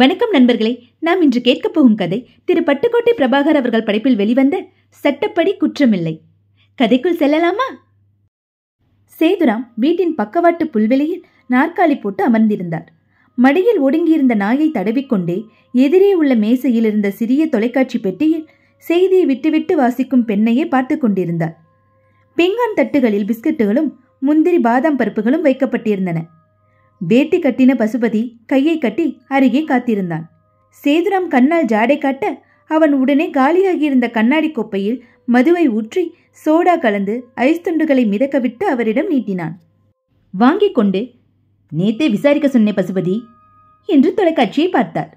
வணக்கம் நண்பர்களே. நாம் இன்று கேட்கப் போகும் கதை திரு பட்டுக்கோட்டை பிரபாகர் அவர்கள் படைப்பில் வெளிவந்த சட்டப்படி குற்றமில்லை. கதைக்குள் செல்லலாமா? சேதுராம் வீட்டின் பக்கவாட்டு புல்வெளியில் நாற்காலி போட்டு அமர்ந்திருந்தார். மடியில் ஒடுங்கியிருந்த நாயை தடவிக்கொண்டே எதிரே உள்ள மேசையில் இருந்த சிறிய தொலைக்காட்சி பெட்டியில் செய்தியை விட்டுவிட்டு வாசிக்கும் பெண்ணையே பார்த்து கொண்டிருந்தார். பெங்கான் தட்டுகளில் பிஸ்கட்டுகளும் முந்திரி பாதாம் பருப்புகளும் வைக்கப்பட்டிருந்தன. வேட்டி கட்டின பசுபதி கையை கட்டி அருகே காத்திருந்தான். சேதுராம் கண்ணால் ஜாடை காட்ட அவன் உடனே காலியாகியிருந்த கண்ணாடி கோப்பையில் மதுவை ஊற்றி சோடா கலந்து ஐஸ் துண்டுகளை மிதக்கவிட்டு அவரிடம் நீட்டினான். வாங்கிக் கொண்டு, நேத்தே விசாரிக்க சொன்னேன் பசுபதி என்று தொலைக்காட்சியை பார்த்தார்.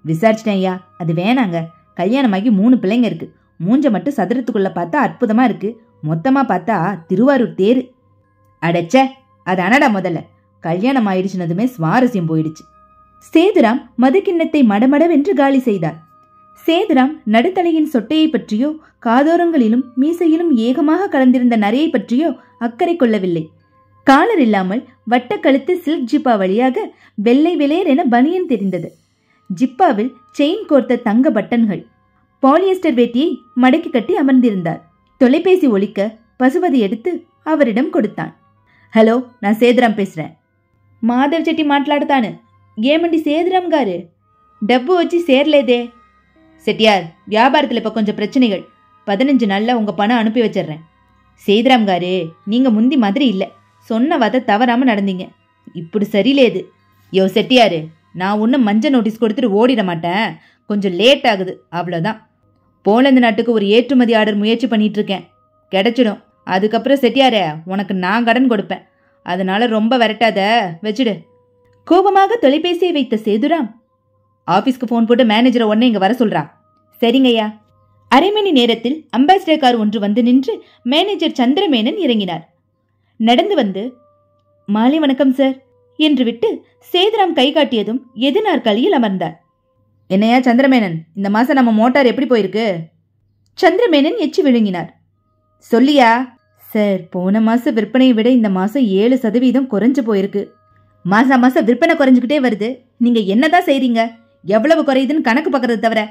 விசாரிச்சிட்டேன் ஐயா, அது வேணாங்க. கல்யாணமாகி 3 பிள்ளைங்க இருக்கு. மூஞ்ச மட்டும் சதுரத்துக்குள்ள பார்த்தா அற்புதமா இருக்கு, மொத்தமா பார்த்தா திருவாரூர் தேரு. அடச்ச, அது அனடா முதல்ல. கல்யாணம் ஆயிடுச்சுனதுமே சுவாரஸ்யம் போயிடுச்சு. சேதுராம் மதுக்கிண்ணத்தை மடமடவென்று காலி செய்தார். சேதுராம் நடுத்தலையின் சொட்டையை பற்றியோ காதோரங்களிலும் மீசையிலும் ஏகமாக கலந்திருந்த நரையை பற்றியோ அக்கறை கொள்ளவில்லை. காலர் இல்லாமல் வட்ட கழுத்து சில்க் ஜிப்பா வழியாக வெள்ளை வெளேர் என பனியன் தெரிந்தது. ஜிப்பாவில் செயின் கோர்த்த தங்க பட்டன்கள். பாலியஸ்டர் வேட்டியை மடக்கி கட்டி அமர்ந்திருந்தார். தொலைபேசி ஒலிக்க பசுபதி எடுத்து அவரிடம் கொடுத்தான். ஹலோ, நான் சேதுராம் பேசுறேன். మాధవ్ చెట్టి మాట్లాడతాను. ఏమండి சேதுராம் గారు, டப்பு வச்சு சேரலேதே. செட்டியார், வியாபாரத்தில் இப்போ கொஞ்சம் பிரச்சனைகள். 15 நாளில் உங்கள் பணம் அனுப்பி வச்சிட்றேன். சேதுராம் காரு, நீங்கள் முந்தி மாதிரி இல்லை. சொன்ன வார்த்தை தவறாமல் நடந்தீங்க. இப்படி சரியில்லேது. யோ செட்டியாரு, நான் ஒன்றும் மஞ்சள் நோட்டீஸ் கொடுத்துட்டு ஓடிட மாட்டேன். கொஞ்சம் லேட் ஆகுது, அவ்வளோதான். போலந்து நாட்டுக்கு ஒரு ஏற்றுமதி ஆர்டர் முயற்சி பண்ணிட்டு இருக்கேன். கிடைச்சிடும். அதுக்கப்புறம் செட்டியாரே, உனக்கு நான் கடன் கொடுப்பேன். அதனால ரொம்ப விரட்டாத, வச்சுடு. கோபமாக தொலைபேசியை வைத்த சேதுராம், ஆபீஸ்க்கு போன் போட்டு மேனேஜரை உடனே இங்க வர சொல்றா. சரிங்கய்யா. அரை மணி நேரத்தில் அம்பாசிடர் கார் ஒன்று வந்து நின்று மேனேஜர் சந்திரமேனன் இறங்கினார். நடந்து வந்து, மாலை வணக்கம் சார் என்று விட்டு சேதுராம் கை காட்டியதும் எது நாற்காலியில் அமர்ந்தார். என்னையா சந்திரமேனன், இந்த மாசம் நம்ம மோட்டார் எப்படி போயிருக்கு? சந்திரமேனன் எச்சி விழுங்கினார். சொல்லியா? சார், போன மாசம் விற்பனையை விட இந்த மாசம் 7% குறைஞ்சு போயிருக்கு. மாசம் மாசம் விற்பனை குறைஞ்சுக்கிட்டே வருது. நீங்க என்னதான் செய்றீங்க? எவ்வளவு குறையுதுன்னு கணக்கு பார்க்கறது தவிர.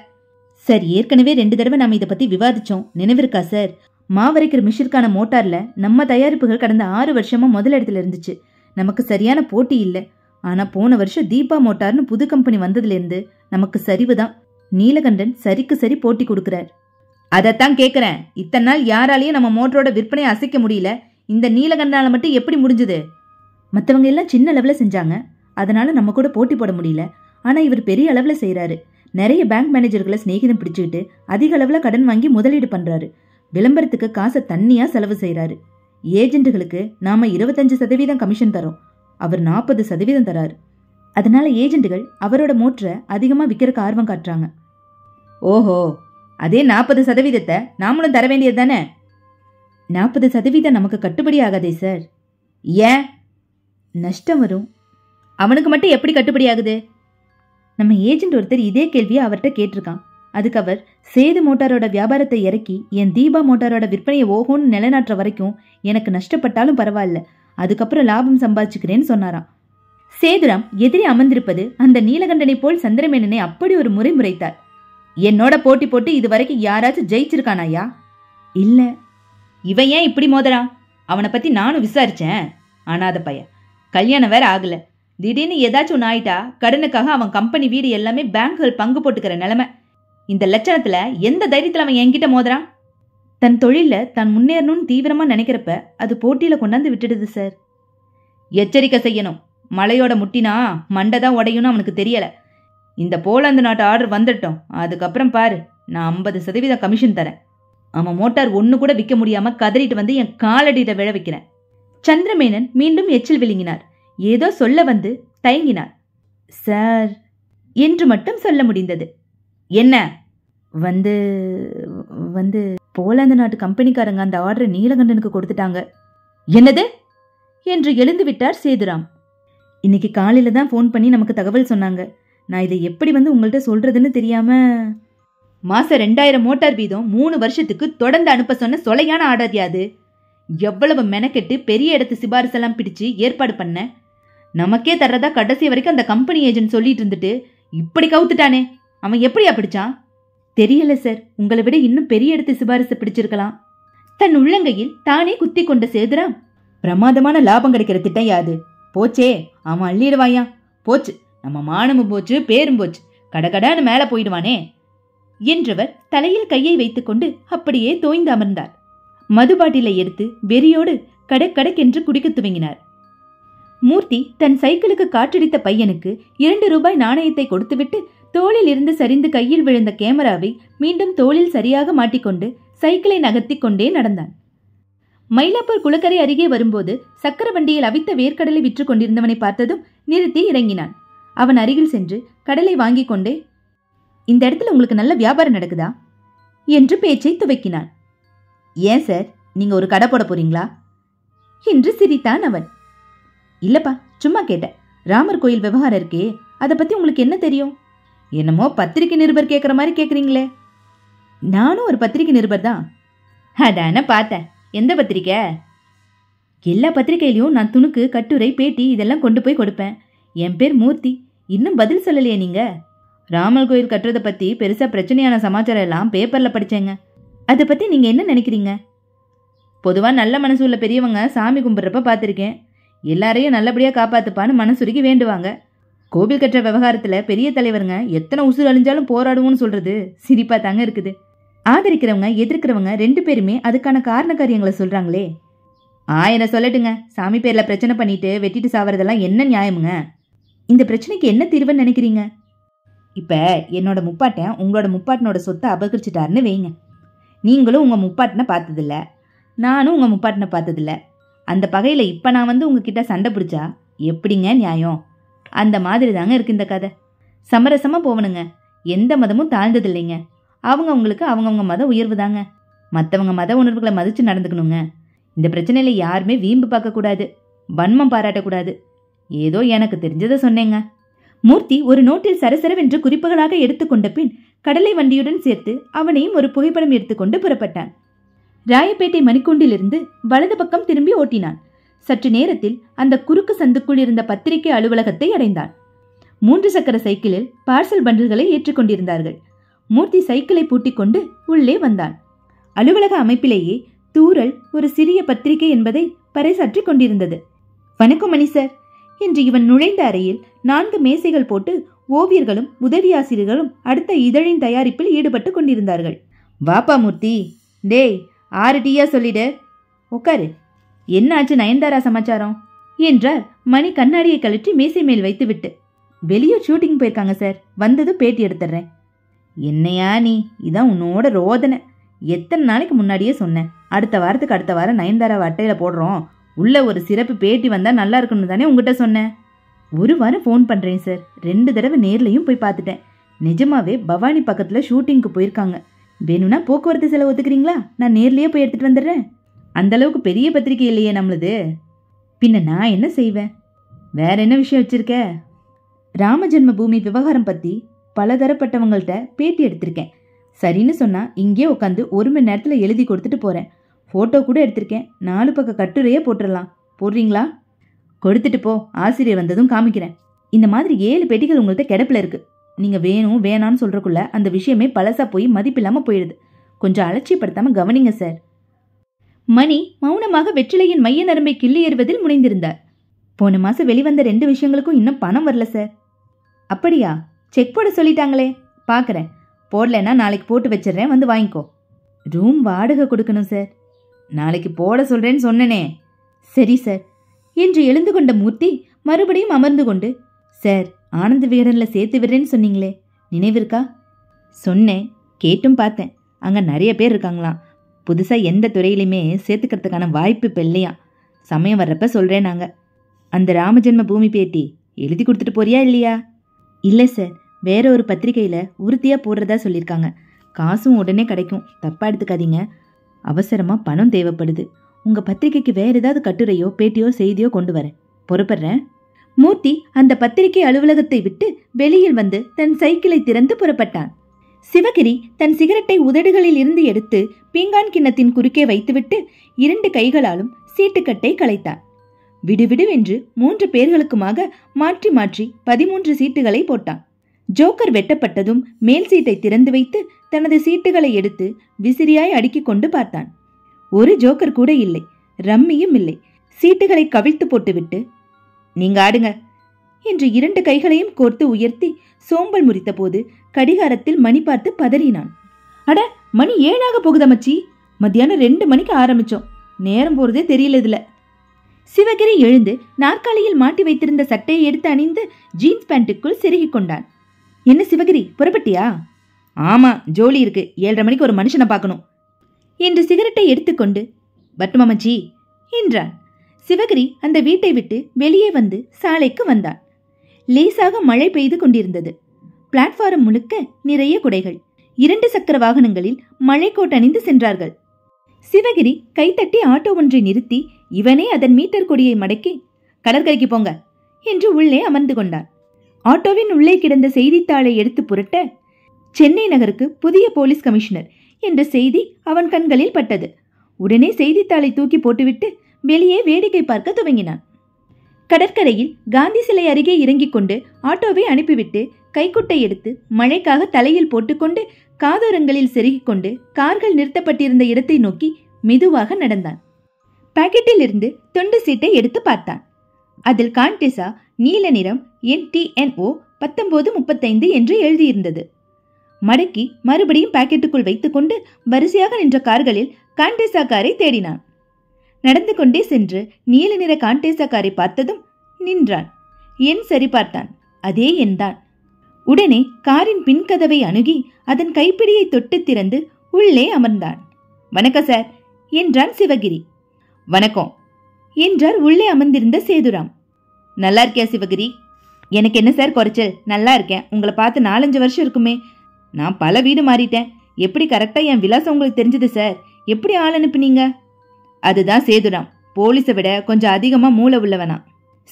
சார், ஏற்கனவே 2 தடவை நாம இதை பத்தி விவாதிச்சோம், நினைவிருக்கா சார்? மாவரைக்கிற மிஷிற்கான மோட்டார்ல நம்ம தயாரிப்புகள் கடந்த 6 வருஷமா முதலிடத்துல இருந்துச்சு. நமக்கு சரியான போட்டி இல்லை. ஆனா போன வருஷம் தீபா மோட்டார்னு புது கம்பெனி வந்ததுல இருந்து நமக்கு சரிவுதான். நீலகண்டன் சரிக்கு சரி போட்டி கொடுக்கிறார். அதைத்தான் கேட்குறேன். இத்தனை நாள் யாராலையும் நம்ம மோட்டரோட விற்பனையை அசைக்க முடியல. இந்த நீலகண்டால மட்டும் எப்படி முடிஞ்சுது? மற்றவங்க எல்லாம் சின்ன அளவில் செஞ்சாங்க, அதனால நம்ம கூட போட்டி போட முடியல. ஆனால் இவர் பெரிய அளவில் செய்கிறாரு. நிறைய பேங்க் மேனேஜர்களை ஸ்நேகிதம் பிடிச்சிக்கிட்டு அதிக அளவில் கடன் வாங்கி முதலீடு பண்ணுறாரு. விளம்பரத்துக்கு காசை தண்ணியாக செலவு செய்கிறாரு. ஏஜென்ட்டுகளுக்கு நாம 25% கமிஷன் தரோம், அவர் 40% தராரு. அதனால ஏஜென்ட்டுகள் அவரோட மோட்டரை அதிகமாக விற்கிறக்கு ஆர்வம் காட்டுறாங்க. ஓஹோ, அதே 40% நாமளும் தர வேண்டியது தானே? 40% நமக்கு கட்டுப்படி ஆகாதே சார். ஏன்? நஷ்டம் வரும். அவனுக்கு மட்டும் எப்படி கட்டுப்படி ஆகுது? நம்ம ஏஜென்ட் ஒருத்தர் இதே கேள்வியை அவர்கிட்ட கேட்டிருக்கான். அதுக்கு அவர், சேது மோட்டாரோட வியாபாரத்தை இறக்கி என் தீபா மோட்டாரோட விற்பனையை ஓஹோன்னு நிலைநாட்டுற வரைக்கும் எனக்கு நஷ்டப்பட்டாலும் பரவாயில்ல, அதுக்கப்புறம் லாபம் சம்பாதிச்சுக்கிறேன்னு சொன்னாராம். சேதுராம் எதிரே அமர்ந்திருப்பது அந்த நீலகண்டனை போல் சந்திரமேனனை அப்படி ஒரு முறை முறைத்தார். என்னோட போட்டி போட்டு இது வரைக்கும் யாராச்சும் ஜெயிச்சிருக்கானாயா? இல்ல. இவன் ஏன் இப்படி மோதறான்? அவனை பத்தி நானும் விசாரிச்சேன். ஆனாத பையன், கல்யாணம் வேற ஆகல. திடீர்னு ஏதாச்சும் ஒன்று ஆயிட்டா கடனுக்காக அவன் கம்பெனி வீடு எல்லாமே பேங்குகள் பங்கு போட்டுக்கிற நிலைமை. இந்த லட்சணத்துல எந்த தைரியத்துல அவன் என்கிட்ட மோதறான்? தன் தொழில தான் முன்னேறணும்னு தீவிரமா நினைக்கிறப்ப அது போட்டியில கொண்டாந்து விட்டுடுது சார். எச்சரிக்கை செய்யணும். மலையோட முட்டினா மண்டைதான் உடையும்னு அவனுக்கு தெரியல. இந்த போலந்து நாட்டு ஆர்டர் வந்துட்டோம், அதுக்கப்புறம் பாரு, நான் 50% கமிஷன் தரேன். அவன் மோட்டார் ஒன்று கூட விற்க முடியாம கதறிட்டு வந்து என் காலடியில விழ வைக்கிறேன். சந்திரமேனன் மீண்டும் எச்சில் விழுங்கினார். ஏதோ சொல்ல வந்து தயங்கினார். சார் என்று மட்டும் சொல்ல முடிந்தது. என்ன? வந்து வந்து போலந்து நாட்டு கம்பெனிக்காரங்க அந்த ஆர்டரை நீலகண்டனுக்கு கொடுத்துட்டாங்க. என்னது என்று எழுந்து விட்டார் சேதுராம். இன்னைக்கு காலையில தான் ஃபோன் பண்ணி நமக்கு தகவல் சொன்னாங்க. நான் இதை எப்படி வந்து உங்கள்கிட்ட சொல்றதுன்னு தெரியாம. மாசம் 2000 மோட்டார் வீதம் 3 வருஷத்துக்கு தொடர்ந்து அனுப்ப சொன்ன சொலையான ஆர்டர் யாது? எவ்வளவு மெனக்கெட்டு பெரிய இடத்து சிபாரிசெல்லாம் பிடிச்சு ஏற்பாடு பண்ண. நமக்கே தர்றதா கடைசி வரைக்கும் அந்த கம்பெனி ஏஜென்ட் சொல்லிட்டு இருந்துட்டு இப்படி கவுத்துட்டானே, அவன் எப்படியா பிடிச்சான்? தெரியல சார், உங்களை விட இன்னும் பெரிய இடத்து சிபாரிசு பிடிச்சிருக்கலாம். தன் உள்ளங்கையில் தானே குத்தி கொண்ட சேதுராம், பிரமாதமான லாபம் கிடைக்கிற திட்டம் யாது? போச்சே, அவன் அள்ளிடுவாயா. போச்சு, நம்ம மானமும் போச்சு, பேரும் போச்சு, கடகடான்னு மேல போயிடுவானே என்றவர் தலையில் கையை வைத்துக்கொண்டு அப்படியே தோய்ந்து அமர்ந்தார். மதுபாட்டிலை எடுத்து வெறியோடு கடக்கென்று குடிக்க துவங்கினார். மூர்த்தி தன் சைக்கிளுக்கு காற்றடித்த பையனுக்கு 2 ரூபாய் நாணயத்தை கொடுத்துவிட்டு தோளில் இருந்து சரிந்து கையில் விழுந்த கேமராவை மீண்டும் தோளில் சரியாக மாட்டிக்கொண்டு சைக்கிளை நகர்த்தி கொண்டே நடந்தான். மயிலாப்பூர் குளக்கரை அருகே வரும்போது சக்கர வண்டியில் அவித்த வேர்க்கடலை விற்று கொண்டிருந்தவனை பார்த்ததும் நிறுத்தி இறங்கினான். அவன் அருகில் சென்று கடலை வாங்கி கொண்டே, இந்த இடத்துல உங்களுக்கு நல்ல வியாபாரம் நடக்குதா என்று பேச்சை துவக்கினான். ஏன் சார், நீங்க ஒரு கடை போட போறீங்களா என்று சிரித்தான் அவன். இல்லப்பா, சும்மா கேட்டேன். ராமர் கோயில் விவகாரம் இருக்கே, அதை பத்தி உங்களுக்கு என்ன தெரியும்? என்னமோ பத்திரிகை நிருபர் கேட்குற மாதிரி கேட்குறீங்களே. நானும் ஒரு பத்திரிகை நிருபர் தான். அதான பார்த்தேன். எந்த பத்திரிக்கை? எல்லா பத்திரிகையிலையும் நான் துணுக்கு, கட்டுரை, பேட்டி இதெல்லாம் கொண்டு போய் கொடுப்பேன். என் பேர் மூர்த்தி. இன்னும் பதில் சொல்லலையே நீங்க? ராமர் கோயில் கட்டுறதை பத்தி பெருசா பிரச்சனையான சமாச்சாரம் எல்லாம் பேப்பர்ல படிச்சேங்க. அதை பத்தி நீங்க என்ன நினைக்கிறீங்க? பொதுவா நல்ல மனசு உள்ள பெரியவங்க சாமி கும்பிட்றப்ப பார்த்துருக்கேன். எல்லாரையும் நல்லபடியா காப்பாத்துப்பான்னு மனசுருகி வேண்டுவாங்க. கோவில் கட்டுற விவகாரத்துல பெரிய தலைவருங்க எத்தனை உசுறு அழிஞ்சாலும் போராடுவோம்னு சொல்றது சிரிப்பா தாங்க இருக்குது. ஆதரிக்கிறவங்க எதிர்க்கிறவங்க 2 பேருமே அதுக்கான காரண காரியங்களை சொல்றாங்களே. 1000 சொல்லட்டுங்க, சாமி பேர்ல பிரச்சனை பண்ணிட்டு வெட்டிட்டு சாவறதெல்லாம் என்ன நியாயமுங்க? இந்த பிரச்சனைக்கு என்ன தீர்வுன்னு நினைக்கிறீங்க? இப்ப என்னோட முப்பாட்டன் உங்களோட முப்பாட்டனோட சொத்தை அபகரிச்சிட்டாருன்னு வைங்க. நீங்களும் உங்க முப்பாட்டனை பார்த்ததில்ல, நானும் உங்க முப்பாட்டனை பார்த்ததில்ல. அந்த பகையில இப்ப நான் வந்து உங்ககிட்ட சண்டை பிடிச்சா எப்படிங்க நியாயம்? அந்த மாதிரி தாங்க இருக்கு இந்த கதை. சமரசமா போவனுங்க. எந்த மதமும் தாழ்ந்ததில்லைங்க. அவங்கவுங்களுக்கு அவங்கவுங்க மத உயர்வு தாங்க. மற்றவங்க மத உணர்வுகளை மதிச்சு நடந்துக்கணுங்க. இந்த பிரச்சனையில யாருமே வீம்பு பார்க்கக்கூடாது, வன்மம் பாராட்டக்கூடாது. ஏதோ எனக்கு தெரிஞ்சதை சொன்னேங்க. மூர்த்தி ஒரு நோட்டில் சரசரவென்று குறிப்புகளாக எடுத்துக்கொண்ட பின் கடலை வண்டியுடன் சேர்த்து அவனையும் ஒரு புகைப்படம் எடுத்துக்கொண்டு புறப்பட்டான். ராயப்பேட்டை மணிக்கூண்டிலிருந்து வலது பக்கம் திரும்பி ஓட்டினான். சற்று நேரத்தில் அந்த குறுக்கு சந்துக்குள் இருந்த பத்திரிகை அலுவலகத்தை அடைந்தான். 3 சக்கர சைக்கிளில் பார்சல் பண்டில்களை ஏற்றுக்கொண்டிருந்தார்கள். மூர்த்தி சைக்கிளை பூட்டிக் கொண்டு உள்ளே வந்தான். அலுவலக அமைப்பிலேயே தூரல் ஒரு சிறிய பத்திரிகை என்பதை பறைசாற்றிக் கொண்டிருந்தது. வணக்கம் மணி சார் என்று இவன் நுழைந்த அறையில் 4 மேசைகள் போட்டு ஓவியர்களும் உதவியாசிரியர்களும் அடுத்த இதழின் தயாரிப்பில் ஈடுபட்டு கொண்டிருந்தார்கள். வாப்பா மூர்த்தி, டேய் 6 டீயா சொல்லிடு, உட்காரு. என்ன ஆச்சு நயன்தாரா சமாச்சாரம் என்றார் மணி கண்ணாடியை கழற்றி மேசை மேல் வைத்துவிட்டு. வெளியூர் ஷூட்டிங் போயிருக்காங்க சார், வந்ததும் பேட்டி எடுத்துறேன். என்னையா நீ, இதான் உன்னோட ரோதனை. எத்தனை நாளைக்கு முன்னாடியே சொன்னேன், அடுத்த வாரம் நயன்தாரா அட்டையில போடுறோம், உள்ள ஒரு சிறப்பு பேட்டி வந்தா நல்லா இருக்கணும் தானே உங்ககிட்ட சொன்னேன். 1 வாரம் ஃபோன் பண்றேன் சார், 2 தடவை நேர்லையும் போய் பார்த்துட்டேன். நிஜமாவே பவானி பக்கத்துல ஷூட்டிங்க்கு போயிருக்காங்க. வேணும்னா போக்குவரத்து செலவு ஒத்துக்கிறீங்களா? நான் நேர்லயே போய் எடுத்துட்டு வந்துடுறேன். அந்த அளவுக்கு பெரிய பத்திரிகை இல்லையே நம்மளுது. பின்ன நான் என்ன செய்வேன்? வேற என்ன விஷயம் வச்சிருக்க? ராம ஜென்ம பூமி விவகாரம் பத்தி பலதரப்பட்டவங்கள்ட்ட பேட்டி எடுத்திருக்கேன். சரின்னு சொன்னா இங்கே உட்காந்து 1 மணி நேரத்துல எழுதி கொடுத்துட்டு போறேன். போட்டோ கூட எடுத்திருக்கேன். 4 பக்க கட்டுரையே போட்டுடலாம். போடுறீங்களா? கொடுத்துட்டு போ, ஆசிரியர் வந்ததும் காமிக்கிறேன். இந்த மாதிரி 7 பெட்டிகள் உங்கள்கிட்ட கிடப்பில் இருக்கு. நீங்க வேணும் வேணான்னு சொல்றக்குள்ள அந்த விஷயமே பழசா போய் மதிப்பில்லாம போயிடுது. கொஞ்சம் அலட்சியப்படுத்தாம கவனிங்க சார். மணி மௌனமாக வெற்றிலையின் மைய நரம்பை கிள்ளி எறிவதில் முனைந்திருந்தார். போன மாசம் வெளிவந்த 2 விஷயங்களுக்கும் இன்னும் பணம் வரல சார். அப்படியா? செக் போட சொல்லிட்டாங்களே. பாக்குறேன். போடலன்னா நாளைக்கு போட்டு வச்சிடறேன், வந்து வாங்கிக்கோ. ரூம் வாடகை கொடுக்கணும் சார். நாளைக்கு போட சொல்றேன்னு சொன்னனே. சரி சார் என்று எழுந்து கொண்ட மூர்த்தி மறுபடியும் அமர்ந்து கொண்டு, சார் ஆனந்த விகடன்ல சேர்த்து விடுறேன்னு சொன்னீங்களே, நினைவிருக்கா? சொன்னேன், கேட்டும் பார்த்தேன். அங்க நிறைய பேர் இருக்காங்களாம். புதுசா எந்த துறையிலுமே சேர்த்துக்கிறதுக்கான வாய்ப்பு இப்போ இல்லையா? சமயம் வர்றப்ப சொல்றேன். நாங்க அந்த ராமஜென்ம பூமி பேட்டி எழுதி கொடுத்துட்டு போறியா இல்லையா? இல்லை சார், வேற ஒரு பத்திரிகையில உறுதியா போடுறதா சொல்லியிருக்காங்க. காசும் உடனே கிடைக்கும், தப்பா எடுத்துக்காதீங்க. அவசரமா பணம் தேவைப்படுது. உங்க பத்திரிகைக்கு வேற ஏதாவது கட்டுரையோ பேட்டியோ செய்தியோ கொண்டு வரேன். புறப்படுறேன். மூர்த்தி அந்த பத்திரிகை அலுவலகத்தை விட்டு வெளியில் வந்து தன் சைக்கிளை திறந்து புறப்பட்டான். சிவகிரி தன் சிகரெட்டை உதடுகளில் இருந்து எடுத்து பீங்கான் கிண்ணத்தின் குறுக்கே வைத்துவிட்டு 2 கைகளாலும் சீட்டுக்கட்டை களைத்தான். விடுவிடுவென்று 3 பேர்களுக்குமாக மாற்றி மாற்றி 13 சீட்டுகளை போட்டான். ஜோக்கர் வெட்டப்பட்டதும் மேல் சீட்டை திறந்து வைத்து தனது சீட்டுகளை எடுத்து விசிறியாய் அடுக்கிக் கொண்டு பார்த்தான். ஒரு ஜோக்கர் கூட இல்லை, ரம்மியும் இல்லை. சீட்டுகளை கவிழ்த்து போட்டுவிட்டு, நீங்க ஆடுங்க என்று 2 கைகளையும் கோர்த்து உயர்த்தி சோம்பல் முறித்த போது கடிகாரத்தில் மணி பார்த்து பதறினான். அட, மணி 7 போகுதமச்சி. மத்தியானம் 2 மணிக்கு ஆரம்பிச்சோம். நேரம் போறதே தெரியல இதுல. சிவகிரி எழுந்து நாற்காலியில் மாட்டி வைத்திருந்த சட்டையை எடுத்து அணிந்து ஜீன்ஸ் பேண்ட்டுக்குள் செருகிக் கொண்டான். என்ன சிவகிரி, புறப்பட்டியா? ஆமா, ஜோலி இருக்கு. 7:30 மணிக்கு ஒரு மனுஷனை பார்க்கணும் என்று சிகரெட்டை எடுத்துக்கொண்டு, வட்டுமாமச்சி என்றான். சிவகிரி அந்த வீட்டை விட்டு வெளியே வந்து சாலைக்கு வந்தான். லேசாக மழை பெய்து கொண்டிருந்தது. பிளாட்பாரம் முழுக்க நிறைய குடைகள். 2 சக்கர வாகனங்களில் மழைக்கோட் அணிந்து சென்றார்கள். சிவகிரி கைத்தட்டி ஆட்டோ ஒன்றை நிறுத்தி இவனே அதன் மீட்டர் கொடியை மடக்கி, கடற்கரைக்கு போங்க என்று உள்ளே அமர்ந்து கொண்டான். ஆட்டோவின் உள்ளே கிடந்த செய்தித்தாளை எடுத்து புரட்ட, சென்னை நகருக்கு புதிய போலீஸ் கமிஷனர் என்ற செய்தி அவன் கண்களில் பட்டது. உடனே செய்தித்தாளை தூக்கி போட்டுவிட்டு வெளியே வேடிக்கை பார்க்க துவங்கினான். கடற்கரையில் காந்தி சிலை அருகே இறங்கிக் கொண்டு ஆட்டோவை அனுப்பிவிட்டு கைக்குட்டை எடுத்து மழைக்காக தலையில் போட்டுக்கொண்டு காதோரங்களில் செருகிக் கொண்டு கார்கள் நிறுத்தப்பட்டிருந்த இடத்தை நோக்கி மெதுவாக நடந்தான். பாக்கெட்டில் இருந்து தொண்டு சீட்டை எடுத்து பார்த்தான். அதில் கான்டெசா நீல நிறம் NTNO 1935 என்று எழுதியிருந்தது. மடக்கி மறுபடியும் பாக்கெட்டுக்குள் வைத்துக்கொண்டு வரிசையாக நின்ற கார்களில் கான்டெசா காரை தேடினான். நடந்து கொண்டே சென்று நீல நிற கான்டெசா காரை பார்த்ததும் நின்றான். எண் சரி பார்த்தான். அதே எண்தான். உடனே காரின் பின்கதவை அணுகி அதன் கைப்பிடியை தொட்டு திறந்து உள்ளே அமர்ந்தான். வணக்கம் சார் என்றான் சிவகிரி. வணக்கம் என்றார் உள்ளே அமர்ந்திருந்த சேதுராம். நல்லா இருக்கியா சிவகிரி? எனக்கு என்ன சார் குறைச்சல், நல்லா இருக்கேன். உங்களை பார்த்து 4-5 வருஷம் இருக்குமே. நான் பல வீடு மாறிட்டேன். எப்படி கரெக்டா என் விலாசம் உங்களுக்கு தெரிஞ்சது சார்? எப்படி ஆள் அனுப்புனீங்க? அதுதான் சேதுராம், போலீஸை விட கொஞ்சம் அதிகமா மூளை உள்ளவனா.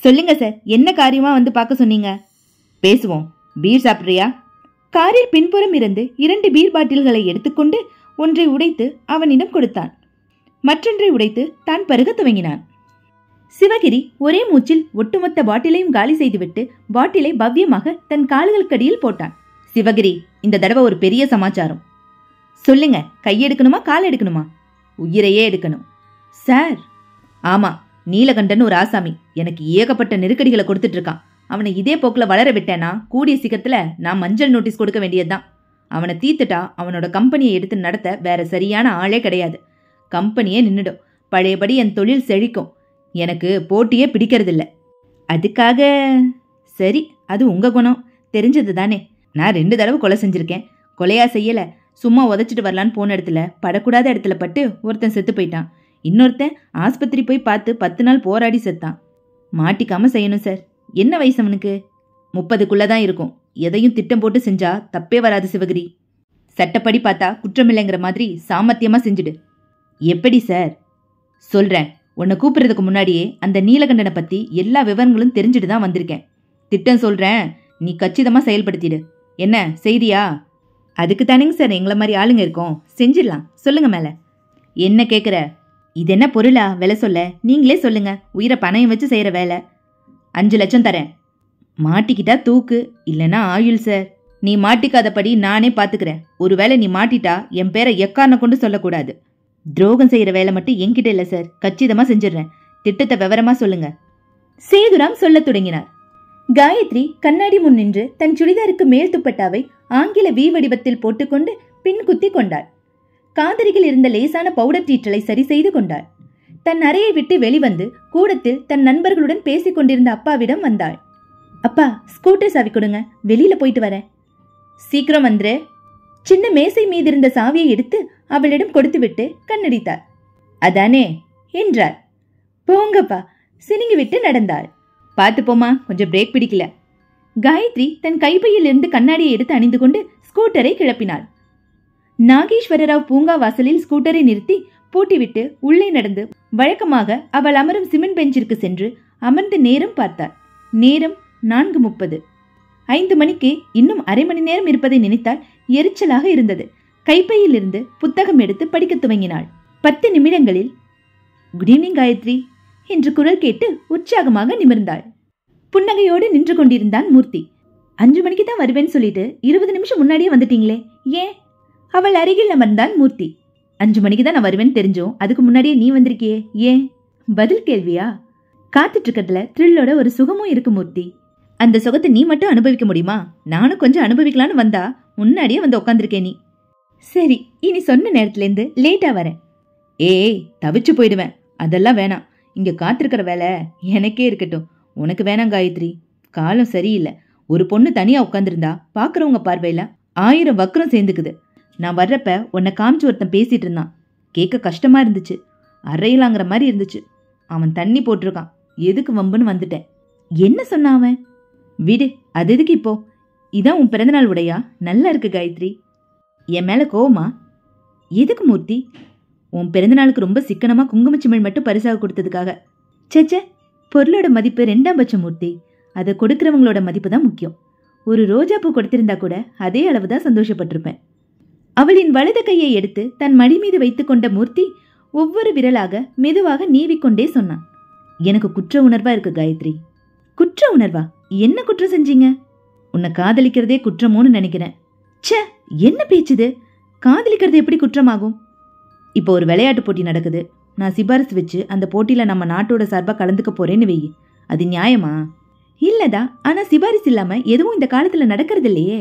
சொல்லுங்க சார், என்ன காரியமா வந்து பார்க்க சொன்னீங்க? பேசுவோம். பீர் சாப்பிட்றியா? காரில் பின்புறம் இருந்து 2 பீர் பாட்டில்களை எடுத்துக்கொண்டு ஒன்றை உடைத்து அவனிடம் கொடுத்தான். மற்றொன்றை உடைத்து தான் பருக துவங்கினான். சிவகிரி ஒரே மூச்சில் ஒட்டுமொத்த பாட்டிலையும் காலி செய்துவிட்டு பாட்டிலை பவ்யமாக தன் கால்களுக்கடியில் போட்டான். சிவகிரி, இந்த தடவை ஒரு பெரிய சமாச்சாரம். சொல்லுங்க, கையெடுக்கணுமா கால் எடுக்கணுமா? உயிரையே எடுக்கணும் சார். ஆமா, நீலகண்டன் ஒரு ஆசாமி எனக்கு ஏகப்பட்ட நெருக்கடிகளை கொடுத்துட்டு இருக்கான். அவனை இதே போக்கில் வளர விட்டேனா கூடிய சீக்கிரத்துல நான் மஞ்சள் நோட்டீஸ் கொடுக்க வேண்டியதுதான். அவனை தீர்த்துட்டா அவனோட கம்பெனியை எடுத்து நடத்த வேற சரியான ஆளே கிடையாது. கம்பெனியே நின்னுடும். பழையபடி என் தொழில் செழிக்கும். எனக்கு போட்டியே பிடிக்கிறதில்ல. அதுக்காக சரி, அது உங்க குணம், தெரிஞ்சது தானே. நான் 2 தடவை கொலை செஞ்சிருக்கேன். கொலையா செய்யல, சும்மா உதச்சிட்டு வரலான்னு போன இடத்துல படக்கூடாத இடத்துல பட்டு ஒருத்தன் செத்து போயிட்டான். இன்னொருத்தன் ஆஸ்பத்திரி போய் பார்த்து 10 நாள் போராடி செத்தான். மாட்டிக்காம செய்யணும் சார். என்ன வயசு அவனுக்கு? 30க்குள்ளதான் இருக்கும். எதையும் திட்டம் போட்டு செஞ்சா தப்பே வராது சிவகிரி. சட்டப்படி பார்த்தா குற்றமில்லைங்கிற மாதிரி சாமர்த்தியமா செஞ்சுடு. எப்படி சார்? சொல்றேன். உன்னை கூப்பிடுறதுக்கு முன்னாடியே அந்த நீலகண்டனை பத்தி எல்லா விவரங்களும் தெரிஞ்சுட்டு தான் வந்திருக்கேன். திட்டம் சொல்றேன், நீ கச்சிதமா செயல்படுத்திடு. என்ன செய்தியா? அதுக்கு தானேங்க சார் எங்களை மாதிரி ஆளுங்க இருக்கோம், செஞ்சிடலாம். சொல்லுங்க மேல. என்ன கேட்குற? இது என்ன பொருளா விலை சொல்ல? நீங்களே சொல்லுங்க. உயிரை பணயம் வச்சு செய்யற வேலை. 5 லட்சம் தரேன். மாட்டிக்கிட்டா தூக்கு, இல்லைன்னா ஆயுள் சார். நீ மாட்டிக்காதபடி நானே பாத்துக்கிறேன். ஒருவேளை நீ மாட்டிட்டா என் பேரை எக்காரணம் கொண்டு சொல்லக்கூடாது. துரோகம் செய்யற வேலை மட்டும் என்கிட்ட இல்ல சார், கச்சிதமா செஞ்சிடறேன். திட்டத்தை விவரமா சொல்லுங்க. சேதுராம் சொல்ல தொடங்கினார். காயத்ரி கண்ணாடி முன் நின்று தன் சுடிதாருக்கு மேல் துப்பட்டாவை ஆங்கில வி வடிவத்தில் போட்டுக்கொண்டு பின் குத்தி கொண்டாள். காதரியில் இருந்த லேசான பவுடர் டீற்றலை சரி செய்து கொண்டாள். தன் அறையை விட்டு வெளிவந்து கூடத்தில் தன் நண்பர்களுடன் பேசிக் கொண்டிருந்த அப்பாவிடம் வந்தாள். அப்பா, ஸ்கூட்டர் சாவி கொடுங்க, வெளியில போயிட்டு வரேன். சீக்கிரம் வந்துரு. சின்ன மேசை மீதிருந்த சாவியை எடுத்து அவளிடம் கொடுத்துவிட்டு கண்ணடித்தார். அதானே என்றார். போங்கப்பா, சினிங்கி விட்டு நடந்தாள். பார்த்து போமா, கொஞ்சம் பிரேக் பிடிக்கல. காயத்ரி தன் கைப்பையில் இருந்து கண்ணாடியை எடுத்து அணிந்து கொண்டு ஸ்கூட்டரை கிளப்பினாள். நாகேஸ்வரராவ் பூங்கா வாசலில் ஸ்கூட்டரை நிறுத்தி பூட்டிவிட்டு உள்ளே நடந்து வழக்கமாக அவள் அமரும் சிமெண்ட் பெஞ்சிற்கு சென்று அமர்ந்து நேரம் பார்த்தார். நேரம் 4:30. 5 மணிக்கு இன்னும் அரை மணி நேரம் இருப்பதை நினைத்தால் எரிச்சலாக இருந்தது. கைப்பையில் இருந்து புத்தகம் எடுத்து படிக்க துவங்கினாள். 10 நிமிடங்களில் குட் ஈவினிங் காயத்ரி என்று குரல் கேட்டு உற்சாகமாக நிமிர்ந்தாள். புன்னகையோடு நின்று கொண்டிருந்தான் மூர்த்தி. 5 மணிக்கு தான் வருவேன்னு சொல்லிட்டு 20 நிமிஷம் முன்னாடியே வந்துட்டீங்களே, ஏன்? அவள் அருகில் அமர்ந்தான் மூர்த்தி. 5 மணிக்கு தான் நான் வருவேன்னு தெரிஞ்சோம், அதுக்கு முன்னாடியே நீ வந்திருக்கியே, ஏன்? பதில் கேள்வியா? காத்துட்டு இருக்கிறதுல த்ரில்லோட ஒரு சுகமும் இருக்கு மூர்த்தி. அந்த சுகத்தை நீ மட்டும் அனுபவிக்க முடியுமா? நானும் கொஞ்சம் அனுபவிக்கலான்னு வந்தா முன்னாடியே வந்து உட்காந்துருக்கேன் நீ. சரி, இனி சொன்ன நேரத்துலேருந்து லேட்டா வரேன். ஏய், தவிச்சு போயிடுவேன். அதெல்லாம் வேணாம். இங்க காத்திருக்கிற வேலை எனக்கே இருக்கட்டும். உனக்கு வேணாம் காயத்ரி. காலம் சரியில்லை. ஒரு பொண்ணு தனியா உட்காந்துருந்தா பாக்குறவங்க பார்வையில 1000 வக்கரம் சேர்ந்துக்குது. நான் வர்றப்ப உன்னை காமிச்சு ஒருத்தன் பேசிட்டு இருந்தான். கேட்க கஷ்டமா இருந்துச்சு. அறையிலாங்கிற மாதிரி இருந்துச்சு. அவன் தண்ணி போட்டிருக்கான். எதுக்கு வம்புன்னு வந்துட்டேன். என்ன சொன்னான் அவன்? விடு, அது எதுக்கு இப்போ? இதான் உன் பிறந்தநாள் உடையா? நல்லா இருக்கு காயத்ரி. என் மேல கோவமா? எதுக்கு மூர்த்தி? உன் பிறந்தநாளுக்கு ரொம்ப சிக்கனமா குங்குமச்சிமிழ் மட்டும் பரிசாக கொடுத்ததுக்காக. சேச்சே, பொருளோட மதிப்பு 2ஆம் பட்சம் மூர்த்தி. அதை கொடுக்கறவங்களோட மதிப்பு தான் முக்கியம். ஒரு ரோஜாப்பூ கொடுத்திருந்தா கூட அதே அளவுதான் சந்தோஷப்பட்டிருப்பேன். அவளின் வலது கையை எடுத்து தன் மடி மீது வைத்துக் கொண்ட மூர்த்தி ஒவ்வொரு விரலாக மெதுவாக நீவிக்கொண்டே சொன்னான். எனக்கு குற்ற உணர்வா இருக்கு காயத்ரி. குற்ற உணர்வா? என்ன குற்றம் செஞ்சீங்க? உன்னை காதலிக்கிறதே குற்றமோன்னு நினைக்கிறேன். ச்சே, என்ன பேச்சுது? காதலிக்கிறது எப்படி குற்றமாகும்? இப்போ ஒரு விளையாட்டு போட்டி நடக்குது. நான் சிபாரிசு வச்சு அந்த போட்டியில நம்ம நாட்டோட சார்பா கலந்துக்க போறேன்னு வெயி. அது நியாயமா? இல்லதா, ஆனா சிபாரிசு இல்லாம எதுவும் இந்த காலத்துல நடக்கிறது இல்லையே.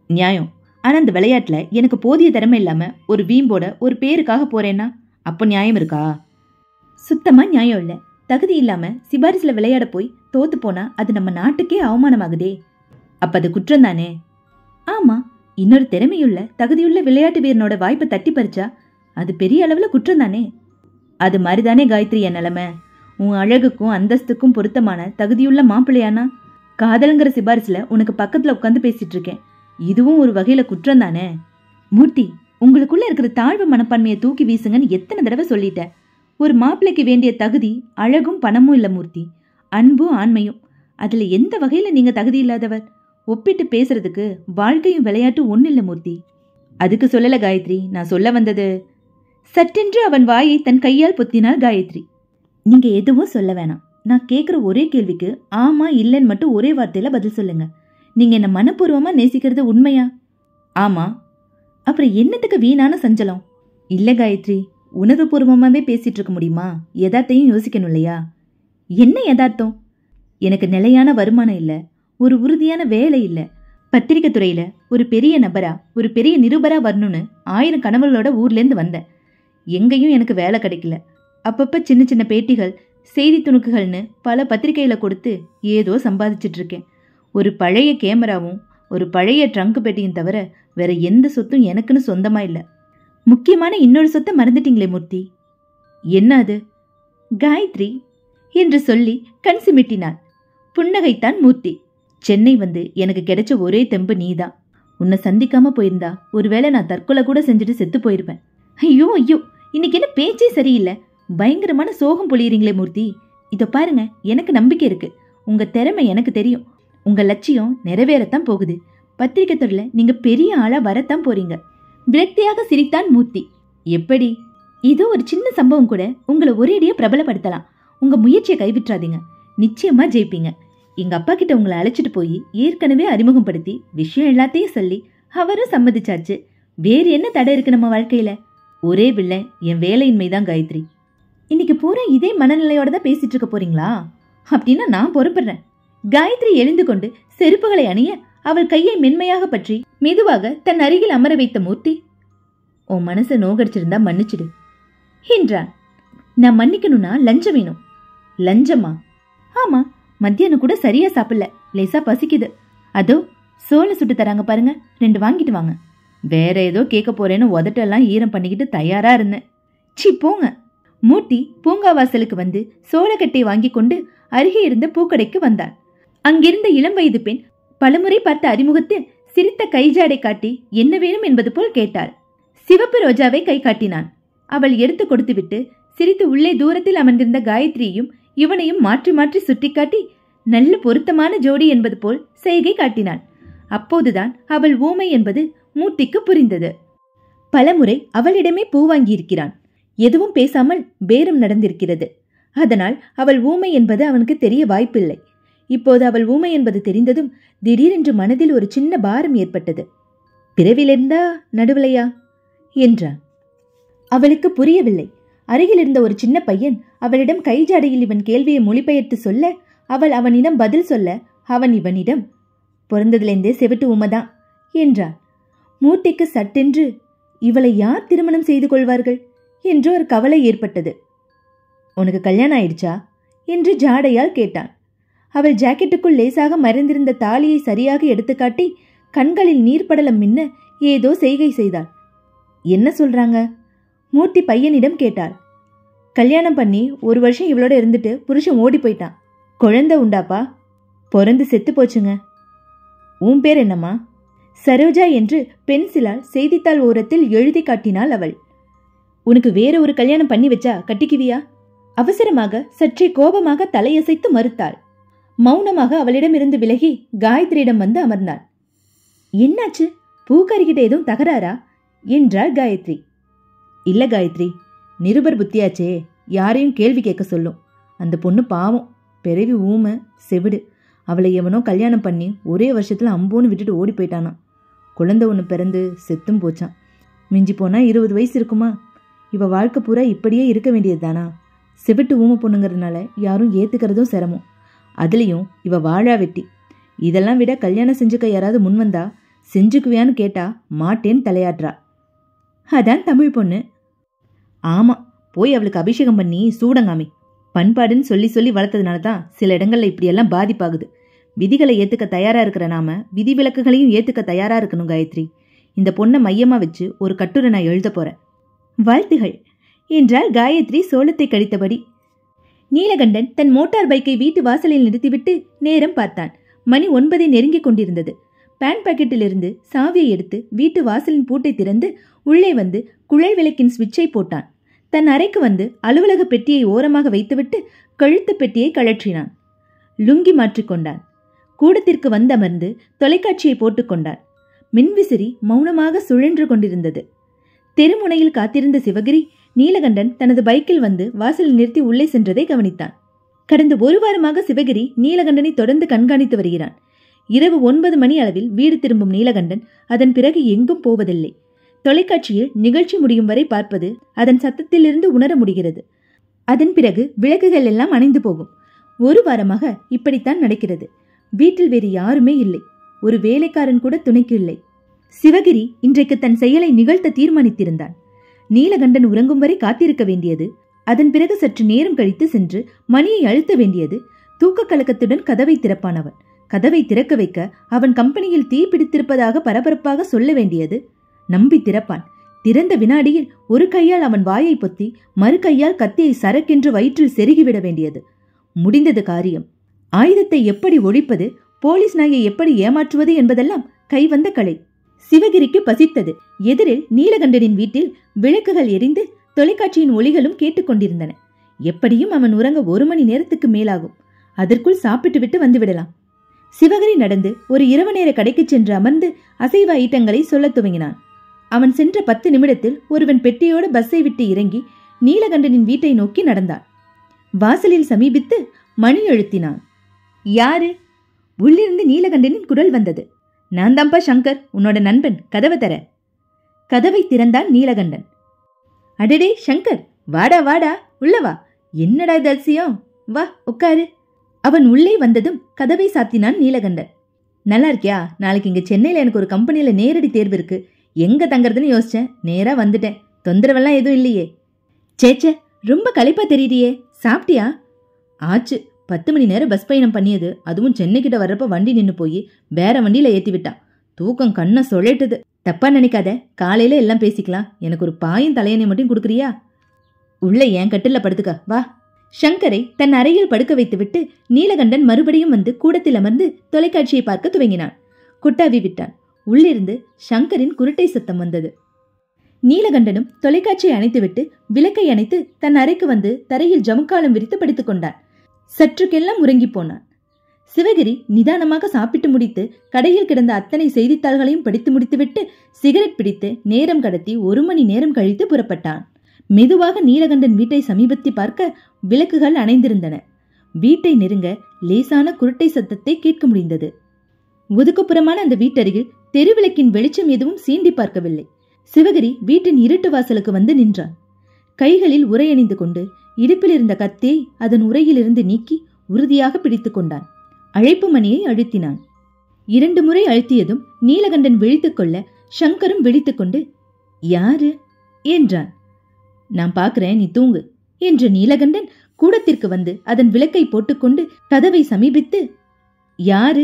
நியாயம். ஆனா அந்த விளையாட்டுல எனக்கு போதிய திறமை இல்லாம ஒரு வீம்போட ஒரு பேருக்காக போறேன்னா அப்ப நியாயம் இருக்கா? சுத்தமா நியாயம் இல்ல. தகுதி இல்லாம சிபாரிசுல விளையாட போய் தோத்து போனா அது நம்ம நாட்டுக்கே அவமானமாகுதே. அப்ப அது குற்றம் தானே? ஆமா, இன்னொரு திறமையுள்ள தகுதியுள்ள விளையாட்டு வீரனோட வாய்ப்பை தட்டி பறிச்சா அது பெரிய அளவுல குற்றம் தானே. அது மாதிரிதானே காயத்ரி என் நிலைமை. உன் அழகுக்கும் அந்தஸ்துக்கும் பொருத்தமான தகுதியுள்ள மாப்பிள்ளையானா காதலுங்கிற சிபாரிசுல உனக்கு பக்கத்துல உட்காந்து பேசிட்டு இருக்கேன். இதுவும் ஒரு வகையில குற்றம் தானே. மூர்த்தி, உங்களுக்குள்ள இருக்கிற தாழ்வு மனப்பான்மையை தூக்கி வீசுங்கன்னு எத்தனை தடவை சொல்லிட்டேன். ஒரு மாப்பிள்ளைக்கு வேண்டிய தகுதி அழகும் பணமும் இல்ல மூர்த்தி, அன்பும் ஆண்மையும். அதுல எந்த வகையில நீங்க தகுதி இல்லாதவர்? ஒப்பிட்டு பேசுறதுக்கு வாழ்க்கையும் விளையாட்டு ஒண்ணு இல்ல மூர்த்தி. அதுக்கு சொல்லல காயத்ரி, நான் சொல்ல வந்தது. சட்டென்று அவன் வாயை தன் கையால் பொத்தினாள் காயத்ரி. நீங்க எதுவும் சொல்ல வேணாம். நான் கேட்குற ஒரே கேள்விக்கு ஆமா இல்லைன்னு மட்டும் ஒரே வார்த்தையில பதில் சொல்லுங்க. நீங்க என்ன மனப்பூர்வமா நேசிக்கிறது உண்மையா? ஆமா. அப்புறம் என்னத்துக்கு வீணான சஞ்சலம்? இல்ல காயத்ரி, உணர்வுபூர்வமாவே பேசிட்டு இருக்க முடியுமா? யதார்த்தையும் யோசிக்கணும் இல்லையா? என்ன யதார்த்தம்? எனக்கு நிலையான வருமானம் இல்ல, ஒரு உறுதியான வேலை இல்ல, பத்திரிக்கை துறையில ஒரு பெரிய நபரா ஒரு பெரிய நிருபரா வரணும்னு 1000 கனவுகளோட ஊர்ல இருந்து வந்தேன். எங்கேயும் எனக்கு வேலை கிடைக்கல. அப்பப்ப சின்ன சின்ன பேட்டிகள், செய்தி துணுக்குகள்னு பல பத்திரிகையில கொடுத்து ஏதோ சம்பாதிச்சிட்டு இருக்கேன். ஒரு பழைய கேமராவும் ஒரு பழைய ட்ரங்க் பெட்டியும் தவிர வேற எந்த சொத்தும் எனக்குன்னு சொந்தமா இல்ல. முக்கியமான இன்னொரு சொத்தை மறந்துட்டீங்களே மூர்த்தி. என்ன அது? காயத்ரி என்று சொல்லி கண் சிமிட்டினாள். புன்னகைத்தான் மூர்த்தி. சென்னை வந்து எனக்கு கிடைச்ச ஒரே தெம்பு நீதான். உன்னை சந்திக்காம போயிருந்தா ஒருவேளை நான் தற்கொலை கூட செஞ்சுட்டு செத்து போயிருப்பேன். ஐயோ ஐயோ, இன்னைக்கு என்ன பேச்சே சரியில்லை. பயங்கரமான சோகம் பொழியறீங்களே மூர்த்தி. இதோ பாருங்க, எனக்கு நம்பிக்கை இருக்கு. உங்க திறமை எனக்கு தெரியும். உங்க லட்சியம் நிறைவேறத்தான் போகுது. பத்திரிக்கை துறையில நீங்க பெரிய ஆளா வரத்தான் போறீங்க. விரக்தியாக சிரித்தான் மூர்த்தி. எப்படி? இதோ ஒரு சின்ன சம்பவம் கூட உங்களை ஒரேடியா பிரபலப்படுத்தலாம். உங்க முயற்சியை கைவிட்டுறாதீங்க. நிச்சயமா ஜெயிப்பீங்க. எங்க அப்பா கிட்ட உங்களை அழைச்சிட்டு போய் ஏற்கனவே அறிமுகப்படுத்தி விஷயம் எல்லாத்தையும் சொல்லி அவரும் சம்மதிச்சாச்சு. வேறு என்ன தடை இருக்கு நம்ம வாழ்க்கையில? ஒரே வில்லை என் வேலையின்மைதான் காயத்ரி. இன்னைக்கு பூரா இதே மனநிலையோட தான் பேசிட்டு இருக்க போறீங்களா? அப்படின்னா நான் பொறுப்படுறேன். காயத்ரி எழுந்து கொண்டு செருப்புகளை அணிய அவள் கையை மென்மையாக பற்றி மெதுவாக தன் அருகில் அமர வைத்த மூர்த்தி, உன் மனசை நோகடிச்சிருந்தா மன்னிச்சிடு என்றான். நான் மன்னிக்கணும்னா லஞ்சம் வேணும். லஞ்சமா? ஆமா, மத்தியானம் கூட சரியா சாப்பிடல, லேசா பசிக்குது. அதோ சோளம் சுட்டு தராங்க பாருங்க, 2 வாங்கிட்டு வாங்க. வேற ஏதோ கேட்க போறேன்னு உதட்டெல்லாம் ஈரம் பண்ணிக்கிட்டு தயாரா இருந்தேன். சி போங்க. மூர்த்தி பூங்காவாசலுக்கு வந்து சோளக்கட்டை வாங்கி கொண்டு அருகே இருந்த பூக்கடைக்கு வந்தான். அங்கிருந்த இளம் வயது பெண் பலமுறை பார்த்த அறிமுகத்தில் சிரித்த கைஜாடை காட்டி என்ன வேணும் என்பது போல் கேட்டாள். சிவப்பு ரோஜாவை கை காட்டினான். அவள் எடுத்து கொடுத்துவிட்டு சிரித்து உள்ளே தூரத்தில் அமர்ந்திருந்த காயத்ரியையும் இவனையும் மாற்றி மாற்றி சுட்டிக்காட்டி நல்ல பொருத்தமான ஜோடி என்பது போல் செய்கை காட்டினான். அப்போதுதான் அவள் ஊமை என்பது மூர்த்திக்கு புரிந்தது. பலமுறை அவளிடமே பூ வாங்கியிருக்கிறான். எதுவும் பேசாமல் பேரம் நடந்திருக்கிறது. அதனால் அவள் ஊமை என்பது அவனுக்கு தெரிய வாய்ப்பில்லை. இப்போது அவள் ஊமை என்பது தெரிந்ததும் திடீரென்று மனதில் ஒரு சின்ன பாரம் ஏற்பட்டது. பிறவிலிருந்தா நடுவலையா என்றான். அவளுக்கு புரியவில்லை. அருகில் இருந்த ஒரு சின்ன பையன் அவளிடம் கைஜாடையில் இவன் கேள்வியை மொழிபெயர்த்து சொல்ல, அவள் அவனிடம் பதில் சொல்ல, அவன் இவனிடம் பிறந்ததிலிருந்தே செவிட்டு ஊமைதான் என்றான். மூர்த்திக்கு சட்டென்று இவளை யார் திருமணம் செய்து கொள்வார்கள் என்று ஒரு கவலை ஏற்பட்டது. உனக்கு கல்யாணம் ஆயிடுச்சா என்று ஜாடையால் கேட்டான். அவள் ஜாக்கெட்டுக்குள் லேசாக மறைந்திருந்த தாலியை சரியாக எடுத்துக்காட்டி கண்களில் நீர்ப்படலம் மின்ன ஏதோ செய்கை செய்தாள். என்ன சொல்றாங்க? மூர்த்தி பையனிடம் கேட்டாள். கல்யாணம் பண்ணி 1 வருஷம் இவளோட இருந்துட்டு புருஷன் ஓடி போயிட்டான். குழந்தை உண்டாப்பா? பிறந்து செத்து போச்சுங்க. உன் பேர் என்னம்மா? சரோஜா என்று பென்சிலால் செய்தித்தாள் ஓரத்தில் எழுதி காட்டினாள் அவள். உனக்கு வேற ஒரு கல்யாணம் பண்ணி வச்சா கட்டிக்குவியா? அவசரமாக சற்றே கோபமாக தலையசைத்து மறுத்தாள். மௌனமாக அவளிடமிருந்து விலகி காயத்ரியிடம் வந்து அமர்ந்தாள். என்னாச்சு? பூக்காரிக்கிட்ட எதுவும் தகராறா என்றாள் காயத்ரி. இல்ல காயத்ரி, நிருபர் புத்தியாச்சே, யாரையும் கேள்வி கேட்க சொல்லும். அந்த பொண்ணு பாவம், பிறவி ஊமை செவிடு. அவளை எவனோ கல்யாணம் பண்ணி ஒரே வருஷத்துல அம்போன்னு விட்டுட்டு ஓடி போயிட்டானா. குழந்தை ஒன்று பிறந்து செத்தும் போச்சான். மிஞ்சி போனா 20 வயசு இருக்குமா? இவ வாழ்க்கை பூரா இப்படியே இருக்க வேண்டியது தானா? செவிட்டு ஊமை பொண்ணுங்கிறதுனால யாரும் ஏத்துக்கிறதும் சிரமம். அதுலேயும் இவ வாழா வெட்டி. இதெல்லாம் விட கல்யாணம் செஞ்சுக்க யாராவது முன்வந்தா செஞ்சுக்குவியான்னு கேட்டா மாட்டேன்னு தலையாடுறா. அதான் தமிழ் பொண்ணு. ஆமா, போய் அவளுக்கு அபிஷேகம் பண்ணி சூடங்காமி. பண்பாடுன்னு சொல்லி சொல்லி வளர்த்ததுனால தான் சில இடங்கள்ல இப்படியெல்லாம் பாதிப்பாகுது. விதிகளை ஏத்துக்க தயாரா இருக்கிற நாம விதிவிலக்குகளையும் ஏத்துக்க தயாரா இருக்கணும் காயத்ரி. இந்த பொண்ணை மையமா வச்சு ஒரு கட்டுரை நான் எழுத போறேன். வாழ்த்துகள் என்றால் காயத்ரி சோளத்தை கடித்தபடி. நீலகண்டன் தன் மோட்டார் பைக்கை வீட்டு வாசலில் நிறுத்திவிட்டு நேரம் பார்த்தான். மணி 9 நெருங்கிக் கொண்டிருந்தது. பேண்ட் பாக்கெட்டிலிருந்து சாவியை எடுத்து வீட்டு வாசலின் பூட்டை திறந்து உள்ளே வந்து குழல் விளக்கின் சுவிட்சை போட்டான். தன் அறைக்கு வந்து அலுவலக பெட்டியை ஓரமாக வைத்துவிட்டு கழுத்து பெட்டியை கழற்றினான். லுங்கி மாற்றிக்கொண்டான். கூடத்திற்கு வந்தமர்ந்து தொலைக்காட்சியை போட்டுக்கொண்டான். மின்விசிறி மௌனமாக சுழன்று கொண்டிருந்தது. தெருமுனையில் காத்திருந்த சிவகிரி நீலகண்டன் தனது பைக்கில் வந்து வாசலில் நிறுத்தி உள்ளே சென்றதை கவனித்தான். கடந்த 1 வாரமாக சிவகிரி நீலகண்டனை தொடர்ந்து கண்காணித்து வருகிறான். இரவு 9 மணி அளவில் வீடு திரும்பும் நீலகண்டன் அதன் பிறகு எங்கும் போவதில்லை. தொலைக்காட்சியில் நிகழ்ச்சி முடியும் வரை பார்ப்பது அதன் சத்தத்திலிருந்து உணர முடிகிறது. அதன் பிறகு விளக்குகள் எல்லாம் அணைந்து போகும். 1 வாரமாக இப்படித்தான் நடக்கிறது. வீட்டில் வேறு யாருமே இல்லை. ஒரு வேலைக்காரன் கூட துணைக்கு இல்லை. சிவகிரி இன்றைக்கு தன் செயலை நிகழ்த்த தீர்மானித்திருந்தான். நீலகண்டன் உறங்கும் வரை காத்திருக்க வேண்டியது. அதன் பிறகு சற்று நேரம் கழித்து சென்று மணியை அழுத்த வேண்டியது. தூக்க கலக்கத்துடன் கதவை திறப்பான் அவன். கதவை திறக்க வைக்க அவன் கம்பெனியில் தீ பிடித்திருப்பதாக பரபரப்பாக சொல்ல வேண்டியது. நம்பி திறப்பான். திறந்த வினாடியில் ஒரு கையால் அவன் வாயை பொத்தி மறு கையால் கத்தியை சரக்கென்று வயிற்றில் செருகிவிட வேண்டியது. முடிந்தது காரியம். ஆயுதத்தை எப்படி ஒழிப்பது, போலீஸ் நாயை எப்படி ஏமாற்றுவது என்பதெல்லாம் கைவந்த கலை. சிவகிரிக்கு பசித்தது. எதிரில் நீலகண்டனின் வீட்டில் விளக்குகள் எரிந்து தொலைக்காட்சியின் ஒளிகளும் கேட்டுக்கொண்டிருந்தன. எப்படியும் அவன் உறங்க 1 மணி நேரத்துக்கு மேலாகும். அதற்குள் சாப்பிட்டு விட்டு வந்துவிடலாம். சிவகிரி நடந்து ஒரு இரவு நேர கடைக்கு சென்று அமர்ந்து அசைவ ஐட்டங்களை சொல்லத் துவங்கினான். அவன் சென்ற 10 நிமிடத்தில் ஒருவன் பெட்டியோடு பஸ்ஸை விட்டு இறங்கி நீலகண்டனின் வீட்டை நோக்கி நடந்தான். வாசலில் சமீபித்து மணி அழுத்தினான். யாரு? உள்ளிருந்து நீலகண்டனின் குரல் வந்தது. நான் தான்ப்பா சங்கர், உன்னோட நண்பன், கதவை தர. கதவை திறந்தான் நீலகண்டன். அடடே சங்கர், வாடா வாடா, உள்ளவா. என்னடா இது அதிசயம்? வா உட்காரு. அவன் உள்ளே வந்ததும் கதவை சாத்தினான் நீலகண்டன். நல்லா இருக்கியா? நாளைக்கு இங்க சென்னையில எனக்கு ஒரு கம்பெனியில நேரடி தேர்வு இருக்கு. எங்க தங்கறதுன்னு யோசிச்சேன். நேரா வந்துட்டேன். தொந்தரவெல்லாம் எதுவும் இல்லையே? சேச்சே, ரொம்ப களைப்பா தெரியுறியே. சாப்பிட்டியா? ஆச்சு. 10 மணி நேரம் பஸ் பயணம் பண்ணியது. அதுவும் சென்னைக்கிட்ட வர்றப்ப வண்டி நின்று போய் வேற வண்டியில ஏத்தி விட்டான். தூக்கம் கண்ணை சொலட்டுது. தப்பா நினைக்காத, காலையில எல்லாம் பேசிக்கலாம். எனக்கு ஒரு பாயும் தலையணை மட்டும் கொடுக்குறியா? உள்ள என் கட்டில படுத்துக்க வா. சங்கரை தன் அறையில் படுக்க வைத்துவிட்டு நீலகண்டன் மறுபடியும் வந்து கூடத்தில் அமர்ந்து தொலைக்காட்சியை பார்க்க துவங்கினான். குட்டாவி விட்டான். உள்ளிருந்து சங்கரின் குருட்டை சத்தம் வந்தது. நீலகண்டனும் தொலைக்காட்சியை அணைத்துவிட்டு விளக்கை அணைத்து தன் அறைக்கு வந்து தரையில் ஜமுக்காலம் விரித்து படுத்துக் கொண்டான். சற்றுக்கெல்லாம் உறங்கி போனான். சிவகிரி நிதானமாக சாப்பிட்டு முடித்து கடையில் கிடந்த அத்தனை செய்தித்தாள்களையும் படித்து முடித்துவிட்டு சிகரெட் பிடித்து நேரம் கடத்தி 1 மணி நேரம் கழித்து புறப்பட்டான். மெதுவாக நீலகண்டன் வீட்டை சமீபத்தி பார்க்க விளக்குகள் அணைந்திருந்தன. வீட்டை நெருங்க லேசான குருட்டை சத்தத்தை கேட்க முடிந்தது. ஒதுக்குப்புறமான அந்த வீட்டருகில் தெருவிளக்கின் வெளிச்சம் எதுவும் சீண்டி பார்க்கவில்லை. சிவகிரி வீட்டின் இருட்டு வாசலுக்கு வந்து நின்றான். கைகளில் உரை அணிந்து கொண்டு இடுப்பில் இருந்த கத்தியை அதன் உரையிலிருந்து நீக்கி உறுதியாக பிடித்துக் கொண்டான். அழைப்பு மணியை அழுத்தினான். 2 முறை அழுத்தியதும் நீலகண்டன் விழித்துக் கொள்ள சங்கரும் விழித்துக்கொண்டு யாரு என்றான். நான் பாக்குறேன், நீ தூங்கு என்ற நீலகண்டன் கூடத்திற்கு வந்து அதன் விளக்கை போட்டுக்கொண்டு கதவை சமீபித்து யாரு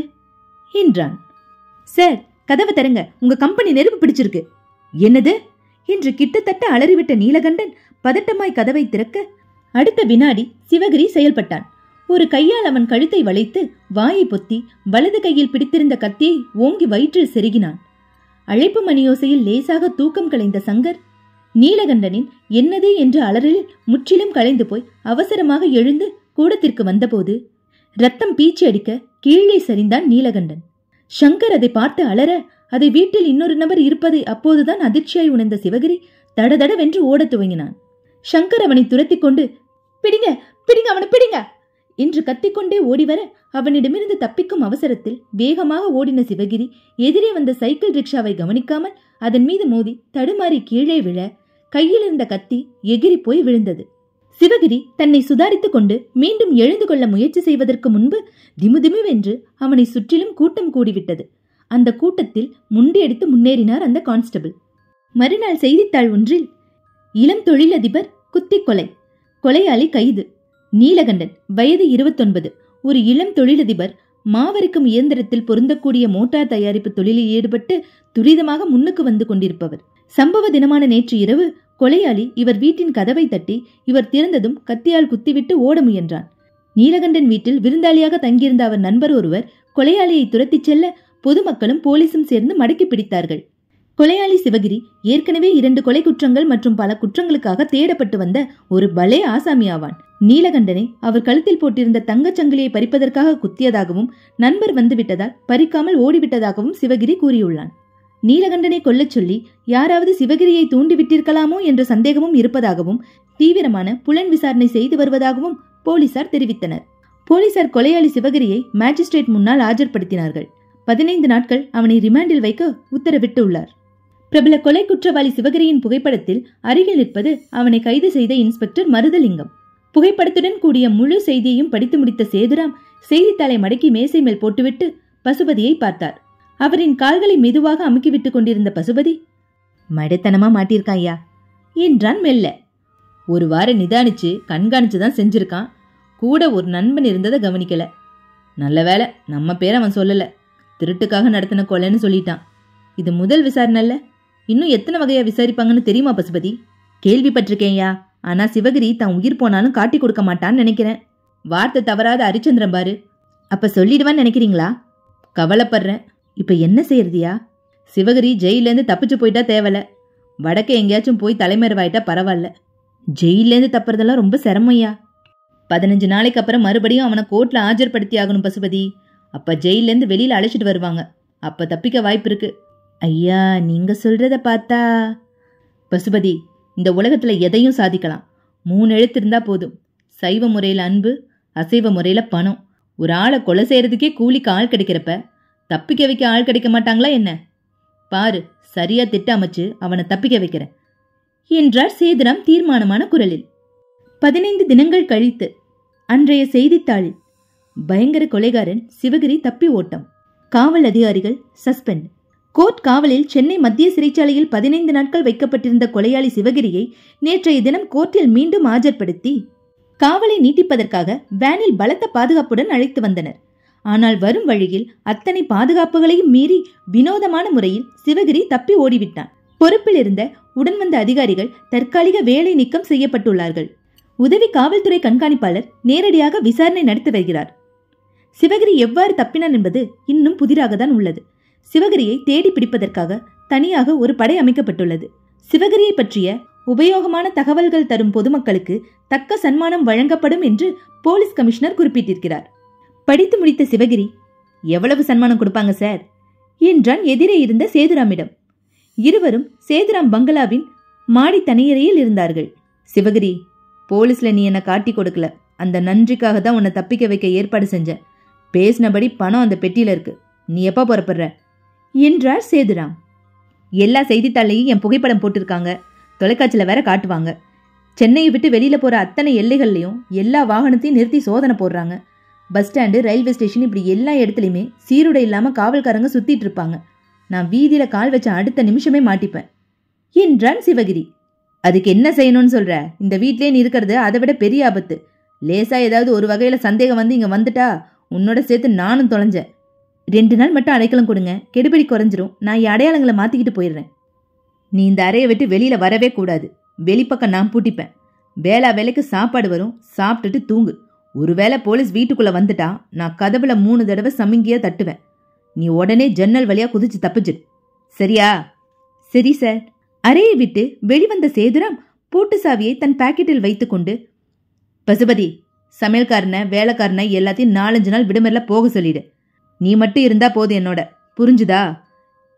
என்றான். சார், கதவை தரங்க, உங்க கம்பெனி நெருப்பு பிடிச்சிருக்கு. என்னது என்று கிட்டத்தட்ட அலறிவிட்ட நீலகண்டன் பதட்டமாய் கதவை திறக்க அடுத்த வினாடி சிவகிரி செயல்பட்டான். ஒரு கையால் அவன் கழுத்தை வளைத்து வாயை பொத்தி வலது கையில் பிடித்திருந்த கத்தியை ஓங்கி வயிற்றில் செருகினான். அழைப்பு மணியோசையில் லேசாக தூக்கம் கலைந்த சங்கர் நீலகண்டனின் என்னது என்ற அலறலில் முற்றிலும் கலைந்து போய் அவசரமாக எழுந்து கூடத்திற்கு வந்தபோது ரத்தம் பீச்சி அடிக்க கீழே சரிந்தான் நீலகண்டன். சங்கர் அதை பார்த்து அலற அதை வீட்டில் இன்னொரு நபர் இருப்பதை அப்போதுதான் அதிர்ச்சியாய் உணர்ந்த சிவகிரி தடதடவென்று ஓடத் துவங்கினான். சங்கர் அவனை துரத்தி கொண்டு பிடிங்க பிடிங்க, அவனை பிடிங்க என்று கத்திக்கொண்டே ஓடிவர அவனிடமிருந்து தப்பிக்கும் அவசரத்தில் வேகமாக ஓடின சிவகிரி எதிரே வந்த சைக்கிள் ரிக்ஷாவை கவனிக்காமல் அதன் மீது மோதி தடுமாறி கீழே விழ கையில் இருந்த கத்தி எகிரி போய் விழுந்தது. சிவகிரி தன்னை சுதாரித்துக் கொண்டு மீண்டும் எழுந்து கொள்ள முயற்சி செய்வதற்கு முன்பு திமுதிமுவென்று அவனை சுற்றிலும் கூட்டம் கூடிவிட்டது. அந்த கூட்டத்தில் முண்டியடித்து முன்னேறினார் அந்த கான்ஸ்டபிள். மறுநாள் செய்தித்தாள் ஒன்றில் இளம் தொழிலதிபர் குத்திக் கொலை, கொலையாளி கைது. நீலகண்டன் வயது 29, ஒரு இளம் தொழிலதிபர், மாவரைக்கும் இயந்திரத்தில் பொருந்தக்கூடிய மோட்டார் தயாரிப்பு தொழிலில் ஈடுபட்டு துரிதமாக முன்னுக்கு வந்து கொண்டிருப்பவர். சம்பவ தினமான நேற்று இரவு கொலையாளி இவர் வீட்டின் கதவை தட்டி இவர் திறந்ததும் கத்தியால் குத்திவிட்டு ஓட முயன்றான். நீலகண்டன் வீட்டில் விருந்தாளியாக தங்கியிருந்த அவர் நண்பர் ஒருவர் கொலையாளியை துரத்திச் செல்ல பொதுமக்களும் போலீசும் சேர்ந்து மடக்கி பிடித்தார்கள். கொலையாளி சிவகிரி ஏற்கனவே 2 கொலை குற்றங்கள் மற்றும் பல குற்றங்களுக்காக தேடப்பட்டு வந்த ஒரு பலே ஆசாமி ஆவான். நீலகண்டனை அவர் கழுத்தில் போட்டிருந்த தங்கச்சங்கிலியை பறிப்பதற்காக குத்தியதாகவும் நண்பர் வந்துவிட்டதால் பறிக்காமல் ஓடிவிட்டதாகவும் சிவகிரி கூறியுள்ளான். நீலகண்டனை கொல்லச் சொல்லி யாராவது சிவகிரியை தூண்டிவிட்டிருக்கலாமோ என்ற சந்தேகமும் இருப்பதாகவும் தீவிரமான புலன் விசாரணை செய்து வருவதாகவும் போலீசார் தெரிவித்தனர். போலீசார் கொலையாளி சிவகிரியை மேஜிஸ்ட்ரேட் முன்னால் ஆஜர்படுத்தினார்கள். 15 நாட்கள் அவனை ரிமாண்டில் வைக்க உத்தரவிட்டு உள்ளார். பிரபல கொலை குற்றவாளி சிவகிரியின் புகைப்படத்தில் அருகில் நிற்பது அவனை கைது செய்த இன்ஸ்பெக்டர் மருதலிங்கம். புகைப்படத்துடன் கூடிய முழு செய்தியையும் படித்து முடித்த சேதுராம் செய்தித்தாளை மடக்கி மேசை மேல் போட்டுவிட்டு பசுபதியை பார்த்தார். அவரின் கால்களை மெதுவாக அமுக்கிவிட்டுக் கொண்டிருந்த பசுபதி, மடைத்தனமா மாட்டியிருக்கான் ஐயா என்றான் மெல்ல. ஒரு வாரம் நிதானிச்சு கண்காணிச்சுதான் செஞ்சிருக்கான். கூட ஒரு நண்பன் இருந்ததை கவனிக்கல. நல்ல வேலை நம்ம பேரை அவன் சொல்லல. திருட்டுக்காக நடத்தின கொலைன்னு சொல்லிட்டான். இது முதல் விசாரணை. இன்னும் எத்தனை வகையா விசாரிப்பாங்கன்னு தெரியுமா பசுபதி? கேள்விப்பட்டிருக்கேன்யா. ஆனா சிவகிரி தான் உயிர் போனாலும் காட்டி கொடுக்க மாட்டான்னு நினைக்கிறேன். வார்த்தை தவறாத ஹரிச்சந்திரன் பாரு. அப்ப சொல்லிடுவான்னு நினைக்கிறீங்களா? கவலைப்படுறேன். இப்ப என்ன செய்யறதியா? சிவகிரி ஜெயிலேருந்து தப்பிச்சு போயிட்டா தேவல. வடக்கே எங்கேயாச்சும் போய் தலைமறைவாயிட்டா பரவாயில்ல. ஜெயிலேருந்து தப்புறதெல்லாம் ரொம்ப சிரமையா. 15 நாளைக்கு அப்புறம் மறுபடியும் அவனை கோர்ட்ல ஆஜர்படுத்தி ஆகணும் பசுபதி. அப்ப ஜெயிலேருந்து வெளியில அழைச்சிட்டு வருவாங்க. அப்ப தப்பிக்க வாய்ப்பு இருக்கு. ஐயா, நீங்க சொல்றத பார்த்தா பசுபதி, இந்த உலகத்துல எதையும் சாதிக்கலாம். 3 எழுத்து இருந்தா போதும். சைவ முறையில அன்பு, அசைவ முறையில பணம். ஒரு ஆளை கொலை செய்யறதுக்கே கூலிக்கு ஆள் கிடைக்கிறப்ப தப்பிக்க வைக்க ஆள் கிடைக்க மாட்டாங்களா என்ன? பாரு, சரியா திட்ட அமைச்சு அவனை தப்பிக்க வைக்கிறேன் என்றார் சேதுராம் தீர்மானமான குரலில். 15 தினங்கள் கழித்து அன்றைய செய்தித்தாளில் பயங்கர கொலைகாரன் சிவகிரி தப்பி ஓட்டம். காவல் அதிகாரிகள் சஸ்பெண்ட். கோர்ட் காவலில் சென்னை மத்திய சிறைச்சாலையில் 15 நாட்கள் வைக்கப்பட்டிருந்த கொலையாளி சிவகிரியை நேற்றைய தினம் கோர்ட்டில் மீண்டும் ஆஜர்படுத்தி காவலை நீட்டிப்பதற்காக வேனில் பலத்த பாதுகாப்புடன் அழைத்து வந்தனர். ஆனால் வரும் வழியில் அத்தனை பாதுகாப்புகளையும் மீறி வினோதமான முறையில் சிவகிரி தப்பி ஓடிவிட்டான். பொறுப்பில் இருந்த உடன் வந்த அதிகாரிகள் தற்காலிக வேலை நீக்கம் செய்யப்பட்டுள்ளார்கள். உதவி காவல்துறை கண்காணிப்பாளர் நேரடியாக விசாரணை நடத்தி வருகிறார். சிவகிரி எவ்வாறு தப்பினான் என்பது இன்னும் புதிராகத்தான் உள்ளது. சிவகிரியை தேடி பிடிப்பதற்காக தனியாக ஒரு படை அமைக்கப்பட்டுள்ளது. சிவகிரியை பற்றிய உபயோகமான தகவல்கள் தரும் பொதுமக்களுக்கு தக்க சன்மானம் வழங்கப்படும் என்று போலீஸ் கமிஷனர் குறிப்பிட்டிருக்கிறார். படித்து முடித்த சிவகிரி, எவ்வளவு சன்மானம் கொடுப்பாங்க சார் என்றான் எதிரே இருந்த சேதுராமிடம். இருவரும் சேதுராம் பங்களாவின் மாடி தனியறையில் இருந்தார்கள். சிவகிரி, போலீஸ்ல நீ என்ன காட்டி கொடுக்கல. அந்த நன்றிக்காக தான் உன்னை தப்பிக்க வைக்க ஏற்பாடு செஞ்சேன். பேசினபடி பணம் அந்த பெட்டியில இருக்கு. நீ எப்ப புறப்படுற என்றார் சேதுராம். எல்லா செய்தித்தாளையும் என் புகைப்படம் போட்டிருக்காங்க. தொலைக்காட்சியில வேற காட்டுவாங்க. சென்னையை விட்டு வெளியில போற அத்தனை எல்லைகள்லையும் எல்லா வாகனத்தையும் நிறுத்தி சோதனை போடுறாங்க. பஸ் ஸ்டாண்டு, ரயில்வே ஸ்டேஷன், இப்படி எல்லா இடத்துலையுமே சீருடை இல்லாம காவல்காரங்க சுத்திட்டு இருப்பாங்க. நான் வீதியில கால் வச்ச அடுத்த நிமிஷமே மாட்டிப்பேன் என்றான் சிவகிரி. அதுக்கு என்ன செய்யணும்னு சொல்ற? இந்த வீட்லயே நீ இருக்கிறது அதை விட பெரிய ஆபத்து. லேசா ஏதாவது ஒரு வகையில சந்தேகம் வந்து இங்க வந்துட்டா உன்னோட சேர்த்து நானும் தொலைஞ்சேன். 2 நாள் மட்டும் அடைக்கலம் கொடுங்க, கெடுபிடி குறைஞ்சிரும். நான் என் அடையாளங்களை மாத்திக்கிட்டு போயிடுறேன். நீ இந்த அறையை விட்டு வெளியில வரவே கூடாது. வெளிப்பக்கம் நான் பூட்டிப்பேன். வேலைக்கு சாப்பாடு வரும், சாப்பிட்டுட்டு தூங்கு. ஒருவேளை போலீஸ் வீட்டுக்குள்ள வந்துட்டா நான் கதவுல 3 தடவை சமிங்கியா தட்டுவேன். நீ உடனே ஜன்னல் வழியா குதிச்சு தப்பிச்சிடு. சரியா? சரி சார். அறையை விட்டு வெளிவந்த சேதுராம் பூட்டு சாவியை தன் பாக்கெட்டில் வைத்துக்கொண்டு, பசுபதி, சமையல்காரனை, வேலைக்காரனை எல்லாத்தையும் 4-5 நாள் விடுமுறையில போக சொல்லிடு. நீ மட்டும் இருந்தா போது என்னோட, புரிஞ்சுதா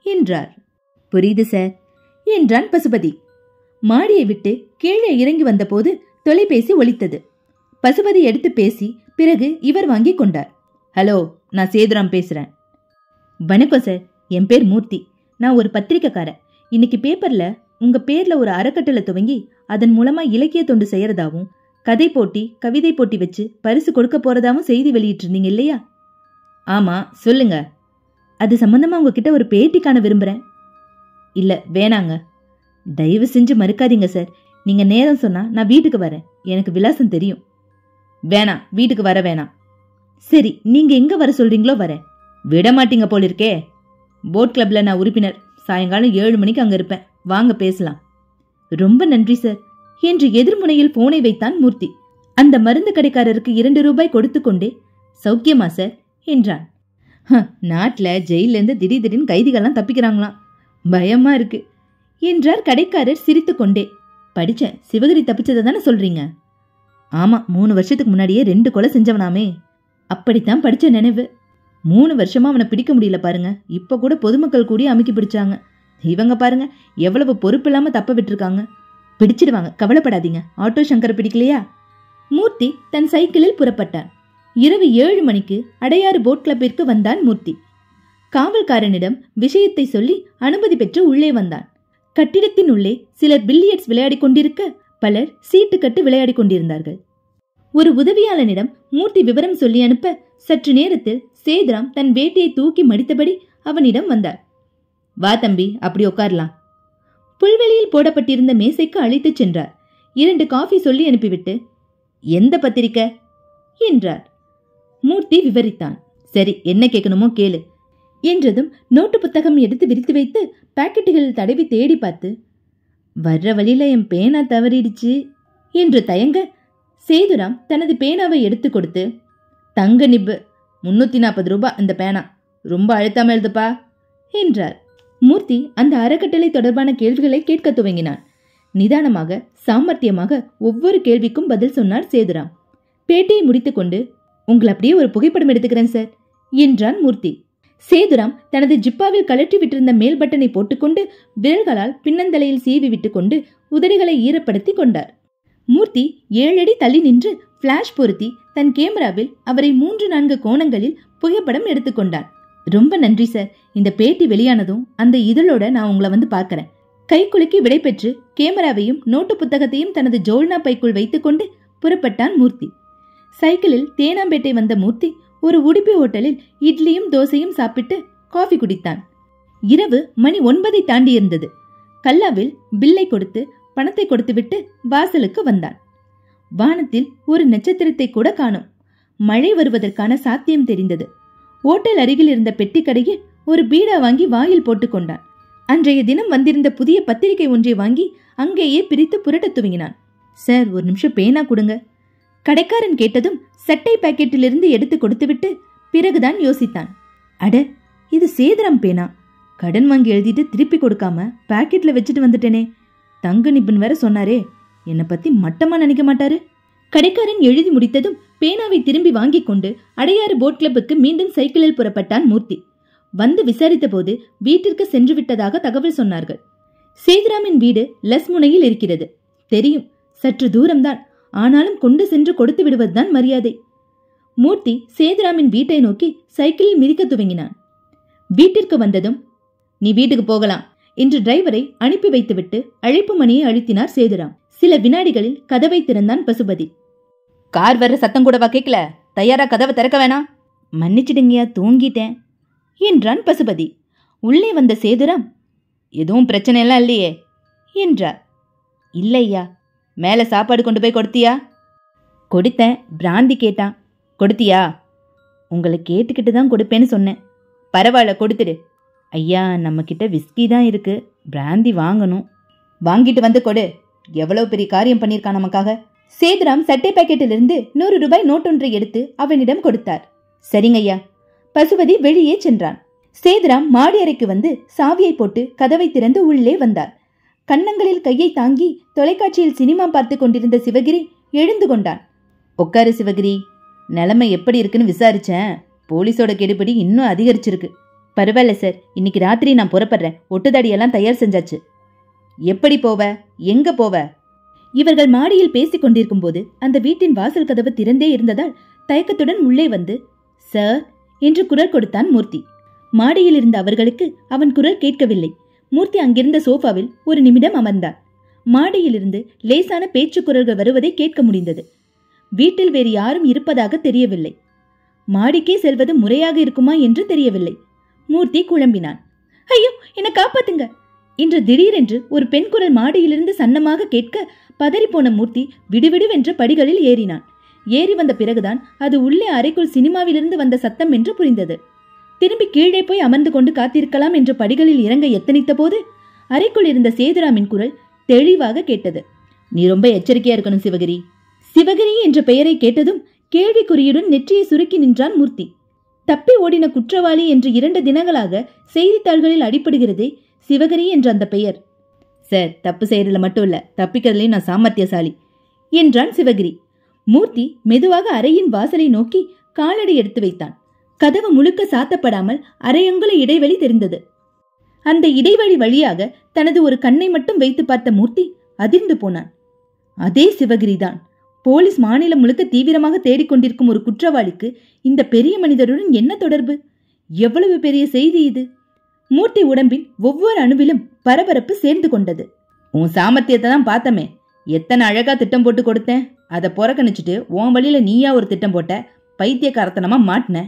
என்றார். புரியுது சார் என்றான் பசுபதி. மாடியை விட்டு கீழே இறங்கி வந்தபோது தொலைபேசி ஒலித்தது. பசுபதி எடுத்து பேசி பிறகு இவர் வாங்கி கொண்டார். ஹலோ, நான் சேதுராம் பேசுறேன். வணக்கம் சார், என் பேர் மூர்த்தி. நான் ஒரு பத்திரிக்கைக்காரன். இன்னைக்கு பேப்பர்ல உங்க பேர்ல ஒரு அறக்கட்டளை துவங்கி அதன் மூலமா இலக்கிய தொண்டு செய்யறதாவும், கதை போட்டி, கவிதை போட்டி வச்சு பரிசு கொடுக்க போறதாவும் செய்தி வெளியிட்டு இருந்தீங்க இல்லையா? ஆமா, சொல்லுங்க. அது சம்பந்தமா உங்ககிட்ட ஒரு பேட்டி காண விரும்புறேன். இல்ல, வேணாங்க. தயவு செஞ்சு மறுக்காதீங்க சார். நீங்க நேரம் சொன்னா நான் வீட்டுக்கு வரேன். எனக்கு விலாசம் தெரியும். வேணாம், வீட்டுக்கு வர வேணாம். சரி, நீங்க எங்க வர சொல்றீங்களோ வரேன். விட மாட்டீங்க போல இருக்கே. போட் கிளப்ல நான் உறுப்பினர். சாயங்காலம் 7 மணிக்கு அங்க இருப்பேன். வாங்க பேசலாம். ரொம்ப நன்றி சார் என்று எதிர்முனையில் போனை வைத்தான் மூர்த்தி. அந்த மருந்து கடைக்காரருக்கு 2 ரூபாய் கொடுத்து கொண்டே, சௌக்கியமா சார் என்றான். நாட்டுல ஜெயில இருந்து திடீர்னு கைதிகள்லாம் தப்பிக்கிறாங்களாம், பயமா இருக்கு என்றார் கடைக்காரர் சிரித்து கொண்டே. படிச்சேன், சிவகிரி தப்பிச்சதை தானே சொல்றீங்க? ஆமா, 3 வருஷத்துக்கு முன்னாடியே 2 கொலை செஞ்சவனாமே. அப்படித்தான் படிச்ச நினைவு. 3 வருஷமா அவனை பிடிக்க முடியல பாருங்க. இப்ப கூட பொதுமக்கள் கூடி அமுக்கி பிடிச்சாங்க. இவங்க பாருங்க எவ்வளவு பொறுப்பு இல்லாம தப்ப விட்டுருக்காங்க. பிடிச்சிடுவாங்க, கவலைப்படாதீங்க. ஆட்டோ சங்கரை பிடிக்கலையா? மூர்த்தி தன் சைக்கிளில் புறப்பட்டான். இரவு 7 மணிக்கு அடையாறு போட் கிளப்பிற்கு வந்தான் மூர்த்தி. காவல்காரனிடம் விஷயத்தை சொல்லி அனுமதி பெற்று உள்ளே வந்தான். கட்டிடத்தின் உள்ளே சிலர் பில்லியர்ட்ஸ் விளையாடி கொண்டிருக்க, பலர் சீட்டு கட்டு விளையாடி கொண்டிருந்தார்கள். ஒரு உதவியாளனிடம் மூர்த்தி விவரம் சொல்லி அனுப்ப சற்று நேரத்தில் சேதுராம் தன் வேட்டியை தூக்கி மடித்தபடி அவனிடம் வந்தார். வா தம்பி, அப்படி உட்காரலாம். புல்வெளியில் போடப்பட்டிருந்த மேசைக்கு அழைத்துச் சென்றார். 2 காஃபி சொல்லி அனுப்பிவிட்டு, எந்த பத்திரிக்கை என்றார். மூர்த்தி விவரித்தான். சரி, என்ன கேட்கணுமோ கேளு என்றதும் நோட்டு புத்தகம் எடுத்து விரித்து வைத்து பாக்கெட்டுகளில் தடவி தேடி பார்த்து, வர்ற வழியில என் பேனா தவறிடுச்சு என்று தயங்க சேதுராம் தனது பேனாவை எடுத்து கொடுத்து, தங்க நிப்பு, 340 ரூபாய் இந்த பேனா, ரொம்ப அழுத்தாம எழுதுப்பா என்றார். மூர்த்தி அந்த அறக்கட்டளை தொடர்பான கேள்விகளை கேட்க துவங்கினான். நிதானமாக, சாமர்த்தியமாக ஒவ்வொரு கேள்விக்கும் பதில் சொன்னார் சேதுராம். பேட்டியை முடித்துக்கொண்டு, உங்களை அப்படியே ஒரு புகைப்படம் எடுத்துக்கிறேன் சார் என்றான் மூர்த்தி. சேதுராம் தனது ஜிப்பாவில் கழற்றி விட்டிருந்த மேல் பட்டனை போட்டுக்கொண்டு விரல்களால் பின்னந்தலையில் சீவி விட்டுக் கொண்டு உதடுகளை ஈரப்படுத்தி கொண்டார். மூர்த்தி 7 அடி தள்ளி நின்று பிளாஷ் பொருத்தி தன் கேமராவில் அவரை 3-4 கோணங்களில் புகைப்படம் எடுத்துக்கொண்டான். ரொம்ப நன்றி சார். இந்த பேட்டி வெளியானதும் அந்த இதழோட நான் உங்களை வந்து பார்க்கிறேன். கைக்குலுக்கி விடை பெற்று கேமராவையும் நோட்டு புத்தகத்தையும் தனது ஜோல்னா பைக்குள் வைத்துக்கொண்டு புறப்பட்டான் மூர்த்தி. சைக்கிளில் தேனாம்பேட்டை வந்த மூர்த்தி ஒரு உடுப்பி ஹோட்டலில் இட்லியும் தோசையும் சாப்பிட்டு காஃபி குடித்தான். இரவு மணி 9 தாண்டி இருந்தது. கல்லாவில் பில்லை கொடுத்து பணத்தை கொடுத்துவிட்டு வாசலுக்கு வந்தான். வானத்தில் ஒரு நட்சத்திரத்தை கூட காணோம். மழை வருவதற்கான சாத்தியம் தெரிந்தது. ஓட்டல் அருகில் இருந்த பெட்டி கடையில் ஒரு பீடா வாங்கி வாயில் போட்டுக்கொண்டான். அன்றைய தினம் வந்திருந்த புதிய பத்திரிகை ஒன்றை வாங்கி அங்கேயே பிரித்து புரட்ட துவங்கினான். சார், ஒரு நிமிஷம் பேனா கொடுங்க. கடைக்காரன் கேட்டதும் சட்டை பாக்கெட்டிலிருந்து எடுத்து கொடுத்துவிட்டு பிறகுதான் யோசித்தான். அட, இது சேதுராம் பேனா. கடன் வாங்கி எழுதிட்டு திருப்பி கொடுக்காம பாக்கெட்ல வச்சுட்டு வந்துட்டேனே. தங்க நிப்புன்னு வேற சொன்னாரே, என்னை பத்தி மட்டமா நினைக்க மாட்டாரு. கடைக்காரன் எழுதி முடித்ததும் பேனாவை திரும்பி வாங்கிக் கொண்டு அடையாறு போட் கிளப்புக்கு மீண்டும் சைக்கிளில் புறப்பட்டான் மூர்த்தி. வந்து விசாரித்த போது வீட்டிற்கு சென்று விட்டதாக தகவல் சொன்னார்கள். சேதுராமின் வீடு லஸ் முனையில் இருக்கிறது. தெரியும், சற்று தூரம்தான். ஆனாலும் கொண்டு சென்று கொடுத்து விடுவதுதான் மரியாதை. மூர்த்தி சேதுராமின் வீட்டை நோக்கி சைக்கிளில் மிதிக்க துவங்கினான். வீட்டிற்கு வந்ததும், நீ வீட்டுக்கு போகலாம் என்று டிரைவரை அனுப்பி வைத்துவிட்டு அழைப்பு மணியை அழுத்தினார் சேதுராம். சில வினாடிகளில் கதவை திறந்தான் பசுபதி. கார் வர்ற சத்தம் கூடவா கேட்கல? தயாரா கதவை திறக்க வேணாம். மன்னிச்சிடுங்கயா, தூங்கிட்டேன் என்றான் பசுபதி. உள்ளே வந்த சேதுராம், எதுவும் பிரச்சனை எல்லாம் இல்லையே என்றார். இல்லையா. மேல சாப்பாடு கொண்டு போய் கொடுத்தியா? கொடுத்தேன். பிராந்தி கேட்டான். கொடுத்தியா? உங்களை கேட்டுக்கிட்டு தான் கொடுப்பேன்னு சொன்னேன். பரவாயில்ல, கொடுத்துடு. ஐயா, நம்ம கிட்ட விஸ்கி தான் இருக்கு, பிராந்தி வாங்கணும். வாங்கிட்டு வந்து கொடு. எவ்வளவு பெரிய காரியம் பண்ணியிருக்கான் நமக்காக. சேதுராம் சட்டை பாக்கெட்டிலிருந்து 100 ரூபாய் நோட்டொன்றை எடுத்து அவனிடம் கொடுத்தார். சரிங்கய்யா. பசுபதி வெளியே சென்றான். சேதுராம் மாடி அறைக்கு வந்து சாவியை போட்டு கதவை திறந்து உள்ளே வந்தார். கன்னங்களில் கையை தாங்கி தொலைக்காட்சியில் சினிமா பார்த்து கொண்டிருந்த சிவகிரி எழுந்து கொண்டான். உட்காரு சிவகிரி, நிலைமை எப்படி இருக்குன்னு விசாரிச்சேன். போலீஸோட கெடுபடி இன்னும் அதிகரிச்சிருக்கு. பரவாயில்ல சார், இன்னைக்கு ராத்திரி நான் புறப்படுறேன். ஒட்டுதாடியெல்லாம் தயார் செஞ்சாச்சு. எப்படி போவ? எங்க போவ? இவர்கள் மாடியில் பேசிக் கொண்டிருக்கும் போது அந்த வீட்டின் வாசல் கதவு திறந்தே இருந்ததால் தயக்கத்துடன் உள்ளே வந்து சார் என்று குரல் கொடுத்தான் மூர்த்தி. மாடியில் இருந்த அவர்களுக்கு அவன் குரல் கேட்கவில்லை. மூர்த்தி அங்கிருந்த சோஃபாவில் ஒரு நிமிடம் அமர்ந்தார். மாடியிலிருந்து லேசான பேச்சு குரல்கள் வருவதை கேட்க முடிந்தது. வீட்டில் வேறு யாரும் இருப்பதாக தெரியவில்லை. மாடிக்கே செல்வது முறையாக இருக்குமா என்று தெரியவில்லை. மூர்த்தி குழம்பினான். ஐயோ, என்ன காப்பாத்துங்க என்று திடீரென்று ஒரு பெண் குரல் மாடியிலிருந்து சன்னமாக கேட்க பதறிப்போன மூர்த்தி விடுவிடுவென்று படிகளில் ஏறினான். ஏறி வந்த பிறகுதான் அது உள்ளே அறைக்குள் சினிமாவிலிருந்து வந்த சத்தம் என்று புரிந்தது. திரும்பி கீழே போய் அமர்ந்து கொண்டு காத்திருக்கலாம் என்று படிகளில் இறங்க எத்தனித்த போது அறைக்குள் இருந்த சேதுராமின் குரல் தெளிவாக கேட்டது. நீ ரொம்ப எச்சரிக்கையா இருக்கணும் சிவகிரி. சிவகிரி என்ற பெயரை கேட்டதும் கேள்விக்குறியுடன் நெற்றியை சுருக்கி நின்றான் மூர்த்தி. தப்பி ஓடின குற்றவாளி என்று 2 தினங்களாக செய்தித்தாள்களில் அடிபடுகிறதே சிவகிரி என்ற அந்த பெயர். சார், தப்பு செய்யறதுல மட்டும் இல்ல, தப்பிக்கிறதுலையும் நான் சாமர்த்தியசாலி என்றான் சிவகிரி. மூர்த்தி மெதுவாக அறையின் வாசலை நோக்கி காலடி எடுத்து வைத்தான். கதவு முழுக்க சாத்தப்படாமல் அரையங்குல இடைவெளி தெரிந்தது. அந்த இடைவெளி வழியாக தனது ஒரு கண்ணை மட்டும் வைத்து பார்த்த மூர்த்தி அதிர்ந்து போனான். அதே சிவகிரிதான். போலீஸ் மாநிலம் முழுக்க தீவிரமாக தேடிக்கொண்டிருக்கும் ஒரு குற்றவாளிக்கு இந்த பெரிய மனிதருடன் என்ன தொடர்பு? எவ்வளவு பெரிய செய்தி இது! மூர்த்தி உடம்பின் ஒவ்வொரு அணுவிலும் பரபரப்பு சேர்ந்து கொண்டது. உன் சாமர்த்தியத்தை தான் பார்த்தமே. எத்தனை அழகா திட்டம் போட்டு கொடுத்தேன். அதை புறக்கணிச்சுட்டு உன் வழியில நீயா ஒரு திட்டம் போட்ட. பைத்தியக்காரத்தனமா மாட்டின.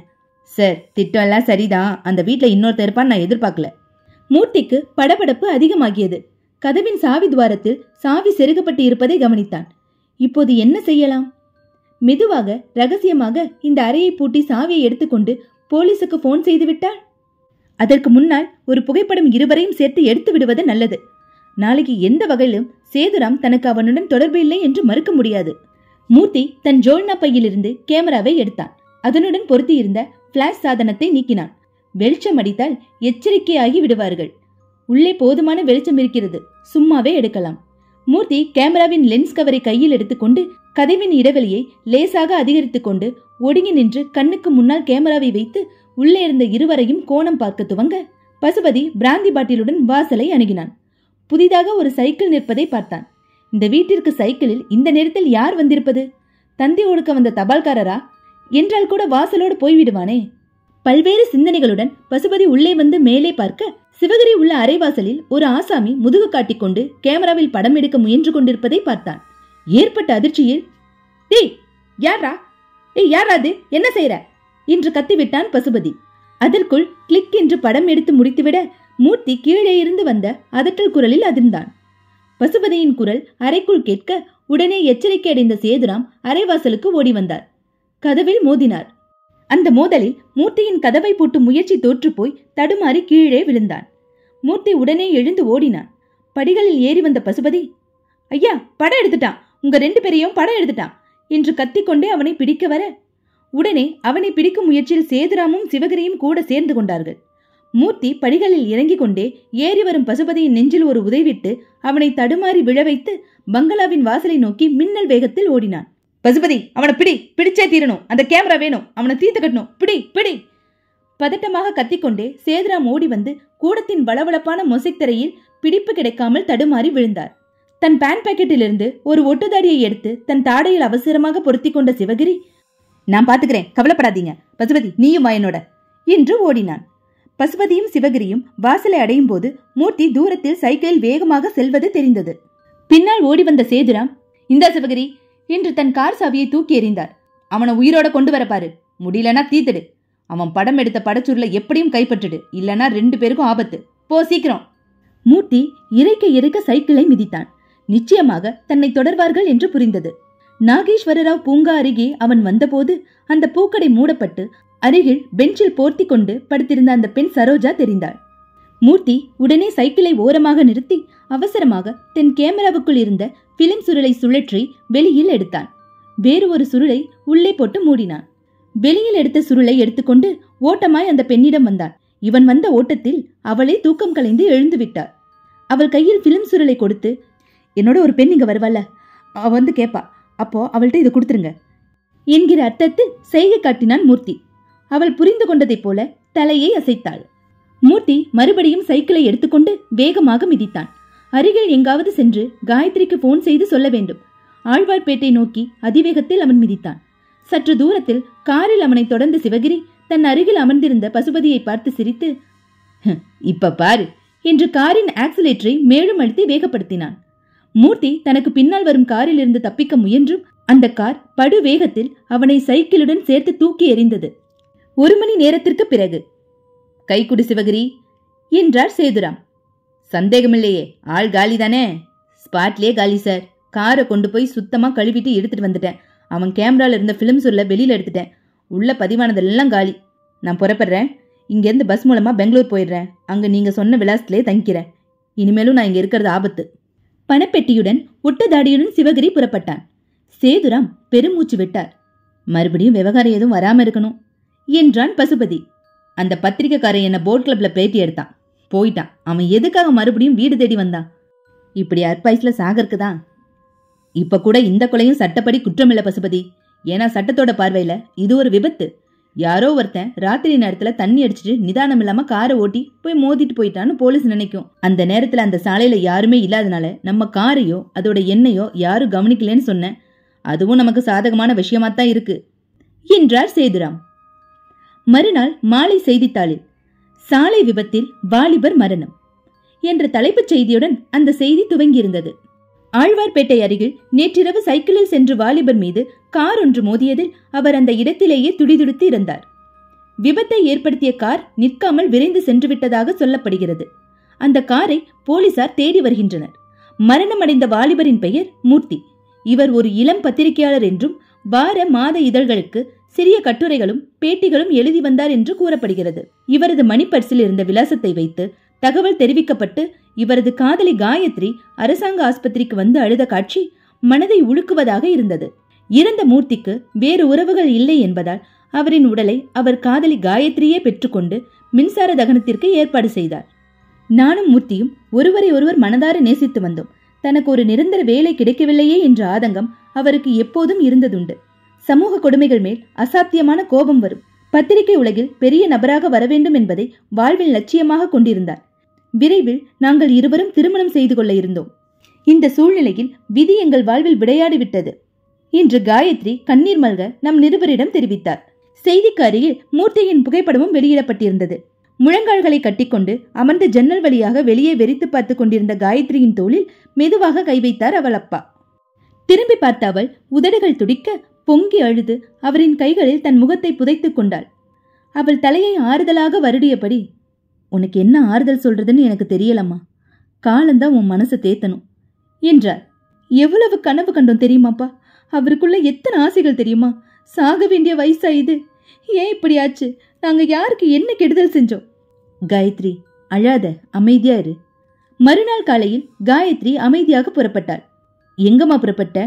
சார், திட்டம் எல்லாம் சரிதான். அந்த வீட்டுல இன்னொருத்தர் இருப்பான்னு நான் எதிர்பார்க்கல. மூர்த்திக்கு படபடப்பு அதிகமாகியது. கதவின் சாவி துவாரத்தில் சாவி செருகப்பட்டு இருப்பதை கவனித்தான். இப்போது என்ன செய்யலாம்? மெதுவாக ரகசியமாக இந்த அறையை பூட்டி சாவியை எடுத்துக்கொண்டு போலீசுக்கு போன் செய்து விட்டாள். அதற்கு முன்னால் ஒரு புகைப்படம் இருவரையும் சேர்த்து எடுத்து விடுவது நல்லது. நாளைக்கு எந்த வகையிலும் சேதுராம் தனக்கு அவனுடன் தொடர்பு இல்லை என்று மறுக்க முடியாது. மூர்த்தி தன் ஜோல்னா பையிலிருந்து கேமராவை எடுத்தான். அதனுடன் பொருத்தி இருந்த பிளாஷ் சாதனத்தை நீக்கினான். வெளிச்சம் அடித்தால் எச்சரிக்கையாகி விடுவார்கள். உள்ளே போதுமான வெளிச்சம் இருக்கிறது, சும்மாவே எடுக்கலாம். மூர்த்தி கேமராவின் லென்ஸ் கவரை கையில் எடுத்துக்கொண்டு கதவின் இடைவெளியை லேசாக அதிகரித்துக் கொண்டு ஒடுங்கி நின்று கண்ணுக்கு முன்னால் கேமராவை வைத்து உள்ளே இருந்த இருவரையும் கோணம் பார்க்க துவங்க பசுபதி பிராந்தி பாட்டிலுடன் வாசலை அணுகினான். புதிதாக ஒரு சைக்கிள் நிற்பதை பார்த்தான். இந்த வீட்டிற்கு சைக்கிளில் இந்த நேரத்தில் யார் வந்திருப்பது? தந்தி ஒடுக்க வந்த தபால்காரரா? என்றால் கூட வாசலோடு போய்விடுவானே. பல்வேறு சிந்தனைகளுடன் பசுபதி உள்ளே வந்து மேலே பார்க்க சிவகிரி உள்ள அரைவாசலில் ஒரு ஆசாமி முதுகு காட்டிக்கொண்டு கேமராவில் படம் எடுக்க முயன்று கொண்டிருப்பதை பார்த்தான். ஏற்பட்ட அதிர்ச்சியில், டேய் யாரா, யாராது, என்ன செய்யற என்று கத்திவிட்டான் பசுபதி. அதற்குள் கிளிக் என்று படம் எடுத்து முடித்துவிட மூர்த்தி கீழே இருந்து வந்த அதட்டல் குரலில் அதிர்ந்தான். பசுபதியின் குரல் அறைக்குள் கேட்க உடனே எச்சரிக்கை அடைந்த சேதுராம் அரைவாசலுக்கு ஓடி வந்தார். கதவில் மோதினார். அந்த மோதலில் மூர்த்தியின் கதவை பூட்டு முயற்சி தோற்று போய் தடுமாறி கீழே விழுந்தான். மூர்த்தி உடனே எழுந்து ஓடினான். படிகளில் ஏறி வந்த பசுபதி, ஐயா படம் எடுத்துட்டான், உங்க 2 பேரையும் படம் எடுத்துட்டான் என்று கத்திக்கொண்டே அவனை பிடிக்க வர உடனே அவனை பிடிக்கும் முயற்சியில் சேதுராமும் சிவகிரியும் கூட சேர்ந்து கொண்டார்கள். மூர்த்தி படிகளில் இறங்கிக் கொண்டே ஏறி வரும் பசுபதியின் நெஞ்சில் ஒரு உதைவிட்டு அவனை தடுமாறி விழ வைத்து பங்களாவின் வாசலை நோக்கி மின்னல் வேகத்தில் ஓடினான். பசுபதி, அவனை பிடி, பிடிச்சே தீரணும், அந்த கேமரா வேணும், அவனை தீர்த்து கட்டணும், பிடி பிடி. பதட்டமாக கத்திக்கொண்டே சேதுராம் ஓடி வந்து கூடத்தின் வளவளப்பான மொசைக் தரையில் பிடிப்பு கிடைக்காமல் தடுமாறி விழுந்தார். தன் பேண்ட் பாக்கெட்டிலிருந்து ஒரு ஒட்டுதாடியை எடுத்து தன் தாடையில் அவசரமாக பொருத்தி கொண்ட சிவகிரி, நான் பாத்துக்கிறேன், கவலைப்படாதீங்க, பசுபதி நீயும் என்னோட என்று ஓடினான். பசுபதியும் சிவகிரியும் வாசலை அடையும் போது மூர்த்தி தூரத்தில் சைக்கிளில் வேகமாக செல்வது தெரிந்தது. பின்னால் ஓடி வந்த சேதுராம், இந்தா சிவகிரி என்று தன் கார் சாவியை தூக்கி எறிந்தார். அவனை உயிரோட கொண்டு வரப்பாரு, முடியலனா தீத்துடு. அவன் படம் எடுத்த படச்சுருளை எப்படியும் கைப்பற்றிடு, இல்லனா 2 பேருக்கும் ஆபத்து. போ சீக்கிரம். மூர்த்தி இறைக்க இறைக்க சைக்கிளை மிதித்தான். நிச்சயமாக தன்னை தொடர்வார்கள் என்று புரிந்தது. நாகேஸ்வரராவ் பூங்கா அருகே அவன் வந்தபோது அந்த பூக்கடை மூடப்பட்டு அருகில் பெஞ்சில் போர்த்தி கொண்டு படுத்திருந்த அந்த பெண் சரோஜா தெரிந்தாள். மூர்த்தி உடனே சைக்கிளை ஓரமாக நிறுத்தி அவசரமாக தன் கேமராவுக்குள் இருந்த பிலிம் சுருளை சுழற்றி வெளியில் எடுத்தான். வேறு ஒரு சுருளை உள்ளே போட்டு மூடினான். வெளியில் எடுத்த சுருளை எடுத்துக்கொண்டு ஓட்டமாய் அந்த பெண்ணிடம் வந்தான். இவன் வந்த ஓட்டத்தில் அவளே தூக்கம் கலைந்து எழுந்து விட்டாள். அவள் கையில் பிலிம் சுருளை கொடுத்து, என்னோட ஒரு பெண் இங்க வருவாள, அவ வந்து கேப்பா, அப்போ அவள்கிட்ட இதை கொடுத்துருங்க என்கிற அர்த்தத்தில் செய்கை காட்டினான் மூர்த்தி. அவள் புரிந்து கொண்டதைப் போல தலையை அசைத்தாள். மூர்த்தி மறுபடியும் சைக்கிளை எடுத்துக்கொண்டு வேகமாக மிதித்தான். அருகில் எங்காவது சென்று காயத்ரிக்கு போன் செய்து சொல்ல வேண்டும். ஆழ்வார்பேட்டை நோக்கி அதிவேகத்தில் அவன் மிதித்தான். சற்று தூரத்தில் காரில் அவனை தொடர்ந்து சிவகிரி தன் அருகில் அமர்ந்திருந்த பசுபதியை பார்த்து சிரித்து, இப்ப பாரு என்று காரின் ஆக்சிலேட்டரை மேலும் அழுத்தி வேகப்படுத்தினான். மூர்த்தி தனக்கு பின்னால் வரும் காரில் இருந்து தப்பிக்க முயன்றும் அந்த கார் படு வேகத்தில் அவனை சைக்கிளுடன் சேர்த்து தூக்கி எறிந்தது. 1 மணி நேரத்திற்கு பிறகு, கைக்குடு சிவகிரி என்றார் சேதுராம். சந்தேகமில்லையே, ஆள் காலி தானே? ஸ்பாட்லயே காலி சார். காரை கொண்டு போய் சுத்தமா கழுவிட்டு எடுத்துட்டு வந்துட்டேன். அவன் கேமரால இருந்த பிலிம் சொல்ல வெளியில எடுத்துட்டேன். உள்ள பதிவானதெல்லாம் காலி. நான் புறப்படுறேன். இங்கிருந்து பஸ் மூலமா பெங்களூர் போயிடுறேன். அங்க நீங்க சொன்ன விலாசத்திலே தங்கிக்கிறேன். இனிமேலும் நான் இங்க இருக்கிறது ஆபத்து. பணப்பெட்டியுடன் ஒட்டதாடியுடன் சிவகிரி புறப்பட்டான். சேதுராம் பெருமூச்சு விட்டார். மறுபடியும் விவகாரம் எதுவும் வராம இருக்கணும் என்றான் பசுபதி. அந்த பத்திரிக்கைக்காரன் என்ன போட் கிளப்ல பேட்டி எடுத்தான், போயிட்டான். அவன் எதுக்காக மறுபடியும் வீடு தேடி வந்தான்? இப்படி அற்பாய்ஸ்ல சாகருக்குதான். இப்ப கூட இந்த கொலையும் சட்டப்படி குற்றமில்ல பசுபதி. ஏன்னா சட்டத்தோட பார்வையில இது ஒரு விபத்து. யாரோ ஒருத்தன் ராத்திரி நேரத்துல தண்ணி அடிச்சுட்டு நிதானம் இல்லாம காரை ஓட்டி போய் மோதிட்டு போயிட்டான்னு போலீஸ் நினைக்கும். அந்த நேரத்துல அந்த சாலையில யாருமே இல்லாதனால நம்ம காரையோ அதோட எண்ணையோ யாரும் கவனிக்கலன்னு சொன்ன, அதுவும் நமக்கு சாதகமான விஷயமாத்தான் இருக்கு என்றார் சேதுராம். மறுநாள் மாலை செய்தித்தாளில் சாலை விபத்தில் வாலிபர் மரணம் என்ற தலைப்புச் செய்தியுடன் அந்த செய்தி துவங்கியிருந்தது. ஆழ்வார்பேட்டை அருகில் நேற்றிரவு சைக்கிளில் சென்று வாலிபர் மீது கார் ஒன்று மோதியதில் அவர் அந்த இடத்திலேயே துடிதுடித்து இறந்தார். விபத்தை ஏற்படுத்திய கார் நிற்காமல் விரைந்து சென்று விட்டதாக சொல்லப்படுகிறது. அந்த காரை போலீசார் தேடி வருகின்றனர். மரணமடைந்த வாலிபரின் பெயர் மூர்த்தி. இவர் ஒரு இளம் பத்திரிகையாளர் என்றும் வார மாத இதழ்களுக்கு சிறிய கட்டுரைகளும் பேட்டிகளும் எழுதி வந்தார் என்று கூறப்படுகிறது. இவரது மணிப்பர்சில் இருந்த விலாசத்தை வைத்து தகவல் தெரிவிக்கப்பட்டு இவரது காதலி காயத்ரி அரசாங்க ஆஸ்பத்திரிக்கு வந்து அழுத காட்சி மனதை உழுக்குவதாக இருந்தது. இறந்த மூர்த்திக்கு வேறு உறவுகள் இல்லை என்பதால் அவரின் உடலை அவர் காதலி காயத்ரியே பெற்றுக்கொண்டு மின்சார தகனத்திற்கு ஏற்பாடு செய்தார். நானும் மூர்த்தியும் ஒருவரை ஒருவர் மனதார நேசித்து வந்தோம். தனக்கு ஒரு நிரந்தர வேலை கிடைக்கவில்லையே என்ற ஆதங்கம் அவருக்கு எப்போதும் இருந்ததுண்டு. சமூக கொடுமைகள் மேல் அசாத்தியமான கோபம் வரும். பத்திரிகை உலகில் பெரிய நபராக வரவேண்டும் என்பதை வாழ்வில் லட்சியமாக கொண்டிருந்தார். விரைவில் நாங்கள் இருவரும் திருமணம் செய்து கொள்ள இருந்தோம். இந்த சூழ்நிலையில் விதி எங்கள் வாழ்வில் விளையாடிவிட்டது என்று காயத்ரி கண்ணீர் மல்க நம் நிருபரிடம் தெரிவித்தார். செய்திக்கு அருகில் மூர்த்தியின் புகைப்படமும் வெளியிடப்பட்டிருந்தது. முழங்கால்களை கட்டிக்கொண்டு அமர்ந்த ஜன்னல் வழியாக வெளியே வெறித்து பார்த்து கொண்டிருந்த காயத்ரியின் தோளில் மெதுவாக கை வைத்தார் அவள் அப்பா. திரும்பி பார்த்த அவள் உதடுகள் துடிக்க பொங்கி அழுது அவரின் கைகளில் தன் முகத்தை புதைத்துக் கொண்டாள். அவள் தலையை ஆறுதலாக வருடியபடி, உனக்கு என்ன ஆறுதல் சொல்றதுன்னு எனக்கு தெரியலம்மா. காலந்தான் உன் மனசை தேத்தணும் என்றார். எவ்வளவு கனவு கண்டோம் தெரியுமாப்பா. அவருக்குள்ள எத்தனை ஆசைகள் தெரியுமா. சாக வேண்டிய வயசா இது. ஏன் இப்படி ஆச்சு? நாங்க யாருக்கு என்ன கெடுதல் செஞ்சோம்? காயத்ரி அழாத, அமைதியா இரு. மறுநாள் காலையில் காயத்ரி அமைதியாக புறப்பட்டாள். எங்கம்மா புறப்பட்ட?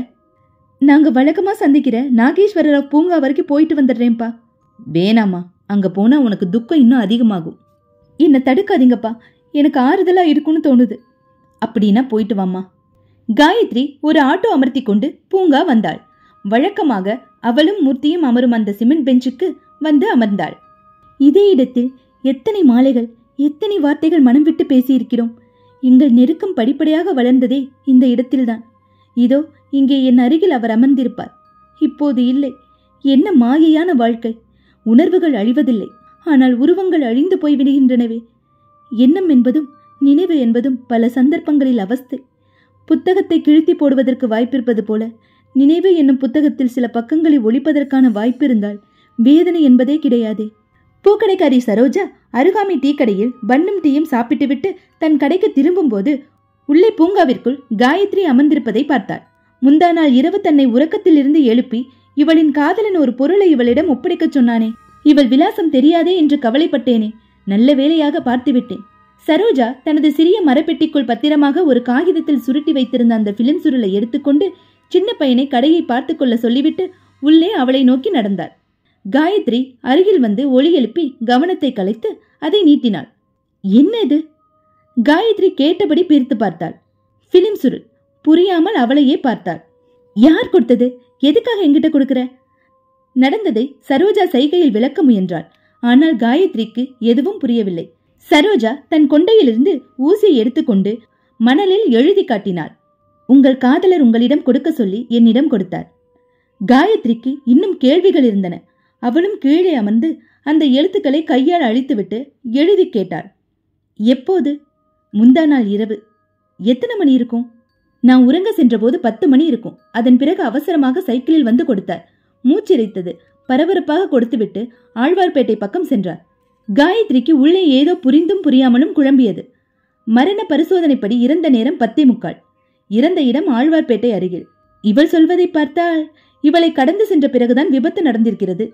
நாங்க வழக்கமா சந்திக்கிற நாகேஸ்வரராவ் பூங்கா வரைக்கும் போயிட்டு வந்துடுறேன்ப்பா. வேணாமா, அங்க போனா உனக்கு துக்கம் இன்னும் அதிகமாகும். என்ன தடுக்காதீங்கப்பா, எனக்கு ஆறுதலா இருக்கும்னு தோணுது. அப்படின்னா போயிட்டு வாமா. காயத்ரி ஒரு ஆட்டோ அமர்த்தி கொண்டு பூங்கா வந்தாள். வழக்கமாக அவளும் மூர்த்தியும் அமரும் அந்த சிமெண்ட் பெஞ்சுக்கு வந்து அமர்ந்தாள். இதே இடத்தில் எத்தனை மாலைகள், எத்தனை வார்த்தைகள் மனம் விட்டு பேசியிருக்கிறோம். எங்கள் நெருக்கம் படிப்படியாக வளர்ந்ததே இந்த இடத்தில்தான். இதோ இங்கே என் அருகில் அவர் அமர்ந்திருப்பார். இப்போது இல்லை. என்ன மாயையான வாழ்க்கை! உணர்வுகள் அழிவதில்லை, ஆனால் உருவங்கள் அழிந்து போய்விடுகின்றனவே. எண்ணம் என்பதும் நினைவு என்பதும் பல சந்தர்ப்பங்களில் அவஸ்தை. புத்தகத்தை கிழித்தி போடுவதற்கு வாய்ப்பிருப்பது போல நினைவு என்னும் புத்தகத்தில் சில பக்கங்களை ஒழிப்பதற்கான வாய்ப்பு இருந்தால் வேதனை என்பதே கிடையாதே. பூக்கடைக்காரி சரோஜா அருகாமை டீ கடையில் பன்னும் டீயும் சாப்பிட்டுவிட்டு தன் கடைக்கு திரும்பும் போது உள்ளே பூங்காவிற்குள் காயத்ரி அமர்ந்திருப்பதை பார்த்தாள். முந்தா நாள் இரவு தன்னை உறக்கத்திலிருந்து எழுப்பி இவளின் காதலன் ஒரு பொருளை இவளிடம் ஒப்படைக்கச் சொன்னானே, இவள் விலாசம் தெரியாதே என்று கவலைப்பட்டேனே. நல்ல வேளையாக பார்த்துவிட்டேன். சரோஜா தனது சிறிய மரப்பெட்டிக்குள் பத்திரமாக ஒரு காகிதத்தில் சுருட்டி வைத்திருந்த அந்த பிலிம் சுருளை எடுத்துக்கொண்டு சின்ன பையனை கடையை பார்த்து கொள்ள சொல்லிவிட்டு உள்ளே அவளை நோக்கி நடந்தாள். காயத்ரி அருகில் வந்து ஒலி எழுப்பி கவனத்தை கலைத்து அதை நீட்டினாள். என்ன இது? காயத்ரி கேட்டபடி பிரித்து பார்த்தாள். பிலிம் சுருள். புரியாமல் அவளையே பார்த்தாள். யார் கொடுத்தது? எதுக்காக என்கிட்ட கொடுக்கிற? நடந்ததை சரோஜா சைகையில் விளக்க முயன்றாள். ஆனால் காயத்ரிக்கு எதுவும் புரியவில்லை. சரோஜா தன் கொண்டையிலிருந்து ஊசியை எடுத்துக்கொண்டு மணலில் எழுதி காட்டினாள். உங்கள் காதலர் உங்களிடம் கொடுக்க சொல்லி என்னிடம் கொடுத்தார். காயத்ரிக்கு இன்னும் கேள்விகள் இருந்தன. அவளும் கீழே அமர்ந்து அந்த எழுத்துக்களை கையால் அழித்துவிட்டு எழுதி கேட்டாள். எப்போது? முந்தா நாள் இரவு. எத்தனை மணி இருக்கும்? நான் உறங்க சென்றபோது 10 மணி இருக்கும். அதன் பிறகு அவசரமாக சைக்கிளில் வந்து கொடுத்தார். மூச்சிரைத்தது. பரபரப்பாக கொடுத்துவிட்டு ஆழ்வார்பேட்டை பக்கம் சென்றார். காயத்ரிக்கு உள்ளே ஏதோ புரிந்தும் புரியாமலும் குழம்பியது. மரண பரிசோதனைப்படி இறந்த நேரம் 10:45. இறந்த இடம் ஆழ்வார்பேட்டை அருகில். இவள் சொல்வதை பார்த்தால் இவளை கடந்து சென்ற பிறகுதான் விபத்து நடந்திருக்கிறது.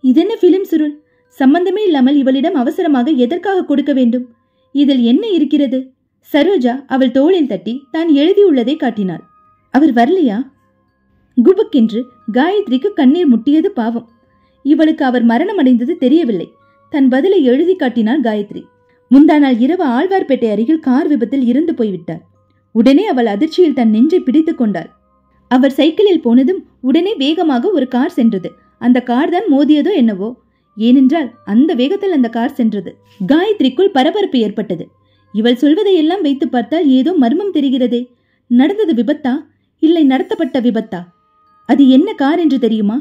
இதென்ன பிலிம் சுருள்? சம்பந்தமே இல்லாமல் இவளிடம் அவசரமாக எதற்காக கொடுக்க வேண்டும்? இதில் என்ன இருக்கிறது? சரோஜா அவள் தோளில் தட்டி தான் எழுதியுள்ளதை காட்டினாள். அவர் வரலையா? குபுக்கென்று காயத்ரிக்கு கண்ணீர் முட்டியது. பாவம், இவளுக்கு அவர் மரணம் அடைந்தது தெரியவில்லை. தன் பதிலை எழுதி காட்டினாள் காயத்ரி. முந்தா நாள் இரவு ஆழ்வார்பேட்டை அருகில் கார் விபத்தில் இறந்து போய்விட்டார். உடனே அவள் அதிர்ச்சியில் தன் நெஞ்சை பிடித்துக் கொண்டாள். அவர் சைக்கிளில் போனதும் உடனே வேகமாக ஒரு கார் சென்றது. அந்த கார் தான் மோதியதோ என்னவோ. ஏனென்றால் அந்த வேகத்தில் அந்த கார் சென்றது. காயத்ரிக்குள் பரபரப்பு ஏற்பட்டது. இவள் சொல்வதையெல்லாம் வைத்து பார்த்தால் ஏதோ மர்மம் தெரிகிறதே. நடந்தது விபத்தா இல்லை நடத்தப்பட்ட விபத்தா? அது என்ன கார் என்று தெரியுமா?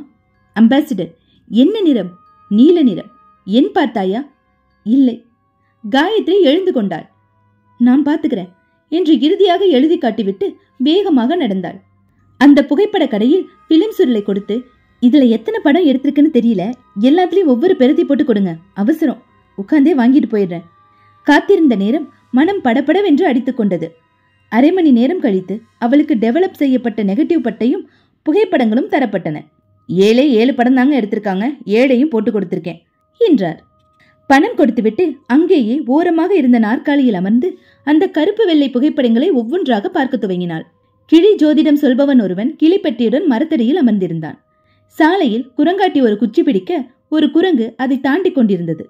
அம்பாசிடர். என்ன நிறம்? நீல நிறம். என் பார்த்தாயா? இல்லை. காயத்ரி எழுந்து கொண்டாள். நான் பார்த்துக்கிறேன் என்று இறுதியாக எழுதி காட்டிவிட்டு வேகமாக நடந்தாள். அந்த புகைப்பட கடையில் பிலிம் சுருளை கொடுத்து, இதுல எத்தனை படம் எடுத்திருக்குன்னு தெரியல, எல்லாத்துலயும் ஒவ்வொரு பெருத்தி போட்டு கொடுங்க, அவசரம், உட்கார்ந்தே வாங்கிட்டு போயிடுறேன். காத்திருந்த நேரம் மனம் படபடவென்று அடித்துக் கொண்டது. அரை மணி நேரம் கழித்து அவளுக்கு டெவலப் செய்யப்பட்ட நெகட்டிவ் பட்டையும் புகைப்படங்களும் தரப்பட்டன. 7 படம் தாங்க எடுத்திருக்காங்க, 7ஐயும் போட்டு கொடுத்திருக்கேன் என்றார். பணம் கொடுத்துவிட்டு அங்கேயே ஓரமாக இருந்த நாற்காலியில் அமர்ந்து அந்த கருப்பு வெள்ளை புகைப்படங்களை ஒவ்வொன்றாக பார்க்க துவங்கினாள். கிளி ஜோதிடம் சொல்பவன் ஒருவன் கிளிப்பெட்டியுடன் மரத்தடியில் அமர்ந்திருந்தான். சாலையில் குரங்காட்டி ஒரு குச்சி பிடிக்க ஒரு குரங்கு அதை தாண்டி கொண்டிருந்தது.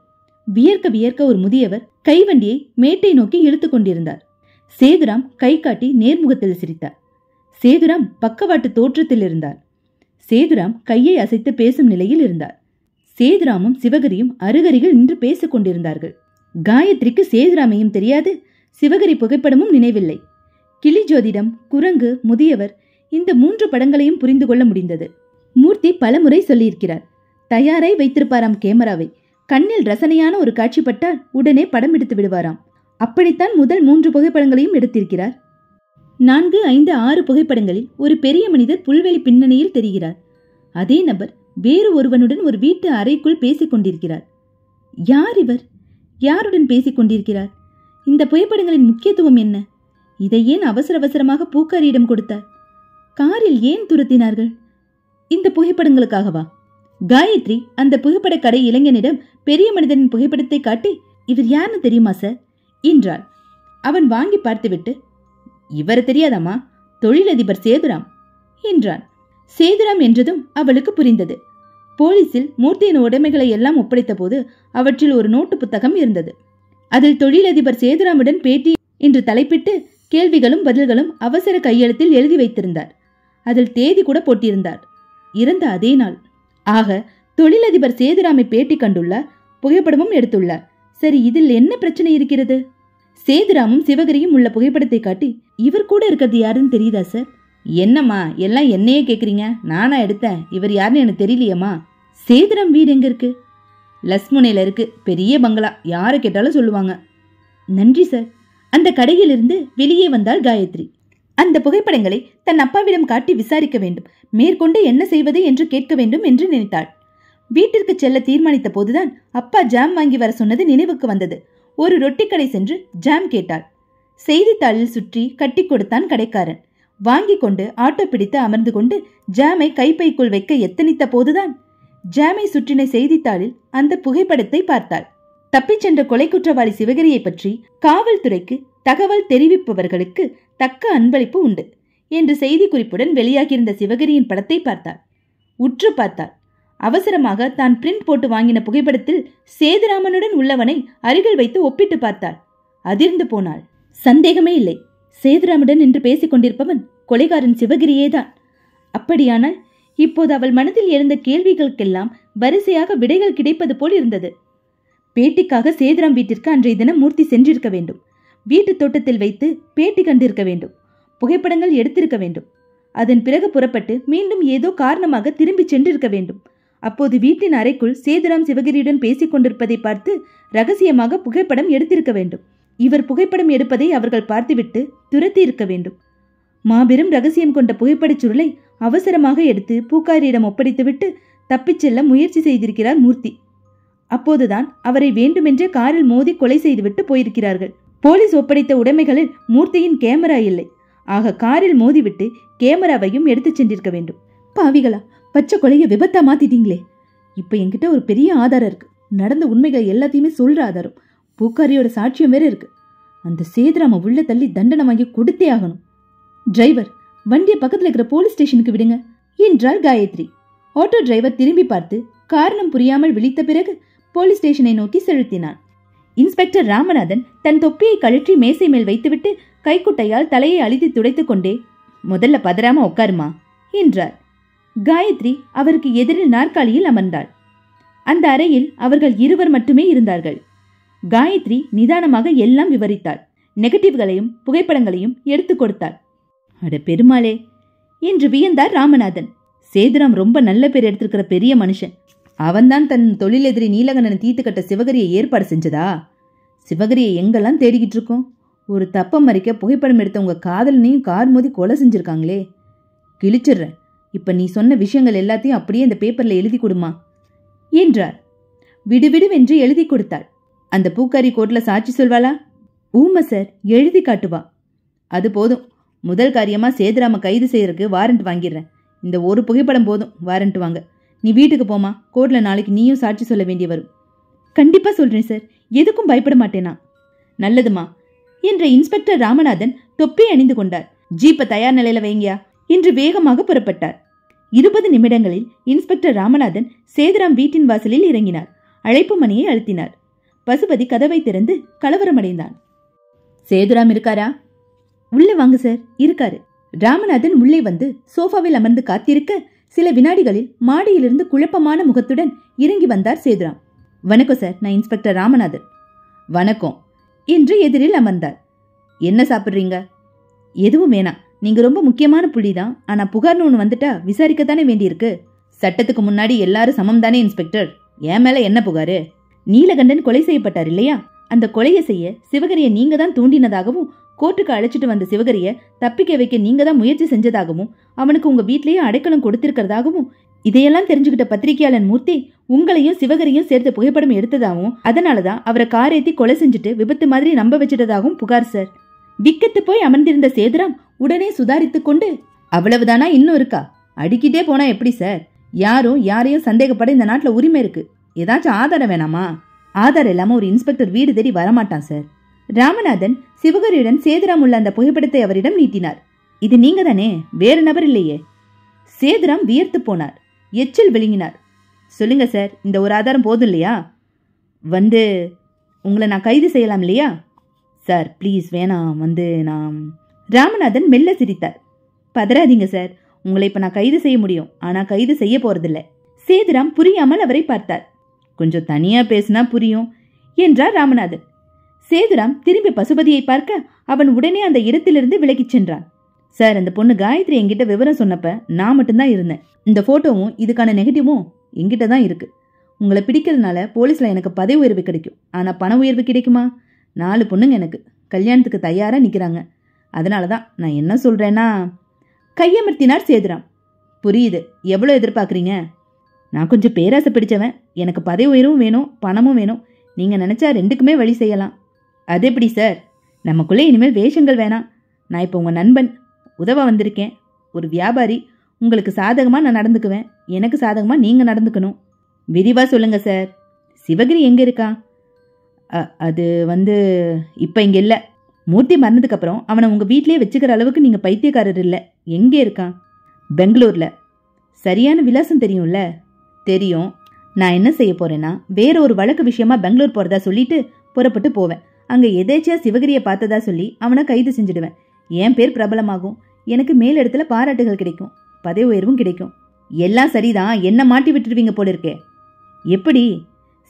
வியர்க்க வியர்க்க ஒரு முதியவர் கைவண்டியை மேட்டை நோக்கி இழுத்து கொண்டிருந்தார். சேதுராம் கை காட்டி நேர்முகத்தில் சிரித்தார். சேதுராம் பக்கவாட்டு தோற்றத்தில் இருந்தார். சேதுராம் கையை அசைத்து பேசும் நிலையில் இருந்தார். சேதுராமும் சிவகரியும் அருகருகில் நின்று பேசிக் கொண்டிருந்தார்கள். காயத்ரிக்கு சேதுராமையும் தெரியாது, சிவகரி புகைப்படமும் நினைவில்லை. கிளி ஜோதிடம், குரங்கு, முதியவர், இந்த 3 படங்களையும் புரிந்து கொள்ள முடிந்தது. மூர்த்தி பலமுறை சொல்லியிருக்கிறார். தயாராய் வைத்திருப்பாராம் கேமராவை. கண்ணில் ரசனையான ஒரு காட்சிப்பட்டால் உடனே படம் எடுத்து விடுவாராம். அப்படித்தான் முதல் 3 புகைப்படங்களையும் எடுத்திருக்கிறார். 4, 5, 6 புகைப்படங்களில் ஒரு பெரிய மனிதர் புல்வெளி பின்னணியில் தெரிகிறார். அதே நபர் வேறு ஒருவனுடன் ஒரு வீட்டு அறைக்குள் பேசிக் கொண்டிருக்கிறார். யார் இவர்? யாருடன் பேசிக் கொண்டிருக்கிறார்? இந்த புகைப்படங்களின் முக்கியத்துவம் என்ன? இதை ஏன் அவசர அவசரமாக பூக்காரியிடம் கொடுத்தார்? காரில் ஏன் துரத்தினார்கள்? இந்த புகைப்படங்களுக்காகவா? காயத்ரி அந்த புகைப்பட கடை இளைஞனிடம் பெரிய மனிதனின் புகைப்படத்தை காட்டி, இவர் யாருன்னு தெரியுமா சார் என்றாள். அவன் வாங்கி பார்த்துவிட்டு, இவரை தெரியாதாமா? தொழிலதிபர் சேதுராம் என்றான். சேதுராம் என்றதும் அவளுக்கு புரிந்தது. போலீசில் மூர்த்தியின் உடைமைகளை எல்லாம் ஒப்படைத்த போது அவற்றில் ஒரு நோட்டு புத்தகம் இருந்தது. அதில் தொழிலதிபர் சேதுராமுடன் பேட்டி என்று தலைப்பிட்டு கேள்விகளும் பதில்களும் அவசர கையெழுத்தில் எழுதி வைத்திருந்தார். அதில் தேதி கூட போட்டிருந்தார். இறந்த அதே நாள். ஆக தொழிலதிபர் சேதுராமை பேட்டி கண்டுள்ளார், புகைப்படமும் எடுத்துள்ளார். சரி, இதில் என்ன பிரச்சனை இருக்கிறது? சேதுராமும் சிவகிரியும் உள்ள புகைப்படத்தை காட்டி, இவர் கூட இருக்கிறது யாருன்னு தெரியுதா சார்? என்னம்மா எல்லாம் என்னையே கேக்குறீங்க? நானா எடுத்தேன், இவர் யாருன்னு எனக்கு தெரியலையம்மா. சேதுராம் வீடு எங்க இருக்கு? லஸ்முனையில இருக்கு, பெரிய பங்களா, யாரை கேட்டாலும் சொல்லுவாங்க. நன்றி சார். அந்த கடையிலிருந்து வெளியே வந்தாள் காயத்ரி. அந்த புகைப்படங்களை தன் அப்பாவிடம் காட்டி விசாரிக்க வேண்டும், மேற்கொண்டு என்ன செய்வது என்று கேட்க வேண்டும் என்று நினைத்தாள். வீட்டிற்கு செல்ல தீர்மானித்த போதுதான் அப்பா ஜாம் வாங்கி வர சொன்னது நினைவுக்கு வந்தது. ஒரு ரொட்டி கடை சென்று ஜாம் கேட்டாள். செய்தித்தாளில் சுற்றி கட்டி கொடுத்தான் கடைக்காரன். வாங்கி கொண்டு ஆட்டோ பிடித்து அமர்ந்து கொண்டு ஜாமை கைப்பைக்குள் வைக்க எத்தனித்த போதுதான் ஜாமை சுற்றின செய்தித்தாளில் அந்த புகைப்படத்தை பார்த்தாள். தப்பிச் சென்ற கொலை குற்றவாளி சிவகிரியை பற்றி காவல்துறைக்கு தகவல் தெரிவிப்பவர்களுக்கு தக்க அன்பளிப்பு உண்டு என்று செய்தி குறிப்புடன் வெளியாகியிருந்த சிவகிரியின் படத்தை பார்த்தாள். உற்று பார்த்தாள். அவசரமாக தான் பிரிண்ட் போட்டு வாங்கின புகைப்படத்தில் சேதுராமனுடன் உள்ளவனை அருகில் வைத்து ஒப்பிட்டு பார்த்தாள். அதிர்ந்து போனாள். சந்தேகமே இல்லை, சேதுராமுடன் நின்று பேசிக் கொண்டிருப்பவன் கொலைகாரன் சிவகிரியேதான். அப்படியானால் இப்போது அவள் மனதில் எழுந்த கேள்விகளுக்கெல்லாம் வரிசையாக விடைகள் கிடைப்பது போல் இருந்தது. பேட்டிக்காக சேதுராம் வீட்டிற்கு அன்றைய தினம் மூர்த்தி சென்றிருக்க வேண்டும். வீட்டு தோட்டத்தில் வைத்து பேட்டி கண்டிருக்க வேண்டும். புகைப்படங்கள் எடுத்திருக்க வேண்டும். அதன் பிறகு புறப்பட்டு மீண்டும் ஏதோ காரணமாக திரும்பி சென்றிருக்க வேண்டும். அப்போது வீட்டின் அறைக்குள் சேதுராம் சிவகிரியுடன் பேசிக் கொண்டிருப்பதை பார்த்து ரகசியமாக புகைப்படம் எடுத்திருக்க வேண்டும். இவர் புகைப்படம் எடுப்பதை அவர்கள் பார்த்துவிட்டு துரத்தி இருக்க வேண்டும். மாபெரும் ரகசியம் கொண்ட புகைப்படச் சுருளை அவசரமாக எடுத்து பூக்காரியிடம் ஒப்படைத்துவிட்டு தப்பிச் செல்ல முயற்சி செய்திருக்கிறார் மூர்த்தி. அப்போதுதான் அவரை வேண்டுமென்றே காரில் மோதி கொலை செய்துவிட்டு போயிருக்கிறார்கள். போலீஸ் ஒப்படைத்த உடைமைகளில் மூர்த்தியின் கேமரா இல்லை. ஆக காரில் மோதிவிட்டு கேமராவையும் எடுத்து சென்றிருக்க வேண்டும். பாவிகளா, பச்சை கொலைய விபத்தா மாத்திட்டீங்களே. இப்ப என்கிட்ட ஒரு பெரிய ஆதாரம் இருக்கு. நடந்த உண்மைகள் எல்லாத்தையுமே சொல்ற ஆதாரம். பூக்காரியோட சாட்சியம் வேற இருக்கு. அந்த சேதுராம உள்ள தள்ளி தண்டனை வாங்கி கொடுத்தே ஆகணும். டிரைவர், வண்டியை பக்கத்துல இருக்கிற போலீஸ் ஸ்டேஷனுக்கு விடுங்க என்றாள் காயத்ரி. ஆட்டோ டிரைவர் திரும்பி பார்த்து காரணம் புரியாமல் விழித்த பிறகு போலீஸ் ஸ்டேஷனை நோக்கி செலுத்தினான். இன்ஸ்பெக்டர் ராமநாதன் தன் தொப்பியை கழற்றி மேசை மேல் வைத்துவிட்டு கைக்குட்டையால் தலையை அழுத்தி துடைத்துக் கொண்டே, முதல்ல பதறாம உட்காருமா என்றார். காயத்ரி அவருக்கு எதிரில் நாற்காலியில் அமர்ந்தாள். அந்த அறையில் அவர்கள் இருவர் மட்டுமே இருந்தார்கள். காயத்ரி நிதானமாக எல்லாம் விவரித்தாள். நெகட்டிவ்களையும் புகைப்படங்களையும் எடுத்துக் கொடுத்தாள். அட பெருமாளே என்று வியந்தார் ராமநாதன். சேதுராம் ரொம்ப நல்ல பேர் எடுத்திருக்கிற பெரிய மனுஷன். அவன்தான் தன் தொழிலெதிரி நீலகண்டனை தீர்த்து கட்ட சிவகிரியை ஏற்பாடு செஞ்சதா? சிவகிரியை எங்கெல்லாம் தேடிக்கிட்டு இருக்கோம். ஒரு தப்பம் மறைக்க புகைப்படம் எடுத்த உங்க காதலனையும் கார் மோதி கொலை செஞ்சிருக்காங்களே. கிழிச்சிடுறேன். இப்ப நீ சொன்ன விஷயங்கள் எல்லாத்தையும் அப்படியே இந்த பேப்பர்ல எழுதி கொடுமா என்றார். விடுவிடுவென்று எழுதி கொடுத்தாள். அந்த பூக்காரி கோர்ட்ல சாட்சி சொல்வாளா? ஊம சார், எழுதி காட்டுவா. அது போதும். முதல் காரியமா சேதுராம கைது செய்யறதுக்கு வாரண்ட் வாங்கிடுறேன். இந்த ஒரு புகைப்படம் போதும் வாரண்ட் வாங்க. நீ வீட்டுக்கு போமா. கோர்ட்ல நாளைக்கு நீயும் சாட்சி சொல்ல வேண்டி வரும். கண்டிப்பா சொல்றேன் சார், எதுக்கும் பயப்பட மாட்டேனா. நல்லதுமா என்ற இன்ஸ்பெக்டர் ராமநாதன் தொப்பி அணிந்து கொண்டார். ஜீப்பை தயார் நிலையில வைங்கயா என்று வேகமாக புறப்பட்டார். 20 நிமிடங்களில் இன்ஸ்பெக்டர் ராமநாதன் சேதுராம் வீட்டின் வாசலில் இறங்கினார். அழைப்பு மணியை அழுத்தினார். பசுபதி கதவை திறந்து கலவரமடைந்தான். சேதுராம் இருக்காரா? உள்ளே வாங்க சார், இருக்காரு. ராமநாதன் உள்ளே வந்து சோஃபாவில் அமர்ந்து காத்திருக்க சில வினாடிகளில் மாடியிலிருந்து குழப்பமான முகத்துடன் இறங்கி வந்தார் சேதுராம். வணக்கம் சார், நான் இன்ஸ்பெக்டர் ராமநாதன். வணக்கம் என்று எதிரில் அமர்ந்தார். என்ன சாப்பிட்றீங்க? எதுவும் வேணாம். நீங்க ரொம்ப முக்கியமான புள்ளிதான். ஆனா புகார்னு ஒன்று வந்துட்டா விசாரிக்கத்தானே வேண்டியிருக்கு. சட்டத்துக்கு முன்னாடி எல்லாரும் சமம் தானே இன்ஸ்பெக்டர். என் மேல என்ன புகாரு? நீலகண்டன் கொலை செய்யப்பட்டார் இல்லையா? அந்த கொலையை செய்ய சிவகிரியை நீங்க தான் தூண்டினதாகவும், கோர்ட்டுக்கு அழைச்சிட்டு வந்த சிவகிரிய தப்பிக்க வைக்க நீங்க தான் முயற்சி செஞ்சதாகவும், அவனுக்கு உங்க வீட்லயே அடைக்கலம் கொடுத்திருக்கிறதாகவும், இதையெல்லாம் தெரிஞ்சுக்கிட்ட பத்திரிகையாளன் மூர்த்தி உங்களையும் சிவகிரியும் சேர்த்து புகைப்படம் எடுத்ததாகவும், அதனாலதான் அவரை காரேத்தி கொலை செஞ்சுட்டு விபத்து மாதிரி நம்ப வச்சிட்டதாகவும் புகார் சார். விக்கத்து போய் அமர்ந்திருந்த சேதுராம் உடனே சுதாரித்துக் கொண்டு, அவ்வளவுதானா? இன்னும் இருக்கா? அடிக்கிட்டே போனா எப்படி சார்? யாரும் யாரையும் சந்தேகப்பட இந்த நாட்டுல உரிமை இருக்கு. ஏதாச்சும் ஆதாரம் வேணாமா? ஆதாரம் இல்லாம ஒரு இன்ஸ்பெக்டர் வீடு தேடி வரமாட்டான் சார். ராமநாதன் சிவகிரியுடன் சேதுராம் உள்ள அந்த புகைப்படத்தை அவரிடம் நீட்டினார். இது நீங்க தானே, வேறு நபர் இல்லையே. சேதுராம் வியர்த்து போனார். எச்சில் விழுங்கினார். சொல்லுங்க சார், இந்த ஒரு ஆதாரம் போதும் இல்லையா? உங்களை நான் கைது செய்யலாம் இல்லையா? சார் ப்ளீஸ் வேணாம். நான் ராமநாதன் மெல்ல சிரித்தார். பதறாதீங்க சார், உங்களை இப்ப நான் கைது செய்ய முடியும். ஆனா கைது செய்ய போறதில்ல. சேதுராம் புரியாமல் அவரை பார்த்தார். கொஞ்சம் தனியா பேசினா புரியும் என்றார் ராமநாதன். சேதுராம் திரும்பி பசுபதியை பார்க்க அவன் உடனே அந்த இடத்திலிருந்து விலகிச் சென்றான். சார், அந்த பொண்ணு காயத்ரி என்கிட்ட விவரம் சொன்னப்ப நான் மட்டும்தான் இருந்தேன். இந்த போட்டோவும் இதுக்கான நெகட்டிவும் என்கிட்ட தான் இருக்கு. உங்களை பிடிக்கிறதுனால போலீஸ்ல எனக்கு பதவி உயர்வு கிடைக்கும். ஆனா பண உயர்வு கிடைக்குமா? 4 பொண்ணுங்க எனக்கு கல்யாணத்துக்கு தயாரா நிக்கிறாங்க. அதனாலதான் நான் என்ன சொல்றேன்னா, கையமர்த்தினார் சேதுராம். புரியுது, எவ்வளவு எதிர்பார்க்குறீங்க? நான் கொஞ்சம் பேராசை பிடிச்சவன். எனக்கு பதவி உயர்வும் வேணும், பணமும் வேணும். நீங்க நினைச்சா 2க்குமே வழி செய்யலாம். அது எப்படி சார்? நமக்குள்ளே இனிமேல் வேஷங்கள் வேணாம். நான் இப்போ உங்க நண்பன், உதவ வந்திருக்கேன். ஒரு வியாபாரி. உங்களுக்கு சாதகமா நான் நடந்துக்குவேன், எனக்கு சாதகமா நீங்க நடந்துக்கணும். விரிவா சொல்லுங்க சார். சிவகிரி எங்க இருக்கா? அது இப்ப இங்க இல்ல. மூர்த்தி மறந்ததுக்கு அப்புறம் அவனை உங்க வீட்லயே வச்சுக்கிற அளவுக்கு நீங்க பைத்தியக்காரர் இல்ல. எங்கே இருக்கான்? பெங்களூர்ல. சரியான விலாசம் தெரியும்ல? தெரியும். நான் என்ன செய்ய போறேன்னா, வேற ஒரு வழக்கு விஷயமா பெங்களூர் போறதா சொல்லிட்டு புறப்பட்டு போவேன். அங்க எதேச்சியா சிவகிரியை பார்த்ததா சொல்லி அவனை கைது செஞ்சிடுவேன். என் பேர் பிரபலமாகும், எனக்கு மேலிடத்துல பாராட்டுகள் கிடைக்கும், பதவி உயர்வும் கிடைக்கும். எல்லாம் சரிதான், என்ன மாட்டி விட்டுருவீங்க போல இருக்கே. எப்படி?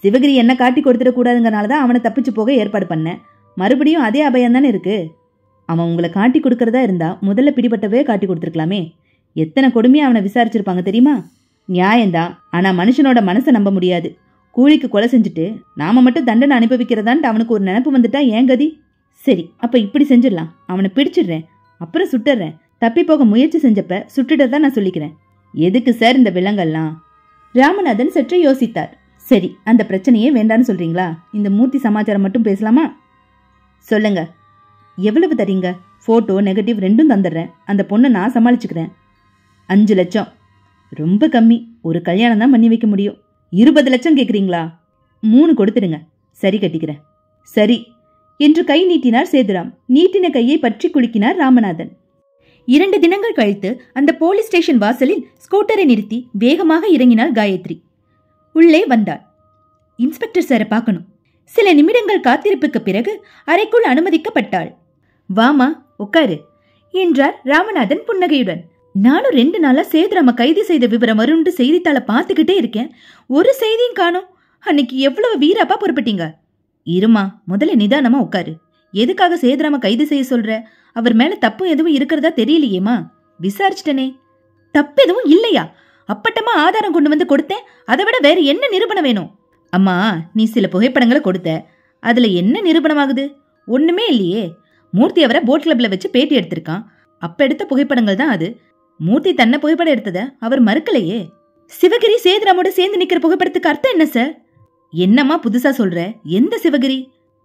சிவகிரி என்ன காட்டி கொடுத்துடக்கூடாதுங்கிறனாலதான் அவனை தப்பிச்சு போக ஏற்பாடு பண்ணேன். மறுபடியும் அதே அபயம் தானே இருக்கு. அவன் உங்களை காட்டி கொடுக்கறதா இருந்தா முதல்ல பிடிபட்டவே காட்டி கொடுத்துருக்கலாமே. எத்தனை கொடுமையா அவனை விசாரிச்சிருப்பாங்க தெரியுமா? நியாயம்தான், ஆனா மனுஷனோட மனசை நம்ப முடியாது. கூலிக்கு கொலை செஞ்சுட்டு நாம மட்டும் தண்டனை அனுபவிக்கிறதான்ட்டு அவனுக்கு ஒரு நினைப்பு வந்துட்டா ஏன் கதி? சரி, அப்ப இப்படி செஞ்சிடலாம். அவனை பிடிச்சிடுறேன், அப்புறம் சுட்டுறேன். தப்பி போக முயற்சி செஞ்சப்ப சுட்டுட்டதான் நான் சொல்லிக்கிறேன். எதுக்கு சார் இந்த விலங்கெல்லாம்? ராமநாதன் சற்று யோசித்தார். சரி, அந்த பிரச்சனையே வேண்டான்னு சொல்றீங்களா? இந்த மூர்த்தி சமாச்சாரம் மட்டும் பேசலாமா? சொல்லுங்க. எவ்வளவு தரீங்க? போட்டோ நெகட்டிவ் 2ம் தந்துடுறேன். அந்த பொண்ணை நான் சமாளிச்சுக்கிறேன். 5 லட்சம். ரொம்ப கம்மி. ஒரு கல்யாணம் தான் பண்ணி வைக்க முடியும். 20 லட்சம் கேக்குறீங்களா? 3 கொடுத்துடுங்க. சரி, கட்டிக்கிறேன். சரி என்று கை நீட்டினார் சேதுராம். நீட்டின கையை பற்றி குலுக்கினார் ராமநாதன். 2 தினங்கள் கழித்து அந்த போலீஸ் ஸ்டேஷன் வாசலில் ஸ்கூட்டரை நிறுத்தி வேகமாக இறங்கினார் காயத்ரி. உள்ளே வந்தாள். இன்ஸ்பெக்டர் சாரை பார்க்கணும். சில நிமிடங்கள் காத்திருப்புக்கு பிறகு அறைக்குள் அனுமதிக்கப்பட்டாள். வாமா, உட்காரு என்றார் ராமநாதன் புன்னகையுடன். நானும் 2 நாளா சேதுராம கைது செய்த விவரம் வரும்னு செய்தித்தாளை பார்த்துக்கிட்டே இருக்கேன். ஒரு செய்தியும் காணோம். அன்னைக்கு எவ்வளவு வீராப்பா பொறுப்பட்டீங்க. இருமா, முதல்ல நிதானமா உட்காரு. எதுக்காக சேதுராம கைது செய்ய சொல்ற? அவர் மேல தப்பு எதுவும் இருக்கிறதா தெரியலையேமா. விசாரிச்சிட்டனே. தப்பு எதுவும் இல்லையா? அப்பட்டமா ஆதாரம் கொண்டு வந்து கொடுத்தேன். அதை விட வேற என்ன நிரூபணம் வேணும்? அம்மா, நீ சில புகைப்படங்களை கொடுத்த, அதுல என்ன நிரூபணமாகுது? ஒண்ணுமே இல்லையே. மூர்த்தி அவரை போட் கிளப்ல வச்சு பேட்டி எடுத்திருக்கான். அப்ப எடுத்த புகைப்படங்கள் தான் அது. மூர்த்தி தன்னை புகைப்படம் எடுத்தத அவர் மறுக்கலையே. சிவகிரி சேதுராமோட சேர்ந்து நிக்கிற புகைப்படத்துக்கு அர்த்தம் என்ன சார்? என்னம்மா புதுசா சொல்ற? எந்த சிவகிரி?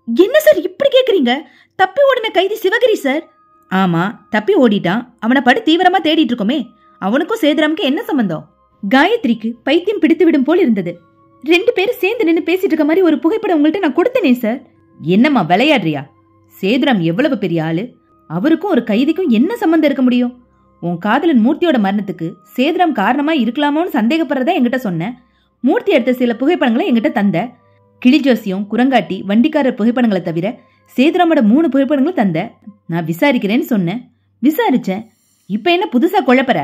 என்ன சார் இப்படி கேக்குறீங்க? தப்பி ஓடின கைதி சிவகிரி சார். ஆமா, தப்பி ஓடிட்டான். அவனை படு தீவிரமா தேடிட்டு இருக்கோமே. அவனுக்கும் சேதுராமுக்கு என்ன சம்பந்தம்? காயத்ரிக்கு பைத்தியம் பிடித்து விடும் போல் இருந்தது. 2 பேரும் சேர்ந்து நின்று பேசிட்டு இருக்க மாதிரி ஒரு புகைப்படம் உங்கள்கிட்ட நான் கொடுத்தனே சார். என்னம்மா விளையாடுறியா? சேதுராம் எவ்வளவு பெரிய ஆளு. அவருக்கும் ஒரு கைதிக்கும் என்ன சம்பந்தம் இருக்க முடியும்? உன் காதலன் மூர்த்தியோட மரணத்துக்கு சேதுராம் காரணமா இருக்கலாமோன்னு சந்தேகப்படுறதா என்கிட்ட சொன்ன. மூர்த்தி எடுத்த சில புகைப்படங்களை என்கிட்ட தந்த. கிளிஜோசியம், குரங்காட்டி, வண்டிக்காரர் புகைப்படங்களை தவிர சேதுராமோட 3 புகைப்படங்களை தந்த. நான் விசாரிக்கிறேன்னு சொன்னேன். விசாரிச்சேன். இப்ப என்ன புதுசா குழப்பற?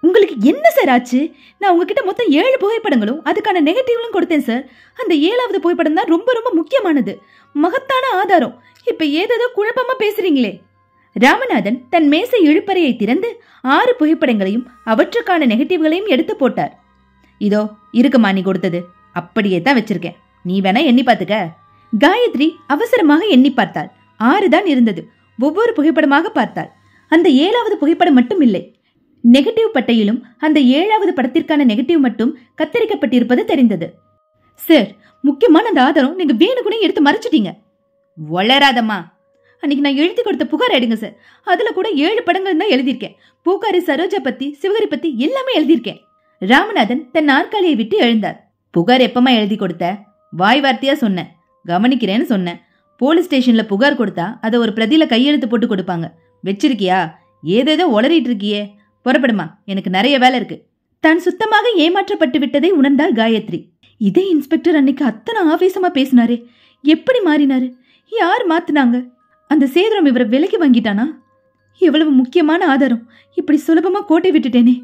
உங்களுக்கு என்ன சார் ஆச்சு? நான் உங்ககிட்ட மொத்தம் 7 புகைப்படங்களும் அதுக்கான நெகட்டிவ்லும் கொடுத்தேன் சார். அந்த 7வது புகைப்படம் தான் ரொம்ப ரொம்ப முக்கியமானது, மகத்தான ஆதாரம். இப்ப ஏதோ குழப்பமா பேசுறீங்களே. ராமநாதன் தன் மேசை இழுப்பறையை திறந்து 6 புகைப்படங்களையும் அவற்றுக்கான நெகட்டிவ்களையும் எடுத்து போட்டார். இதோ இருக்குமா நீ கொடுத்தது? அப்படியே தான் வச்சிருக்கேன். நீ வேணா எண்ணி பார்த்துக்க. காயத்ரி அவசரமாக எண்ணி பார்த்தாள். 6 தான் இருந்தது. ஒவ்வொரு புகைப்படமாக பார்த்தாள். அந்த 7வது புகைப்படம் மட்டும் இல்லை. நெகட்டிவ் பட்டையிலும் அந்த 7வது படத்திற்கான நெகட்டிவ் மட்டும் கத்தரிக்கப்பட்டிருப்பது தெரிந்தது. சார், முக்கியமான அந்த ஆதாரம் நீங்க வேணுக்குனே எடுத்து மறைச்சிட்டீங்க. வளராதம்மா. அன்னைக்கு நான் எழுதி கொடுத்த புகார் எடுங்க சார். அதுல கூட 7 படங்கள் தான் எழுதியிருக்கேன். பூக்காரி சரோஜா பத்தி, சிவகிரி பத்தி எல்லாமே எழுதியிருக்கேன். ராமநாதன் தன் நாற்காலியை விட்டு எழுந்தார். புகார் எப்பமா எழுதி கொடுத்த? வாய் வார்த்தையா சொன்னேன். கவனிக்கிறேன்னு சொன்னேன். போலீஸ் ஸ்டேஷன்ல புகார் கொடுத்தா அதை ஒரு பிரதியில கையெழுத்து போட்டு கொடுப்பாங்க. வச்சிருக்கியா? ஏதேதோ உளறிட்டு இருக்கியே. புறப்படுமா, எனக்கு நிறைய வேலை இருக்கு. தான் சுத்தமாக ஏமாற்றப்பட்டு விட்டதை உணர்ந்தாள் காயத்ரி. இதே இன்ஸ்பெக்டர் அன்னைக்கு அத்தனை ஆவேசமா பேசினாரே, எப்படி மாறினாரு? யார் மாத்தினாங்க? அந்த சேதுராம் இவரை விலைக்கு வாங்கிட்டானா? எவ்வளவு முக்கியமான ஆதாரம். இப்படி சுலபமா கோட்டை விட்டுட்டேனே.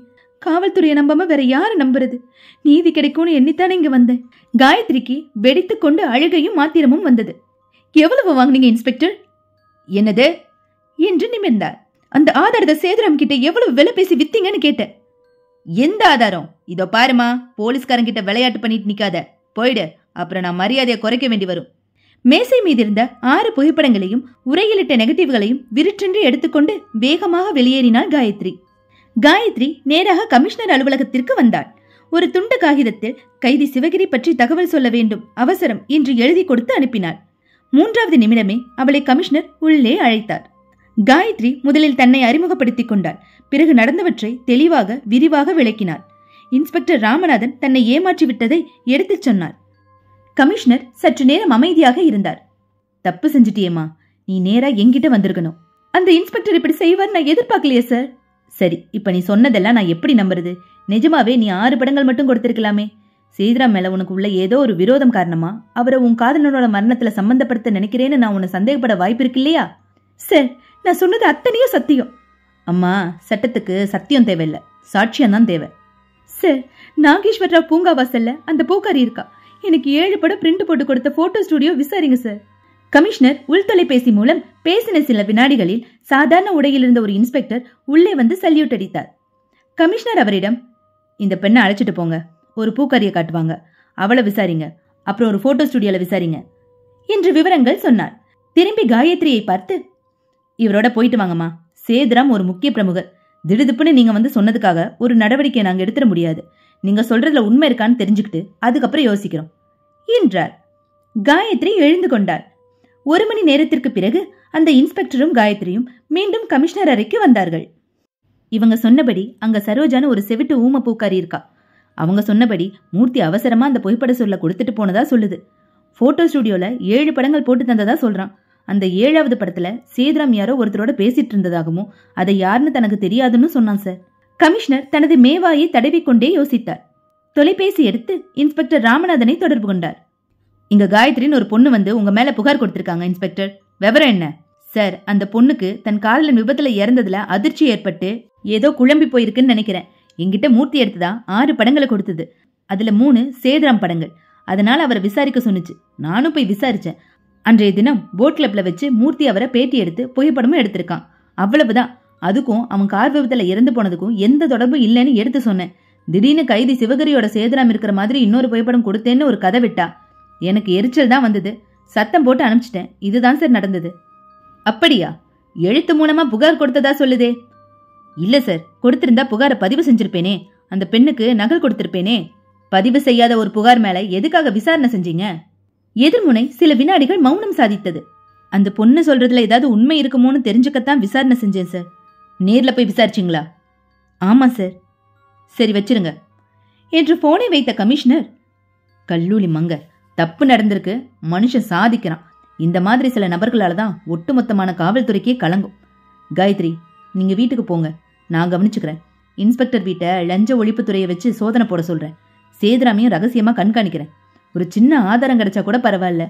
காவல்துறையை நம்பாம வேற யாரு நம்புறது? நீதி கிடைக்கும்னு எண்ணித்தானே இங்க வந்தேன். காயத்ரிக்கு வெடித்து கொண்டு அழுகையும் மாத்திரமும் வந்தது. எவ்வளவு வாங்குனீங்க இன்ஸ்பெக்டர்? என்னது என்று நிமிர்ந்தார். அந்த ஆதாரத்தை சேதுராம் கிட்ட எவ்வளவு விலை பேசி வித்தீங்கன்னு கேட்டேன். எந்த ஆதாரம்? இதோ பாருமா, போலீஸ்காரங்கிட்ட விளையாட்டு பண்ணிட்டு நிக்காத, போயிடு, அப்புறம் நான் மரியாதையை குறைக்க வேண்டி வரும். மேசை மீது இருந்த 6 புகைப்படங்களையும் உரையிலிட்ட நெகட்டிவ்களையும் விருற்றென்று எடுத்துக்கொண்டு வேகமாக வெளியேறினாள் காயத்ரி. காயத்ரி நேராக கமிஷனர் அலுவலகத்திற்கு வந்தாள். ஒரு துண்டு காகிதத்தில் கைதி சிவகிரி பற்றி தகவல் சொல்ல வேண்டும், அவசரம் என்று எழுதி கொடுத்து அனுப்பினாள். 3வது நிமிடமே அவளை கமிஷனர் உள்ளே அழைத்தார். காயத்ரி முதலில் தன்னை அறிமுகப்படுத்திக் கொண்டாள். பிறகு நடந்தவற்றை தெளிவாக விரிவாக விளக்கினாள். இன்ஸ்பெக்டர் ராமநாதன் தன்னை ஏமாற்றி விட்டதை எடுத்துச் சொன்னார். கமிஷனர் சற்று நேரம் அமைதியாக இருந்தார். தப்பு செஞ்சிட்டியேமா, நீ நேரா என்கிட்ட வந்திருக்கணும். அந்த இன்ஸ்பெக்டர் இப்படி செய்வார் நான் எதிர்பார்க்கலையே சார். சரி, இப்ப நீ சொன்னதெல்லாம் நான் எப்படி நம்புறது? நிஜமாவே நீ 6 படங்கள் மட்டும் கொடுத்திருக்கலாமே. சேதுராம் மேல உனக்கு உள்ள ஏதோ ஒரு விரோதம் காரணமா அவரை உன் காதலனோட மரணத்துல சம்பந்தப்படுத்த நினைக்கிறேன்னு நான் உன்னை சந்தேகப்பட வாய்ப்பு இருக்கு இல்லையா? சார், நான் சொன்னது அத்தனையும் சத்தியம். அம்மா, சட்டத்துக்கு சத்தியம் தேவையில்லை, சாட்சியம் தான் தேவை. சார், நாகேஸ்வர் ராவ் பூங்கா வாசல்ல அந்த பூக்காரி இருக்கா. எனக்கு 7 படம் பிரிண்ட் போட்டு கொடுத்த போட்டோ ஸ்டுடியோ விசாரிங்க சார். கமிஷனர் உள்தொலைபேசி மூலம் பேசின சில வினாடிகளில் சாதாரண உடையில் இருந்த ஒரு இன்ஸ்பெக்டர் உள்ளே வந்து சல்யூட் அடித்தார். கமிஷனர் அவரிடம், இந்த பெண்ணை அழைச்சிட்டு போங்க, ஒரு பூக்காரியை காட்டுவாங்க, அவளை விசாரிங்க, அப்புறம் ஒரு போட்டோ ஸ்டுடியோல விசாரிங்க என்று விவரங்கள் சொன்னார். திரும்பி காயத்ரியை பார்த்து, இவரோட போயிட்டு வாங்கம்மா. சேதுராம் ஒரு முக்கிய பிரமுகர். திடுதிப்புன்னு நீங்க வந்து சொன்னதுக்காக ஒரு நடவடிக்கையை நாங்க எடுத்துட முடியாது. நீங்க சொல்றதுல உண்மை இருக்கான்னு தெரிஞ்சுக்கிட்டு அதுக்கப்புறம் யோசிக்கிறோம் என்றார். காயத்ரி எழுந்து கொண்டாள். 1 மணி நேரத்திற்கு பிறகு அந்த இன்ஸ்பெக்டரும் காயத்ரியும் மீண்டும் கமிஷனர் அறைக்கு வந்தார்கள். இவங்க சொன்னபடி அங்க சரோஜான்னு ஒரு செவிட்டு ஊம பூக்காரி இருக்கா. அவங்க சொன்னபடி மூர்த்தி அவசரமா அந்த புகைப்பட சொல்ல கொடுத்துட்டு போனதா சொல்லுது. போட்டோ ஸ்டுடியோல 7 படங்கள் போட்டு தந்ததா சொல்றான். அந்த 7வது படத்துல சேதுராம் யாரோ ஒருத்தரோட பேசிட்டு இருந்ததாகவும் அதை யாருன்னு தனக்கு தெரியாதுன்னு சொன்னான் சார். கமிஷனர் தனது மேவாயை தடவிக்கொண்டே யோசித்தார். தொலைபேசி எடுத்து இன்ஸ்பெக்டர் ராமநாதனை தொடர்பு கொண்டார். இங்க காயத்ரின்னு ஒரு பொண்ணு வந்து உங்க மேல புகார் கொடுத்திருக்காங்க இன்ஸ்பெக்டர். விவரம் என்ன? சார், அந்த பொண்ணுக்கு தன் காதலன் விபத்துல இறந்ததுல அதிர்ச்சி ஏற்பட்டு ஏதோ குழம்பி போயிருக்குன்னு நினைக்கிறேன். என்கிட்ட மூர்த்தி எடுத்துதான் 6 படங்களை கொடுத்தது. அதுல 3 சேதுராம் படங்கள். அதனால அவரை விசாரிக்க சொன்னுச்சு. நானும் போய் விசாரிச்சேன். அன்றைய தினம் போட் கிளப்ல வச்சு மூர்த்தி அவரை பேட்டி எடுத்து புகைப்படமும் எடுத்திருக்கான். அவ்வளவுதான். அதுக்கும் அவன் கார் விபத்துல இறந்து போனதுக்கும் எந்த தொடர்பும் இல்லைன்னு எடுத்து சொன்னேன். திடீர்னு கைதி சிவகிரியோட சேதுராம் இருக்கிற மாதிரி இன்னொரு புகைப்படம் கொடுத்தேன்னு ஒரு கதை விட்டா. எனக்கு எரிச்சல் தான் வந்தது. சத்தம் போட்டு அனுப்பிச்சிட்டேன். இதுதான் சார் நடந்தது. அப்படியா? எழுத்து மூலமா புகார் கொடுத்ததா சொல்லுதே. இல்ல சார், கொடுத்திருந்தா புகாரை பதிவு செஞ்சிருப்பேனே. அந்த பெண்ணுக்கு நகல் கொடுத்திருப்பேனே. பதிவு செய்யாத ஒரு புகார் மேல எதுக்காக விசாரணை செஞ்சீங்க? எதிர்முனை சில வினாடிகள் மௌனம் சாதித்தது. அந்த பொண்ணு சொல்றதுல ஏதாவது உண்மை இருக்குமோன்னு தெரிஞ்சுக்கத்தான் விசாரணை செஞ்சேன் சார். நேர்ல போய் விசாரிச்சிங்களா? ஆமா சார். சரி, வச்சிருங்க என்று போனை வைத்த கமிஷனர், கல்லூலி மங்க, தப்பு நடந்திருக்கு, மனுஷன் சாதிக்கிறான். இந்த மாதிரி சில நபர்களால தான் ஒட்டுமொத்தமான காவல்துறைக்கே கலங்கும். காயத்ரி, நீங்க வீட்டுக்கு போங்க, நான் கவனிச்சுக்கிறேன். இன்ஸ்பெக்டர் வீட்டை லஞ்ச ஒழிப்புத்துறையை வச்சு சோதனை போட சொல்றேன். சேதுராமையும் ரகசியமா கண்காணிக்கிறேன். ஒரு சின்ன ஆதாரம் கிடைச்சா கூட பரவாயில்ல.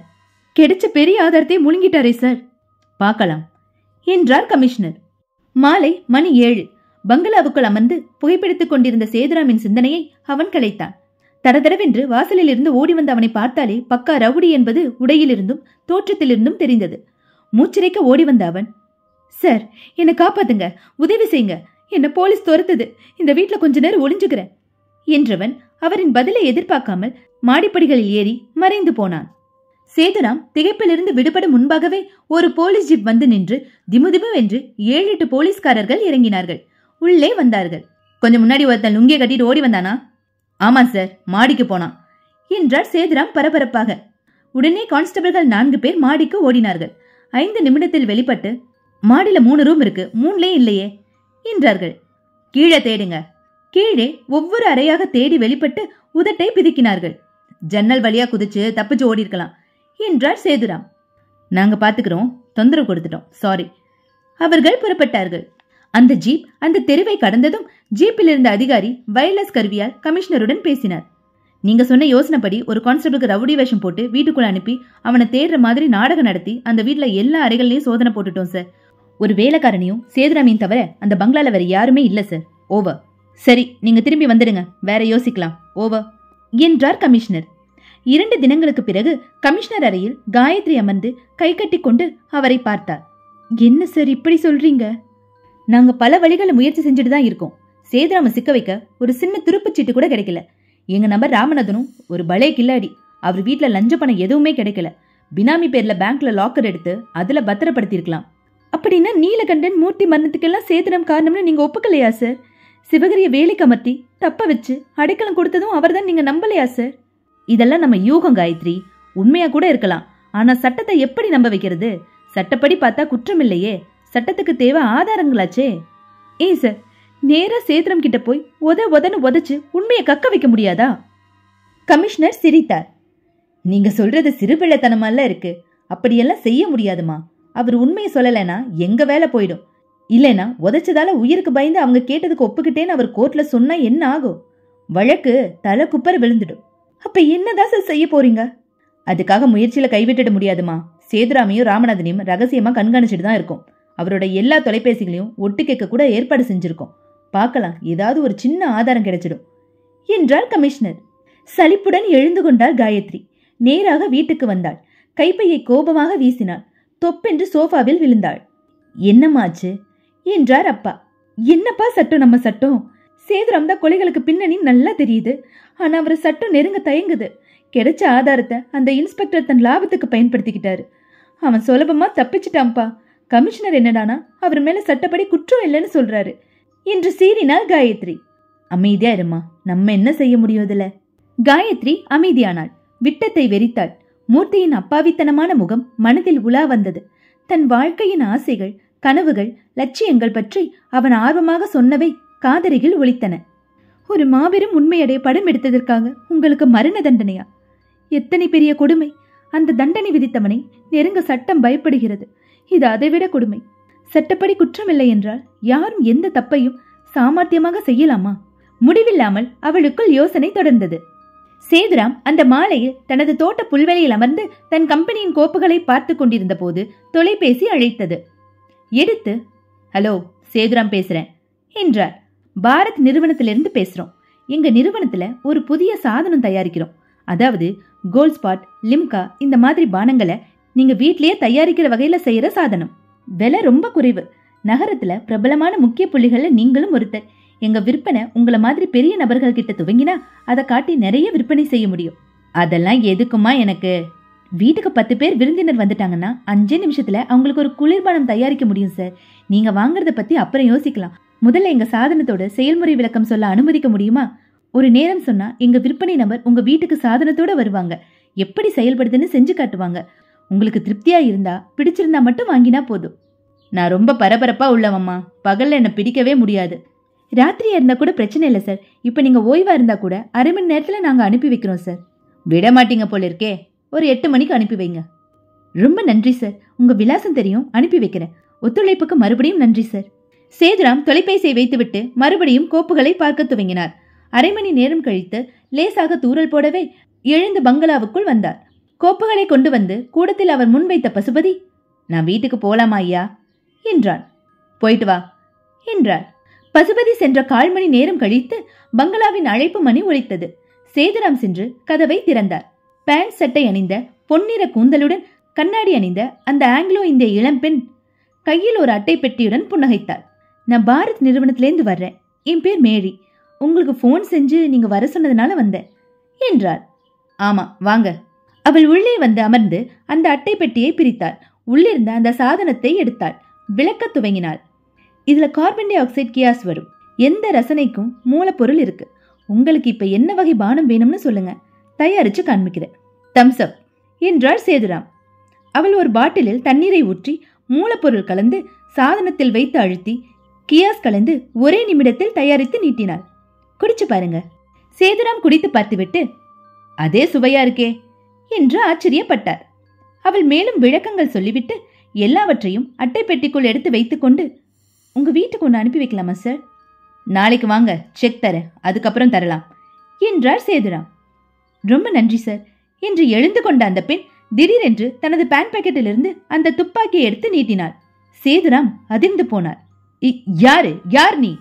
கிடைச்ச பெரிய ஆதாரத்தை முழுங்கிட்டாரே சார். பார்க்கலாம் என்றார் கமிஷனர். மாலை மணி 7. பங்களாவுக்குள் அமர்ந்து புகைப்பிடித்துக் கொண்டிருந்த சேதுராமின் சிந்தனையை அவன் கலைத்தான். தரதரவென்று வாசலில் இருந்து ஓடி வந்து அவனை பார்த்தாலே பக்கா ரவுடி என்பது உடையிலிருந்தும் தோற்றத்திலிருந்தும் தெரிந்தது. மூச்சிறைக்க ஓடி வந்த அவன், சார், என்னை காப்பாத்துங்க, உதவி செய்யுங்க, என்ன போலீஸ் துரத்துது, இந்த வீட்டுல கொஞ்ச நேரம் ஒளிஞ்சுக்கிறேன் என்றவன் அவரின் பதிலை எதிர்பார்க்காமல் மாடிப்படிகளில் ஏறி மறைந்து போனான். சேதுராம் திகைப்பிலிருந்து விடுபட முன்பாகவே ஒரு போலீஸ் ஜீப் வந்து நின்று திமுதிமுவென்று 7-8 போலீஸ்காரர்கள் இறங்கினார்கள். உள்ளே வந்தார்கள். கொஞ்சம் முன்னாடி ஒருத்தன் லுங்கிய கட்டிட்டு ஓடி வந்தானா? ஆமா சார், மாடிக்கு போனான் என்றார் சேதுராம் பரபரப்பாக. உடனே கான்ஸ்டபிள்கள் 4 பேர் மாடிக்கு ஓடினார்கள். 5 நிமிடத்தில் வெளிப்பட்டு, மாடியில 3 ரூம் இருக்கு, 3லே இல்லையே என்றார்கள். கீழே தேடுங்க. கீழே ஒவ்வொரு அறையாக தேடி வெளிப்பட்டு உதட்டை பிதுக்கினார்கள். ஜன்னல் வழியா குதிச்சு தப்பிச்சு ஓடி இருக்கலாம் என்றார் சேதுராம். நாங்க பாத்துக்கிறோம், தொந்தரவு கொடுத்துட்டோம், சாரி. அவர்கள் புறப்பட்டார்கள். அந்த ஜீப் அந்த தெருவை கடந்ததும் ஜீப்பில் இருந்த அதிகாரி வயர்லெஸ் கருவியால் கமிஷனருடன் பேசினார். நீங்க சொன்ன யோசனைப்படி ஒரு கான்ஸ்டபிளுக்கு ரவுடி வேஷம் போட்டு வீட்டுக்குள்ள அனுப்பி அவனை தேடுற மாதிரி நாடகம் நடத்தி அந்த வீட்டுல எல்லா அறைகள்லயும் சோதனை போட்டுட்டோம் சார். ஒரு வேலைக்காரனையும் சேதுராமையும் தவிர அந்த பங்களால வேற யாருமே இல்ல சார். ஓவர். சரி, நீங்க திரும்பி வந்துடுங்க, வேற யோசிக்கலாம். ஓவர் என்றார் கமிஷனர். 2 தினங்களுக்கு பிறகு கமிஷனர் அறையில் காயத்ரி அமர்ந்து கை கட்டி கொண்டு அவரை பார்த்தார். என்ன சார் இப்படி சொல்றீங்க? நாங்க பல வழிகளை முயற்சி செஞ்சுட்டு தான் இருக்கோம். சேதுராம சிக்க வைக்க ஒரு சின்ன துருப்புச்சீட்டு கூட கிடைக்கல. எங்க நம்பர் ராமநாதனும் ஒரு பலே கில்லாடி. அவர் வீட்டுல லஞ்ச பணம் எதுவுமே கிடைக்கல. பினாமி பேர்ல பேங்க்ல லாக்கர் எடுத்து அதுல பத்திரப்படுத்தி இருக்கலாம். அப்படின்னா நீலகண்டன் மூர்த்தி மரணத்துக்கெல்லாம் சேதுராம் காரணம்னு நீங்க ஒப்புக்கலையா சார்? சிவகிரிய வேலைக்கு அமர்த்தி தப்ப வச்சு அடைக்கலம் கொடுத்ததும் அவர் தான் நீங்க நம்பலையா சார்? இதெல்லாம் நம்ம யூகம் காயத்ரி. உண்மையா கூட இருக்கலாம். ஆனா சட்டத்தை எப்படி நம்ப வைக்கிறது? சட்டப்படி பார்த்தா குற்றம் இல்லையே. சட்டத்துக்கு தேவை ஆதாரங்களாச்சே. ஏன் சார், நேரா சேதுரம் கிட்ட போய் உதன்னு உதைச்சு உண்மையை கக்க வைக்க முடியாதா? கமிஷனர் சிரித்தார். நீங்க சொல்றது சிறுபிள்ளைத்தனமால இருக்கு. அப்படியெல்லாம் செய்ய முடியாதுமா. அவர் உண்மையை சொல்லலைன்னா எங்க வேலை போயிடும். இல்லைன்னா உதைச்சதால உயிருக்கு பயந்து அவங்க கேட்டதுக்கு ஒப்புக்கிட்டேன்னு அவர் கோர்ட்ல சொன்னா என்ன ஆகும்? வழக்கு தலை குப்பர விழுந்துடும். அப்ப என்னதான் சார் செய்ய போறீங்க? அதுக்காக முயற்சியில கைவிட்டுட முடியாதுமா. சேதுராமையும் ராமநாதனையும் ரகசியமா கண்காணிச்சுட்டு தான் இருக்கும். அவரோட எல்லா தொலைபேசிகளையும் ஒட்டு கேட்க கூட ஏற்பாடு செஞ்சிருக்கோம். பார்க்கலாம், ஏதாவது ஒரு சின்ன ஆதாரம் கிடைச்சிடும் என்றார் கமிஷனர். சலிப்புடன் எழுந்து கொண்டாள் காயத்ரி. நேராக வீட்டுக்கு வந்தாள். கைப்பையை கோபமாக வீசினாள். தொப்பென்று சோஃபாவில் விழுந்தாள். என்னமாச்சு என்றார் அப்பா. என்னப்பா சட்டம் நம்ம சட்டம்? சேதுராம் தான் கொலைகளுக்கு பின்னணி நல்லா தெரியுது. ஆனா அவர் சட்டம் நெருங்க தயங்குது. கிடைச்ச ஆதாரத்தை அந்த இன்ஸ்பெக்டர் தன் லாபத்துக்கு பயன்படுத்திக்கிட்டாரு. அவன் சுலபமா தப்பிச்சிட்டான்ப்பா. கமிஷனர் என்னடானா அவர் மேல சட்டப்படி குற்றம் இல்லைன்னு சொல்றாரு என்று சீறினாள் காயத்ரி. அமைதியா இருமா, நம்ம என்ன செய்ய முடியும் இதுல? காயத்ரி அமைதியானாள். விட்டத்தை வெறித்தாள். மூர்த்தியின் அப்பாவித்தனமான முகம் மனதில் உலா வந்தது. தன் வாழ்க்கையின் ஆசைகள், கனவுகள், லட்சியங்கள் பற்றி அவன் ஆர்வமாக சொன்னவை காதருகில் ஒலித்தன. ஒரு மாபெரும் உண்மையடைய படம் எடுத்ததற்காக உங்களுக்கு மரண தண்டனையா? எத்தனை பெரிய கொடுமை! அந்த தண்டனை விதித்தவனை நெருங்க சட்டம் பயப்படுகிறது. இது அதைவிட கொடுமை. சட்டப்படி குற்றமில்லை என்றால் யாரும் எந்த தப்பையும் சாமர்த்தியமாக செய்யலாமா? முடிவில்லாமல் அவளுக்குள் யோசனை தொடர்ந்தது. சேதுராம் அந்த மாலையில் தனது தோட்ட புல்வெளியில் அமர்ந்து தன் கம்பெனியின் கோப்புகளை பார்த்து கொண்டிருந்த போது தொலைபேசி அழைத்தது. எடுத்து, ஹலோ, சேதுராம் பேசுறேன் என்றார். பாரத் நிறுவனத்திலிருந்து பேசுறோம். எங்க நிறுவனத்துல ஒரு புதிய சாதனம் தயாரிக்கிறோம். அதாவது கோல்ட் ஸ்பாட், லிம்கா இந்த மாதிரி பானங்களை நீங்க வீட்லயே தயாரிக்கிற வகையில செய்யற சாதனம். விலை ரொம்ப குறைவு. நகரத்துல பிரபலமான முக்கிய புள்ளிகள்ல நீங்களும் ஒருத்தர். எங்க விற்பனை உங்களை மாதிரி பெரிய நபர்கள் கிட்ட துவங்கினா அதை காட்டி நிறைய விற்பனை செய்ய முடியும். அதெல்லாம் எதுக்குமா எனக்கு? வீட்டுக்கு 10 பேர் விருந்தினர் வந்துட்டாங்கன்னா 5 நிமிஷத்துல அவங்களுக்கு ஒரு குளிர்பானம் தயாரிக்க முடியும் சார். நீங்க வாங்குறத பத்தி அப்புறம் யோசிக்கலாம். முதல்ல எங்க சாதனத்தோட செயல்முறை விளக்கம் சொல்ல அனுமதிக்க முடியுமா? ஒரு நேரம் சொன்னா எங்க விற்பனை நபர் உங்க வீட்டுக்கு சாதனத்தோட வருவாங்க. எப்படி செயல்படுதுன்னு செஞ்சு காட்டுவாங்க. உங்களுக்கு திருப்தியா இருந்தா, பிடிச்சிருந்தா மட்டும் வாங்கினா போதும். நான் ரொம்ப பரபரப்பா உள்ளவம்மா. பகல்ல என்ன பிடிக்கவே முடியாது. ராத்திரியா இருந்தா கூட பிரச்சனை இல்லை சார். இப்ப நீங்க ஓய்வா இருந்தா கூட 1/2 மணி நேரத்துல நாங்க அனுப்பி வைக்கிறோம் சார். விட மாட்டீங்க போல இருக்கே. ஒரு 8 மணிக்கு அனுப்பி வைங்க. ரொம்ப நன்றி சார். உங்க விலாசம் தெரியும், அனுப்பி வைக்கிறேன். ஒத்துழைப்புக்கு மறுபடியும் நன்றி சார். சேதுராம் தொலைபேசியை வைத்துவிட்டு மறுபடியும் கோப்புகளை பார்க்க துவங்கினார். 1/2 மணி நேரம் கழித்து லேசாக தூறல் போடவே எழுந்து பங்களாவுக்குள் வந்தார். கோப்புகளை கொண்டு வந்து கூடத்தில் அவர் முன்வைத்த பசுபதி, நான் வீட்டுக்கு போலாமா ஐயா என்றான். போயிட்டு வா என்றார். பசுபதி சென்ற 1/4 மணி நேரம் கழித்து பங்களாவின் அழைப்பு மணி ஒலித்தது. சேதுராம் சென்று கதவை திறந்தார். பேண்ட் சட்டை அணிந்த, பொன்னிற கூந்தலுடன் கண்ணாடி அணிந்த அந்த ஆங்கிலோ இந்திய இளம்பெண் கையில் ஒரு அட்டை பெட்டியுடன் புன்னகைத்தாள். நான் பாரத் நிறுவனத்திலேருந்து வர்றேன். என் பேர் மேரி. உங்களுக்கு போன் செஞ்சு நீங்க வர சொன்னதுனால வந்தேன் என்றார். ஆமா, வாங்க. அவள் உள்ளே வந்து அமர்ந்து அந்த அட்டை பெட்டியை பிரித்தாள். உள்ளிருந்த அந்த சாதனத்தை எடுத்தாள். விளக்க துவங்கினாள். இதுல கார்பன் டை ஆக்சைடு கியாஸ் வரும். எந்த ரசனைக்கும் மூலப்பொருள் இருக்கு. உங்களுக்கு இப்ப என்ன வகை பானம் வேணும்னு சொல்லுங்க, தயாரிச்சு காண்பிக்கிறேன். தம்ஸ் அப் என்றார் சேதுராம். அவள் ஒரு பாட்டிலில் தண்ணீரை ஊற்றி மூலப்பொருள் கலந்து சாதனத்தில் வைத்து அழுத்தி கியாஸ் கலந்து ஒரே நிமிடத்தில் தயாரித்து நீட்டினாள். குடிச்சு பாருங்க. சேதுராம் குடித்து பார்த்துவிட்டு, அதே சுவையா இருக்கே என்று ஆச்சரியப்பட்டார். அவள் மேலும் விளக்கங்கள் சொல்லிவிட்டு எல்லாவற்றையும் அட்டை பெட்டிக்குள் எடுத்து வைத்துக்கொண்டு, உங்க வீட்டுக்கு ஒன்று அனுப்பி வைக்கலாமா சார்? நாளைக்கு வாங்க, செக் தரேன், அதுக்கப்புறம் தரலாம் என்றார் சேதுராம். ரொம்ப நன்றி சார் என்று எழுந்து கொண்ட அந்த பெண் திடீரென்று தனது பேண்ட் பாக்கெட்டிலிருந்து அந்த துப்பாக்கியை எடுத்து நீட்டினாள். சேதுராம் அதிர்ந்து போனார். யார் நீ?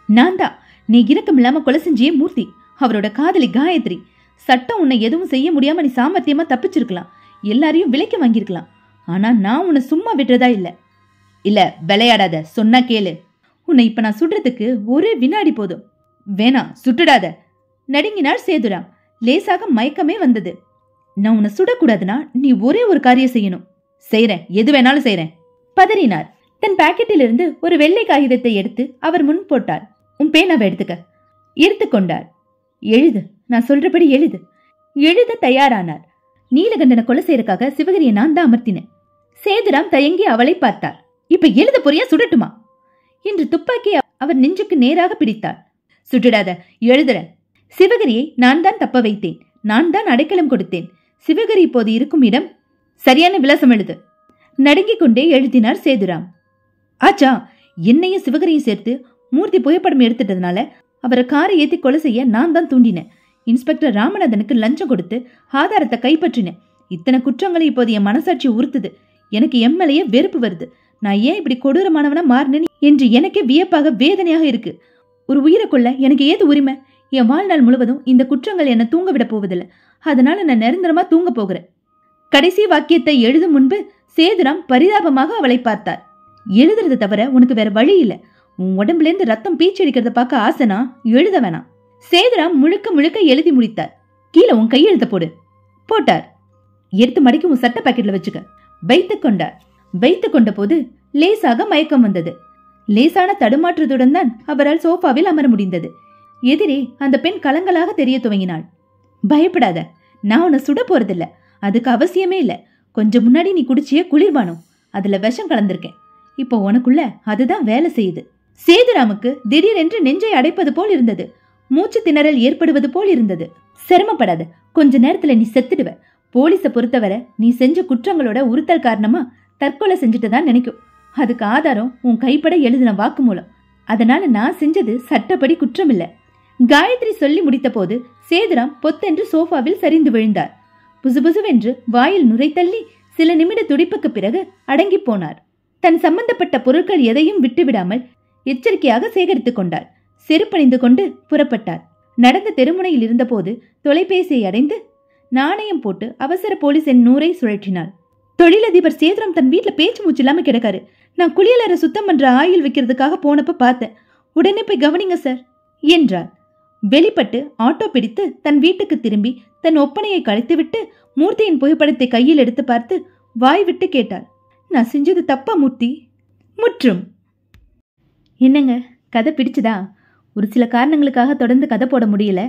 நான் தான், நீ இரக்கம் இல்லாம கொலை செஞ்சியே மூர்த்தி, அவரோட காதலி காயத்ரி. சட்டம் உன்னை எதுவும் செய்ய முடியாம நீ சாமர்த்தியமா தப்பிச்சிருக்கலாம், எல்லாரையும் விலைக்கு வாங்கியிருக்கலாம். ஆனா நான் உன்னை சும்மா விடுறதா இல்ல. இல்ல விளையாடாத, சொன்னா கேளு. உன்னை இப்ப நான் சுடுறதுக்கு ஒரே வினாடி போதும். வேணாம், சுட்டுடாத, நடுங்கினார் சேதுராம். லேசாக மயக்கமே வந்தது. நான் உன்னை சுடக்கூடாதுன்னா நீ ஒரே ஒரு காரியம் செய்யணும். செய்யறேன், எது வேணாலும் செய்யறேன், பதறினார். தன் பாக்கெட்டில் இருந்து ஒரு வெள்ளை காகிதத்தை எடுத்து அவர் முன் போட்டார். உன் பேனாவை எடுத்துக்க. எடுத்துக்கொண்டார். எழுது, நான் சொல்றபடி எழுது. எழுத தயாரானார். நீலகண்டனை கொலை செய்யறதுக்காக சிவகிரியை நான் தான் அமர்த்தினேன். சேதுராம் தயங்கி அவளை பார்த்தார். இப்ப எழுத போறியா, சுடட்டுமா என்று துப்பாக்கி அவர் நெஞ்சுக்கு நேராக பிடித்தார். சுட்டுடாத, எழுதுறேன். சிவகிரியை நான் தான் தப்ப வைத்தேன், நான் தான் அடைக்கலம் கொடுத்தேன். சிவகிரி இப்போது இருக்கும் இடம் சரியான விலாசம் எழுது. நடுங்கிக் கொண்டே எழுதினார் சேதுராம். ஆச்சா, என்னையும் சிவகிரியும் சேர்த்து மூர்த்தி புகைப்படம் எடுத்துட்டதுனால அவரை காரை ஏத்தி கொலை செய்ய நான் தான் தூண்டினேன். இன்ஸ்பெக்டர் ராமநாதனுக்கு லஞ்சம் கொடுத்து ஆதாரத்தை கைப்பற்றினேன். இத்தனை குற்றங்களை இப்போது என் மனசாட்சி உறுத்துது. எனக்கு எம்எல்ஏ வெறுப்பு வருது. நான் ஏன் இப்படி கொடூரமானவனா மாறினேன் என்று எனக்கே வியப்பாக வேதனையாக இருக்கு. ஒரு உயிரை கொள்ள எனக்கு ஏது உரிமை? என் வாழ்நாள் முழுவதும் இந்த குற்றங்கள் என்ன தூங்க விட போவதில்லை. அதனால நான் நிரந்தரமா தூங்க போகிறேன். கடைசி வாக்கியத்தை எழுதும் முன்பு சேதுராம் பரிதாபமாக அவளை பார்த்தார். எழுதுறது தவிர உனக்கு வேற வழி இல்ல. உன் உடம்புல இருந்து ரத்தம் பீச்சடிக்கிறத பார்க்க ஆசைனா எழுத வேணாம். சேதுராம் முழுக்க முழுக்க எழுதி முடித்தார். கீழே உன் கையெழுத்த போடு. போட்டார். எடுத்து மடிக்கு உன் சட்ட பாக்கெட்ல வச்சுக்க. வைத்துக் கொண்டார். வைத்துக் கொண்ட போது லேசாக மயக்கம் வந்தது. லேசான தடுமாற்றத்துடன் தான் அவரால் சோஃபாவில் அமர முடிந்தது. எதிரே அந்த பெண் கலங்களாக தெரிய துவங்கினாள். பயப்படாத, நான் உன்னை சுட போறதில்ல. அதுக்கு அவசியமே இல்ல. கொஞ்சம் முன்னாடி நீ குடிச்சிய குளிர்பானம், அதுல விஷம் கலந்திருக்கேன். இப்போ உனக்குள்ள அதுதான் வேலை செய்யுது. சேதுராமுக்கு திடீரென்று நெஞ்சை அடைப்பது போல் இருந்தது. மூச்சு திணறல் ஏற்படுவது போல் இருந்தது. சிரமப்படாத, கொஞ்ச நேரத்துல நீ செத்துடுவ. போலீஸ பொறுத்தவரை நீ செஞ்ச குற்றங்களோட உறுத்தல் காரணமா தற்கொலை செஞ்சுட்டுதான் நினைக்கும். அதுக்கு ஆதாரம் உன் கைப்பட எழுதின வாக்குமூலம். அதனால நான் செஞ்சது சட்டப்படி குற்றம் இல்ல. காயத்ரி சொல்லி முடித்த போது சேதுராம் பொத்தென்று சோஃபாவில் சரிந்து விழுந்தார். புசுபுசுவென்று வாயில் நுரை தள்ளி சில நிமிட துடிப்புக்கு பிறகு அடங்கி போனார். தன் சம்பந்தப்பட்ட பொருட்கள் எதையும் விட்டுவிடாமல் எச்சரிக்கையாக சேகரித்துக் கொண்டார். செருப்பணிந்து கொண்டு புறப்பட்டார். நடந்த தெருமுனையில் இருந்தபோது தொலைபேசியை அடைந்து நாணயம் போட்டு அவசர போலீஸ் எண் 100 சுழற்றினார். தொழிலதிபர் சேதுராம் தன் வீட்டுல பேச்சு மூச்சு இல்லாம கிடக்காரு. நான் குளியலறை சுத்தம் பண்ற ஆயில் வைக்கிறதுக்காக போனப்ப பார்த்தேன். உடனே போய் கவனிங்க சார் என்றார். வெளிப்பட்டு ஆட்டோ பிடித்து தன் வீட்டுக்கு திரும்பி தன் ஒப்பனையை கழித்துவிட்டு மூர்த்தியின் புகைப்படத்தை கையில் எடுத்து பார்த்து வாய் விட்டு கேட்டார். நான் செஞ்சது தப்பா மூர்த்தி? முற்றும். என்னங்க, கதை பிடிச்சதா? ஒரு சில காரணங்களுக்காக தொடர்ந்து கதை போட முடியல.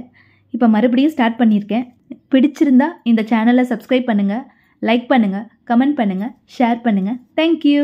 இப்போ மறுபடியும் ஸ்டார்ட் பண்ணியிருக்கேன். பிடிச்சிருந்தா இந்த சேனலை சப்ஸ்கிரைப் பண்ணுங்க, லைக் பண்ணுங்க, கமெண்ட் பண்ணுங்க, ஷேர் பண்ணுங்க. தேங்க்யூ.